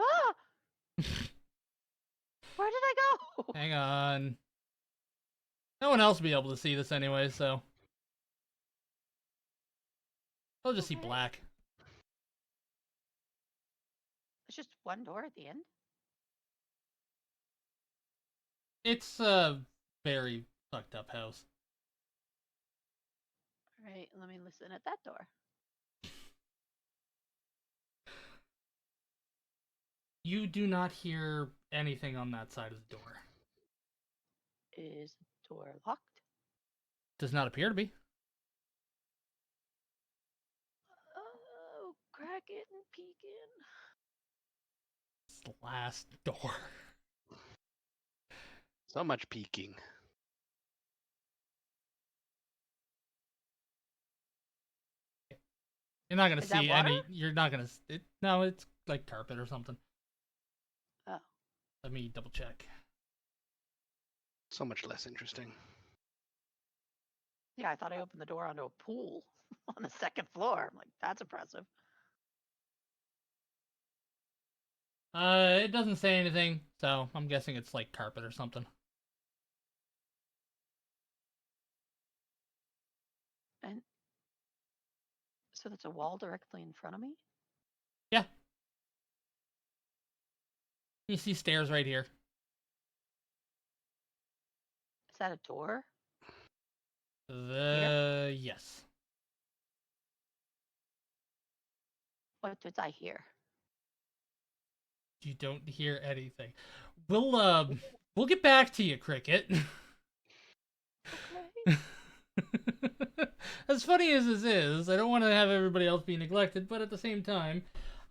Ah! Where did I go? Hang on. No one else will be able to see this anyway, so I'll just see black. It's just one door at the end. It's a very fucked up house. All right, let me listen at that door. You do not hear anything on that side of the door. Is the door locked? Does not appear to be. Oh, crack it and peek in. It's the last door. So much peeking. You're not gonna Is that see water? any. You're not gonna. No, it's like carpet or something. Oh. Let me double check. So much less interesting. Yeah, I thought I opened the door onto a pool on the second floor. I'm like, that's impressive. It doesn't say anything, so I'm guessing it's like carpet or something. And so that's a wall directly in front of me? Yeah. You see stairs right here. Is that a door? Yes. What did I hear? You don't hear anything. We'll get back to you, Cricket. Okay. As funny as this is, I don't want to have everybody else be neglected, but at the same time,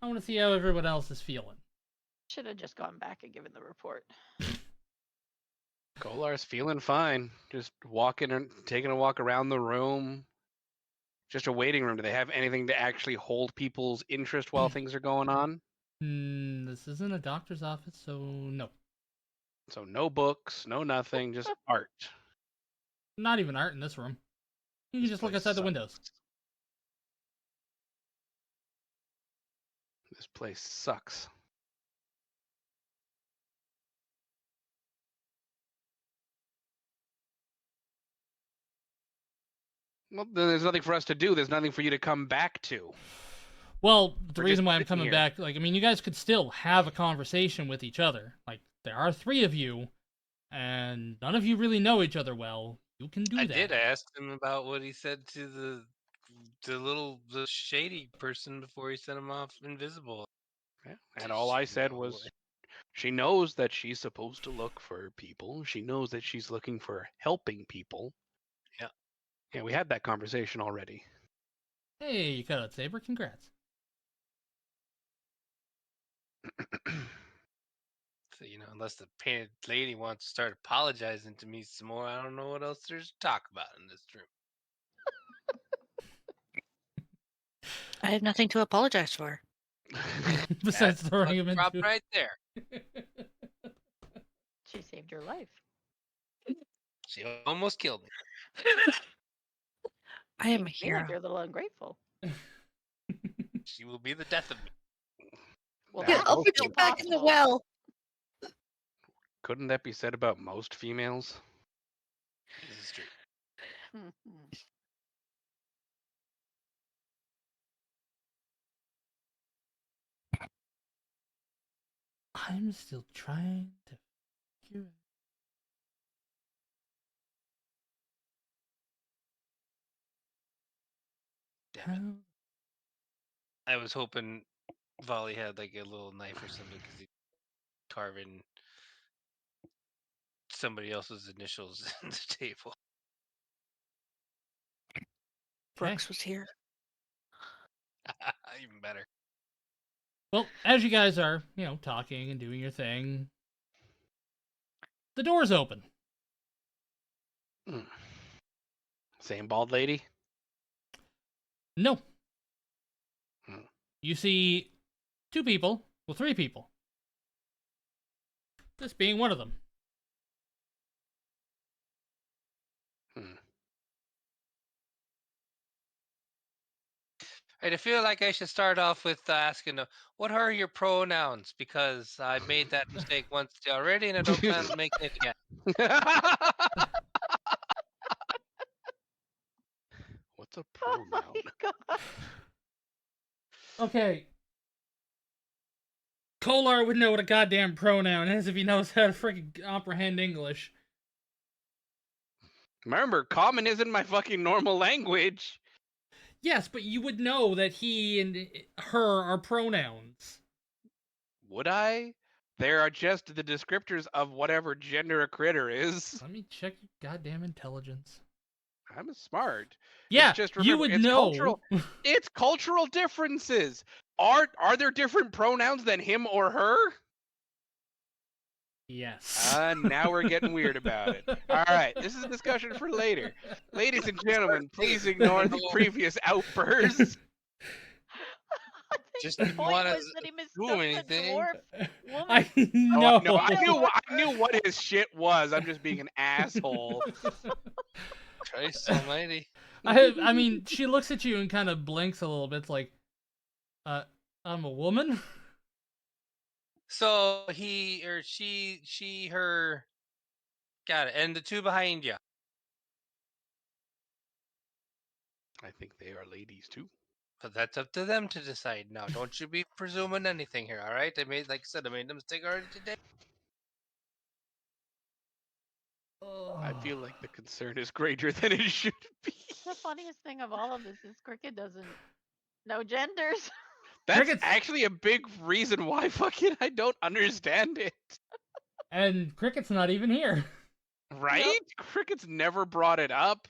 I want to see how everyone else is feeling. Should have just gone back and given the report. Golar's feeling fine. Just walking and taking a walk around the room. Just a waiting room. Do they have anything to actually hold people's interest while things are going on? This isn't a doctor's office, so no. So no books, no nothing, just art. Not even art in this room. You can just look outside the windows. This place sucks. Well, then there's nothing for us to do. There's nothing for you to come back to. Well, the We're reason just why I'm sitting coming here. back, like, I mean, you guys could still have a conversation with each other. Like, there are 3 of you, and none of you really know each other well. You can do I that. did ask him about what he said to the shady person before he sent him off invisible. Yeah. And all I said was, she knows that she's supposed to look for people. She knows that she's looking for helping people. Yeah. Yeah, we had that conversation already. Hey, you cut out Saber. Congrats. So, unless the painted lady wants to start apologizing to me some more, I don't know what else there's to talk about in this room. I have nothing to apologize for. Besides That's throwing a him prop into right there. She saved your life. She almost killed me. I am a You feel like hero. you're a little ungrateful. She will be the death of me. Well, Yeah, that's I'll put still you back in the possible. well. Couldn't that be said about most females? This is true. Mhm. I'm still trying to figure it. Damn it. I was hoping Volley had like a little knife or something because he's carving somebody else's initials in the table. Brooks was here. Even better. Well, as you guys are, talking and doing your thing, the door's open. Same bald lady? No. Hmm. You see 2 people, well, 3 people. This being one of them. Right, I feel like I should start off with asking, what are your pronouns? Because I made that mistake once already, and I don't plan on making it again. What's a Oh my pronoun? god. Okay. Kolar would know what a goddamn pronoun is if he knows how to freaking comprehend English. Remember, common isn't my fucking normal language. Yes, but you would know that he and her are pronouns. Would I? There are just the descriptors of whatever gender a critter is. Let me check your goddamn intelligence. I'm smart. Yeah, It's just you remember, would it's know. cultural. It's cultural differences. Are there different pronouns than him or her? Yes. Now we're getting weird about it. All right, this is a discussion for later. Ladies and gentlemen, please ignore the previous outbursts. I think Just the didn't point wanna was that he mistook the anything. dwarf woman. I Oh, know. no, I knew what his shit was. I'm just being an asshole. Christ almighty. I mean, she looks at you and kind of blinks a little bit. It's like, I'm a woman? So he or she, her. Got it. And the 2 behind you. I think they are ladies too. But that's up to them to decide now. Don't you be presuming anything here, all right? Like I said, I made a mistake already today. I feel like the concern is greater than it should be. The funniest thing of all of this is Cricket doesn't know genders. That's Cricket's- actually a big reason why fucking I don't understand it. And Cricket's not even here. Right? Nope. Cricket's never brought it up.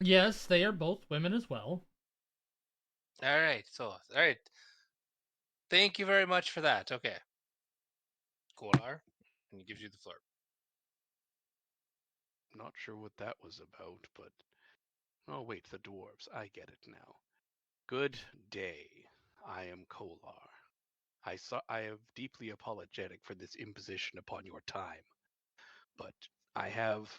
Yes, they are both women as well. All right. Thank you very much for that. Okay. Kolar, and he gives you the floor. Not sure what that was about, but oh wait, the dwarves. I get it now. Good day. I am Kolar. I am deeply apologetic for this imposition upon your time, but I have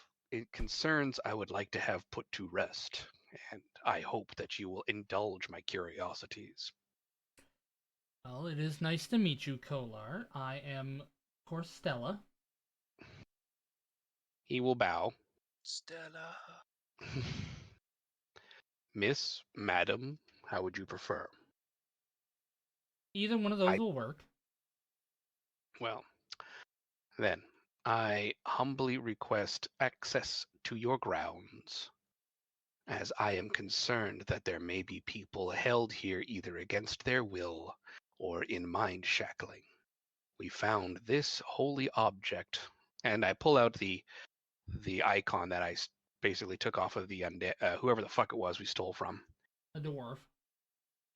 concerns I would like to have put to rest, and I hope that you will indulge my curiosities. Well, it is nice to meet you, Kolar. I am, of course, Stella. He will bow. Stella. Miss, madam, how would you prefer? Either one of those will work. Well, then, I humbly request access to your grounds, as I am concerned that there may be people held here either against their will or in mind shackling. We found this holy object, and I pull out the icon that I basically took off of the undead, whoever the fuck it was we stole from. A dwarf.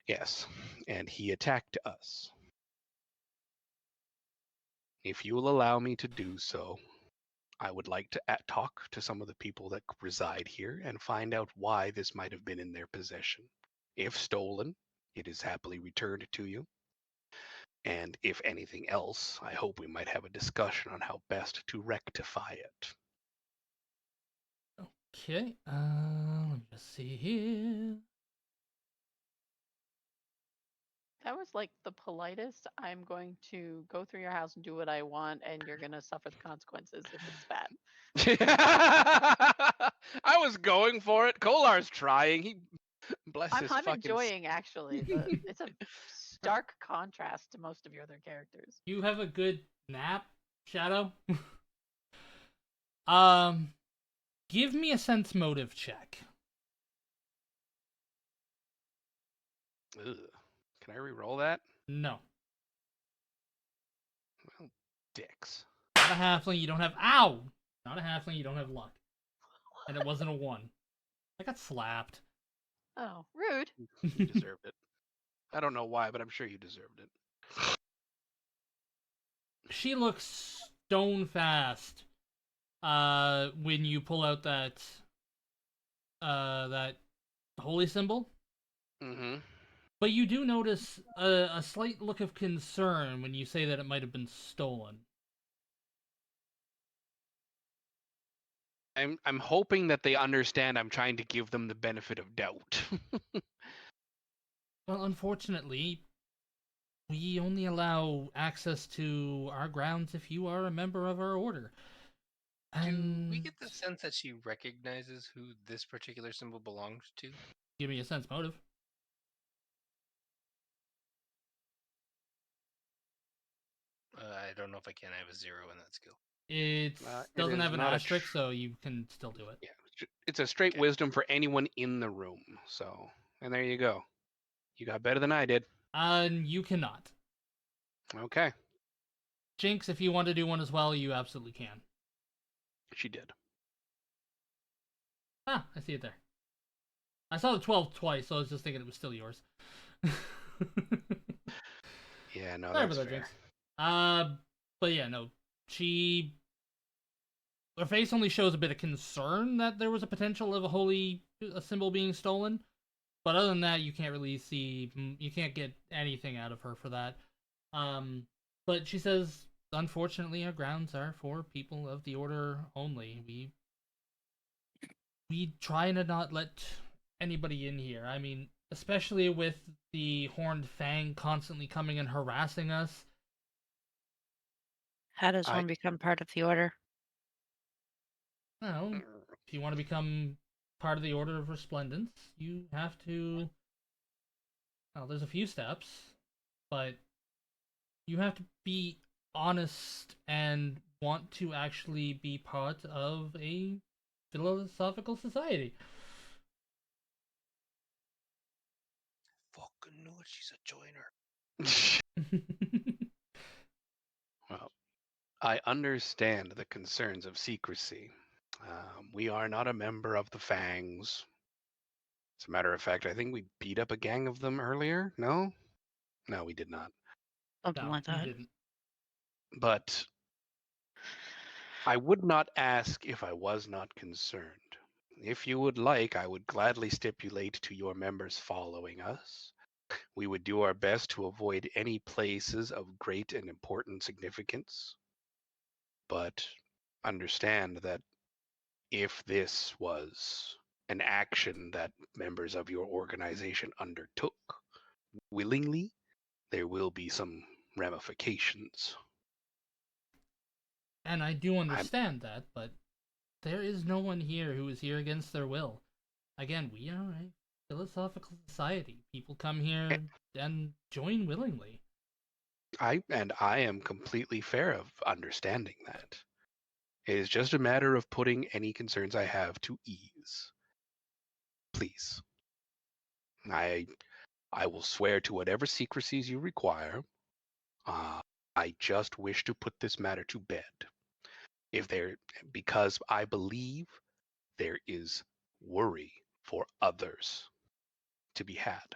Yes, and he attacked us. If you will allow me to do so, I would like to talk to some of the people that reside here and find out why this might have been in their possession. If stolen, it is happily returned to you. And if anything else, I hope we might have a discussion on how best to rectify it. Okay, let me just see here. That was like the politest. I'm going to go through your house and do what I want, and you're going to suffer the consequences if it's bad. I was going for it. Kolar's trying. He bless his I'm fucking. enjoying actually. It's a stark contrast to most of your other characters. You have a good nap, Shadow. Give me a sense motive check. Ugh. Can I re-roll that? No. Well, dicks. Not a halfling, you don't have... Ow! Not a halfling, you don't have luck. And it wasn't a 1. I got slapped. Oh, rude. You deserved it. I don't know why, but I'm sure you deserved it. She looks stone fast when you pull out that holy symbol. Mm-hmm. But you do notice a slight look of concern when you say that it might have been stolen. I'm hoping that they understand I'm trying to give them the benefit of doubt. Well, unfortunately, we only allow access to our grounds if you are a member of our order. Do we get the sense that she recognizes who this particular symbol belongs to? Give me a sense motive. I don't know if I can. I have a 0 in that skill. It doesn't have an asterisk, so you can still do it. Yeah, it's a straight wisdom for anyone in the room. So, and there you go. You got better than I did. You cannot. Okay. Jinx, if you want to do one as well, you absolutely can. She did. Ah, I see it there. I saw the 12 twice, so I was just thinking it was still yours. Yeah, no, Sorry that's about that, fair. Jinx. But yeah, no. Her face only shows a bit of concern that there was a potential of a symbol being stolen. But other than that, you can't really you can't get anything out of her for that. But she says, unfortunately, our grounds are for people of the order only. We try to not let anybody in here. I mean, especially with the Horned Fang constantly coming and harassing us. How does one become part of the order? Well, if you want to become part of the Order of Resplendence, you have to... Well, there's a few steps, but you have to be honest and want to actually be part of a philosophical society. Fucking know it, she's a joiner. Well, I understand the concerns of secrecy. We are not a member of the Fangs. As a matter of fact, I think we beat up a gang of them earlier. No? No, we did not. Something No, like you that. didn't. But I would not ask if I was not concerned. If you would like, I would gladly stipulate to your members following us. We would do our best to avoid any places of great and important significance. But understand that if this was an action that members of your organization undertook willingly, there will be some ramifications. And I do understand that, but there is no one here who is here against their will. Again, we are a philosophical society. People come here and join willingly. I am completely fair of understanding that. It is just a matter of putting any concerns I have to ease. Please. I will swear to whatever secrecies you require. I just wish to put this matter to bed. Because I believe there is worry for others to be had.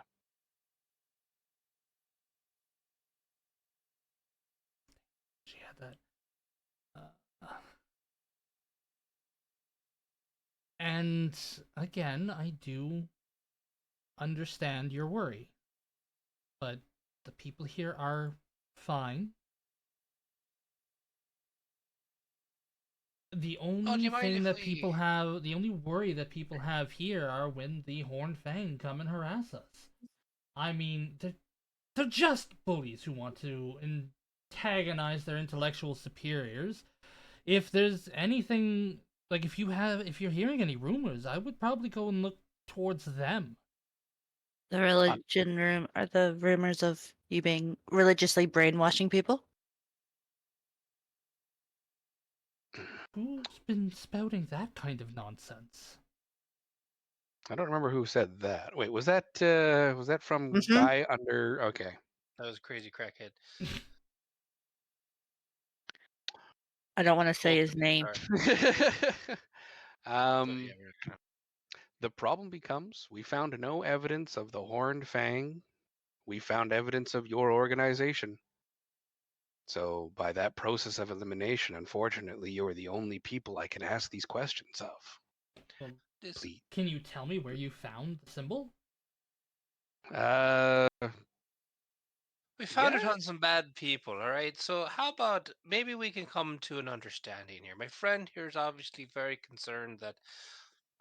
She had that. And again, I do understand your worry. But the people here are fine. The only do you mind thing if that we... people have, the only worry that people have here are when the Horned Fang come and harass us. I mean, they're just bullies who want to antagonize their intellectual superiors. If there's anything, like if you're hearing any rumors, I would probably go and look towards them. The religion room are the rumors of you being religiously brainwashing people? Who's been spouting that kind of nonsense? I don't remember who said that. Wait, was that from Mhm. Guy under? Okay. That was crazy crackhead. I don't want to say Old his name. um, the problem becomes we found no evidence of the Horned Fang. We found evidence of your organization. So by that process of elimination, unfortunately, you're the only people I can ask these questions of. Well, Please. can you tell me where you found the symbol? We found Yeah. it on some bad people, all right? So how about maybe we can come to an understanding here? My friend here is obviously very concerned that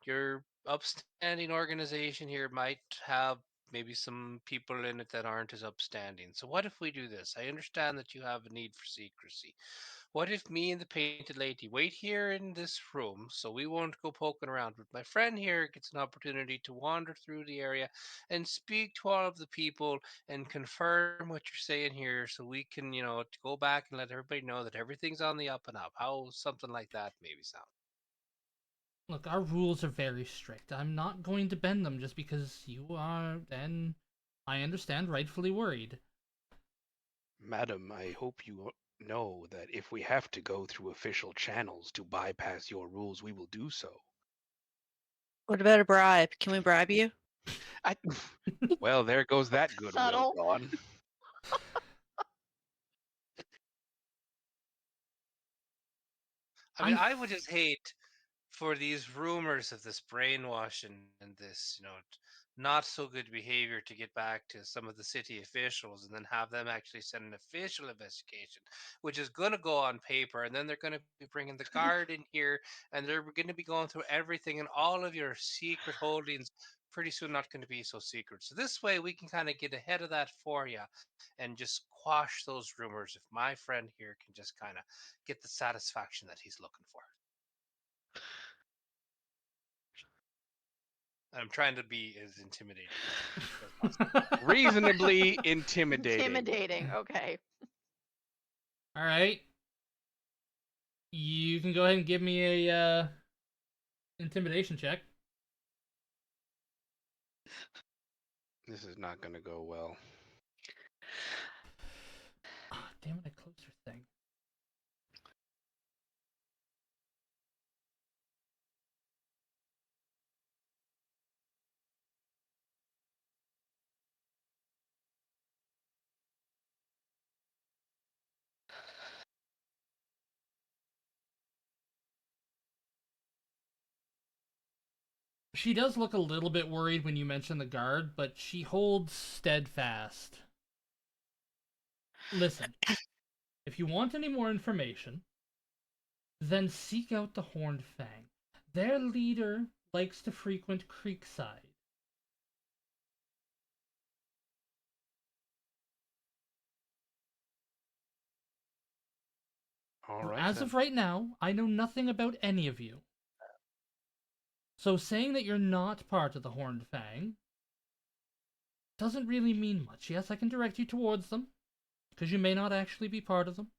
your upstanding organization here might have maybe some people in it that aren't as upstanding. So what if we do this? I understand that you have a need for secrecy. What if me and the painted lady wait here in this room so we won't go poking around, but my friend here gets an opportunity to wander through the area and speak to all of the people and confirm what you're saying here so we can, go back and let everybody know that everything's on the up and up. How something like that maybe sound? Look, our rules are very strict. I'm not going to bend them just because you are, and I understand, rightfully worried. Madam, I hope you know that if we have to go through official channels to bypass your rules, we will do so. What about a bribe? Can we bribe you? Well, there goes that goodwill Subtle. gone. I mean, I would just hate for these rumors of this brainwashing and this, not so good behavior to get back to some of the city officials and then have them actually send an official investigation, which is going to go on paper. And then they're going to be bringing the guard in here and they're going to be going through everything and all of your secret holdings pretty soon not going to be so secret. So this way we can kind of get ahead of that for you and just quash those rumors if my friend here can just kind of get the satisfaction that he's looking for. I'm trying to be as intimidating as possible. Reasonably intimidating. Intimidating. Okay. All right. You can go ahead and give me a intimidation check. This is not going to go well. Ah, damn it! I closed your thing. She does look a little bit worried when you mention the guard, but she holds steadfast. Listen, if you want any more information, then seek out the Horned Fang. Their leader likes to frequent Creekside. All right. As then. of right now, I know nothing about any of you. So saying that you're not part of the Horned Fang doesn't really mean much. Yes, I can direct you towards them, because you may not actually be part of them.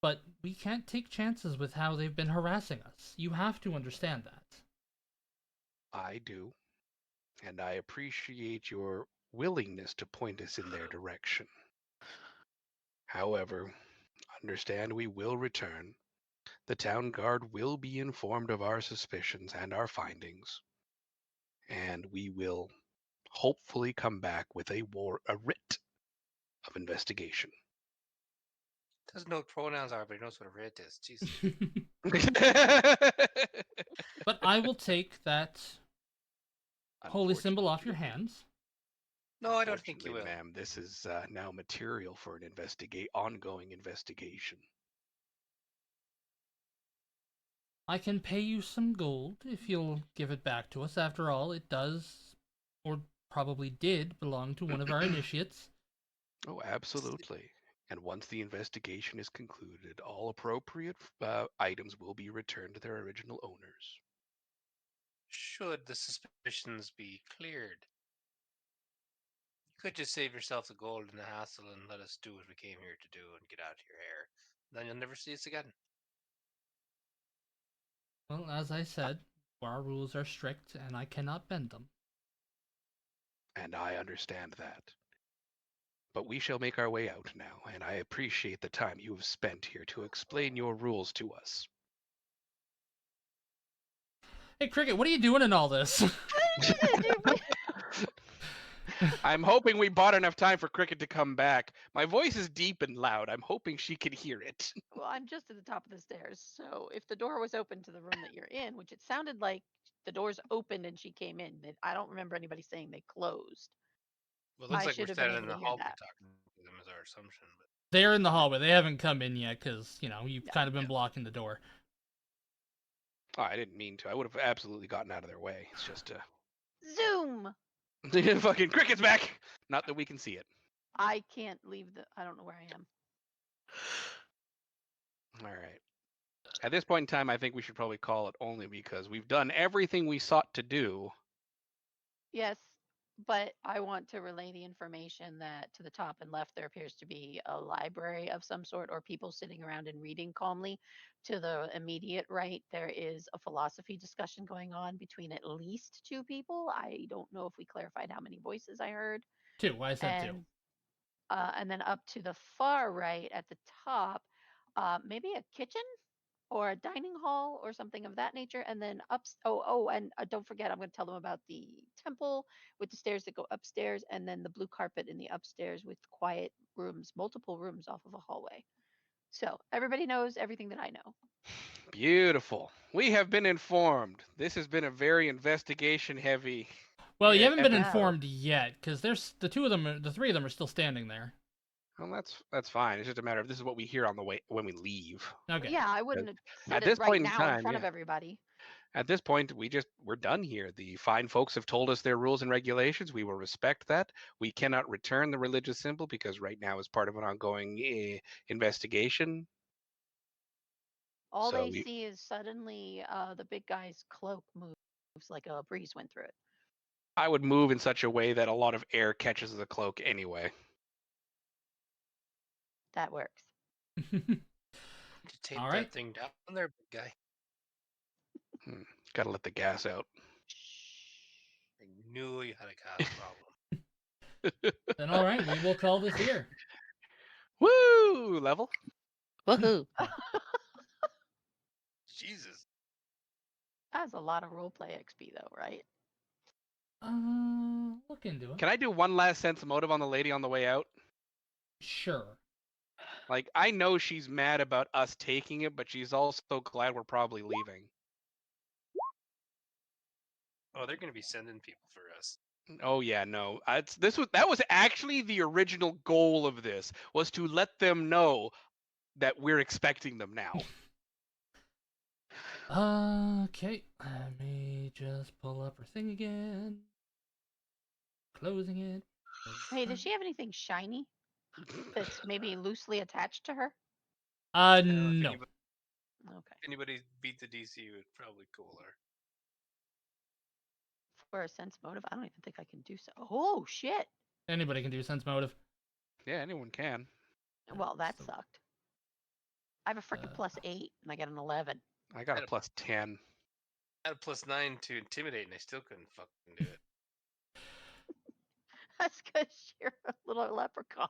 But we can't take chances with how they've been harassing us. You have to understand that. I do. And I appreciate your willingness to point us in their direction. However, understand we will return. The town guard will be informed of our suspicions and our findings. And we will hopefully come back with a writ of investigation. Doesn't know what pronouns are, but he knows what a red is. Jeez. But I will take that holy symbol off your hands. No, I don't think you will. Ma'am, this is now material for an ongoing investigation. I can pay you some gold if you'll give it back to us. After all, it does, or probably did, belong to one of our initiates. Oh, absolutely. And once the investigation is concluded, all appropriate items will be returned to their original owners. Should the suspicions be cleared, you could just save yourself the gold and the hassle and let us do what we came here to do and get out of your hair. Then you'll never see us again. Well, as I said, our rules are strict and I cannot bend them. And I understand that. But we shall make our way out now, and I appreciate the time you have spent here to explain your rules to us. Hey, Cricket, what are you doing in all this? I'm hoping we bought enough time for Cricket to come back. My voice is deep and loud. I'm hoping she can hear it. Well, I'm just at the top of the stairs, so if the door was open to the room that you're in, which it sounded like the doors opened and she came in, I don't remember anybody saying they closed. Well, it looks I like we're should have been standing in able the to hear hallway that. talking to them, is our assumption. But They're in the hallway. They haven't come in yet because, you've Yeah. kind of been blocking the door. Oh, I didn't mean to. I would have absolutely gotten out of their way. It's just Zoom! fucking Cricket's back. Not that we can see it. I can't leave I don't know where I am. All right. At this point in time, I think we should probably call it only because we've done everything we sought to do. Yes, but I want to relay the information that to the top and left there appears to be a library of some sort or people sitting around and reading calmly. To the immediate right, there is a philosophy discussion going on between at least two people. I don't know if we clarified how many voices I heard. Two. I said two. And then up to the far right at the top, maybe a kitchen or a dining hall or something of that nature. And then and don't forget, I'm going to tell them about the temple with the stairs that go upstairs, and then the blue carpet in the upstairs with quiet rooms, multiple rooms off of a hallway. So everybody knows everything that I know. Beautiful. We have been informed. This has been a very investigation heavy. Well, you haven't been Yeah. informed yet because there's the three of them are still standing there. Well, that's fine. It's just a matter of this is what we hear on the way when we leave. Okay. Yeah, I wouldn't have said At it this right point in now in time, front yeah. of everybody. At this point, we're done here. The fine folks have told us their rules and regulations. We will respect that. We cannot return the religious symbol because right now is part of an ongoing investigation. All they see is suddenly the big guy's cloak moves like a breeze went through it. I would move in such a way that a lot of air catches the cloak anyway. That works. tape All that right. thing down there, big guy. Gotta let the gas out. I knew you had a gas problem. Then all right, we will call this here. Woo! Level. Woohoo! Jesus. That's a lot of roleplay XP though, right? Look into it. Can I do one last sense motive on the lady on the way out? Sure. Like, I know she's mad about us taking it, but she's also glad we're probably leaving. Oh, they're going to be sending people for us. Oh yeah, no. That was actually the original goal of this, was to let them know that we're expecting them now. Okay. Let me just pull up her thing again. Closing it. Hey, does she have anything shiny that's maybe loosely attached to her? No. Okay. If anybody beat the DC, it would probably cool her. For a sense motive, I don't even think I can do so. Oh shit! Anybody can do sense motive. Yeah, anyone can. Well, that So- sucked. I have a freaking +8 and I got an 11. I got a plus 10. I had a +9 to intimidate, and I still couldn't fucking do it. That's because you're a little leprechaun.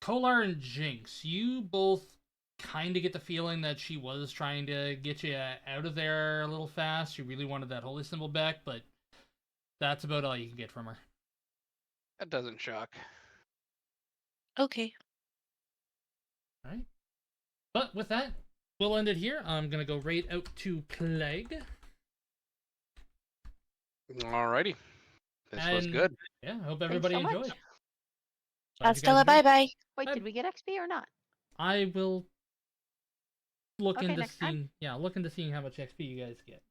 Kolar and Jinx, you both kind of get the feeling that she was trying to get you out of there a little fast. She really wanted that holy symbol back, but that's about all you can get from her. That doesn't shock. Okay. All right. But with that, we'll end it here. I'm going to go right out to Plague. Alrighty. This was And, good. Yeah, I hope Thanks everybody so much. enjoy. Hasta la bye bye. Wait, Bye. did we get XP or not? I will look Okay, into next time. seeing. Yeah, look into seeing how much XP you guys get.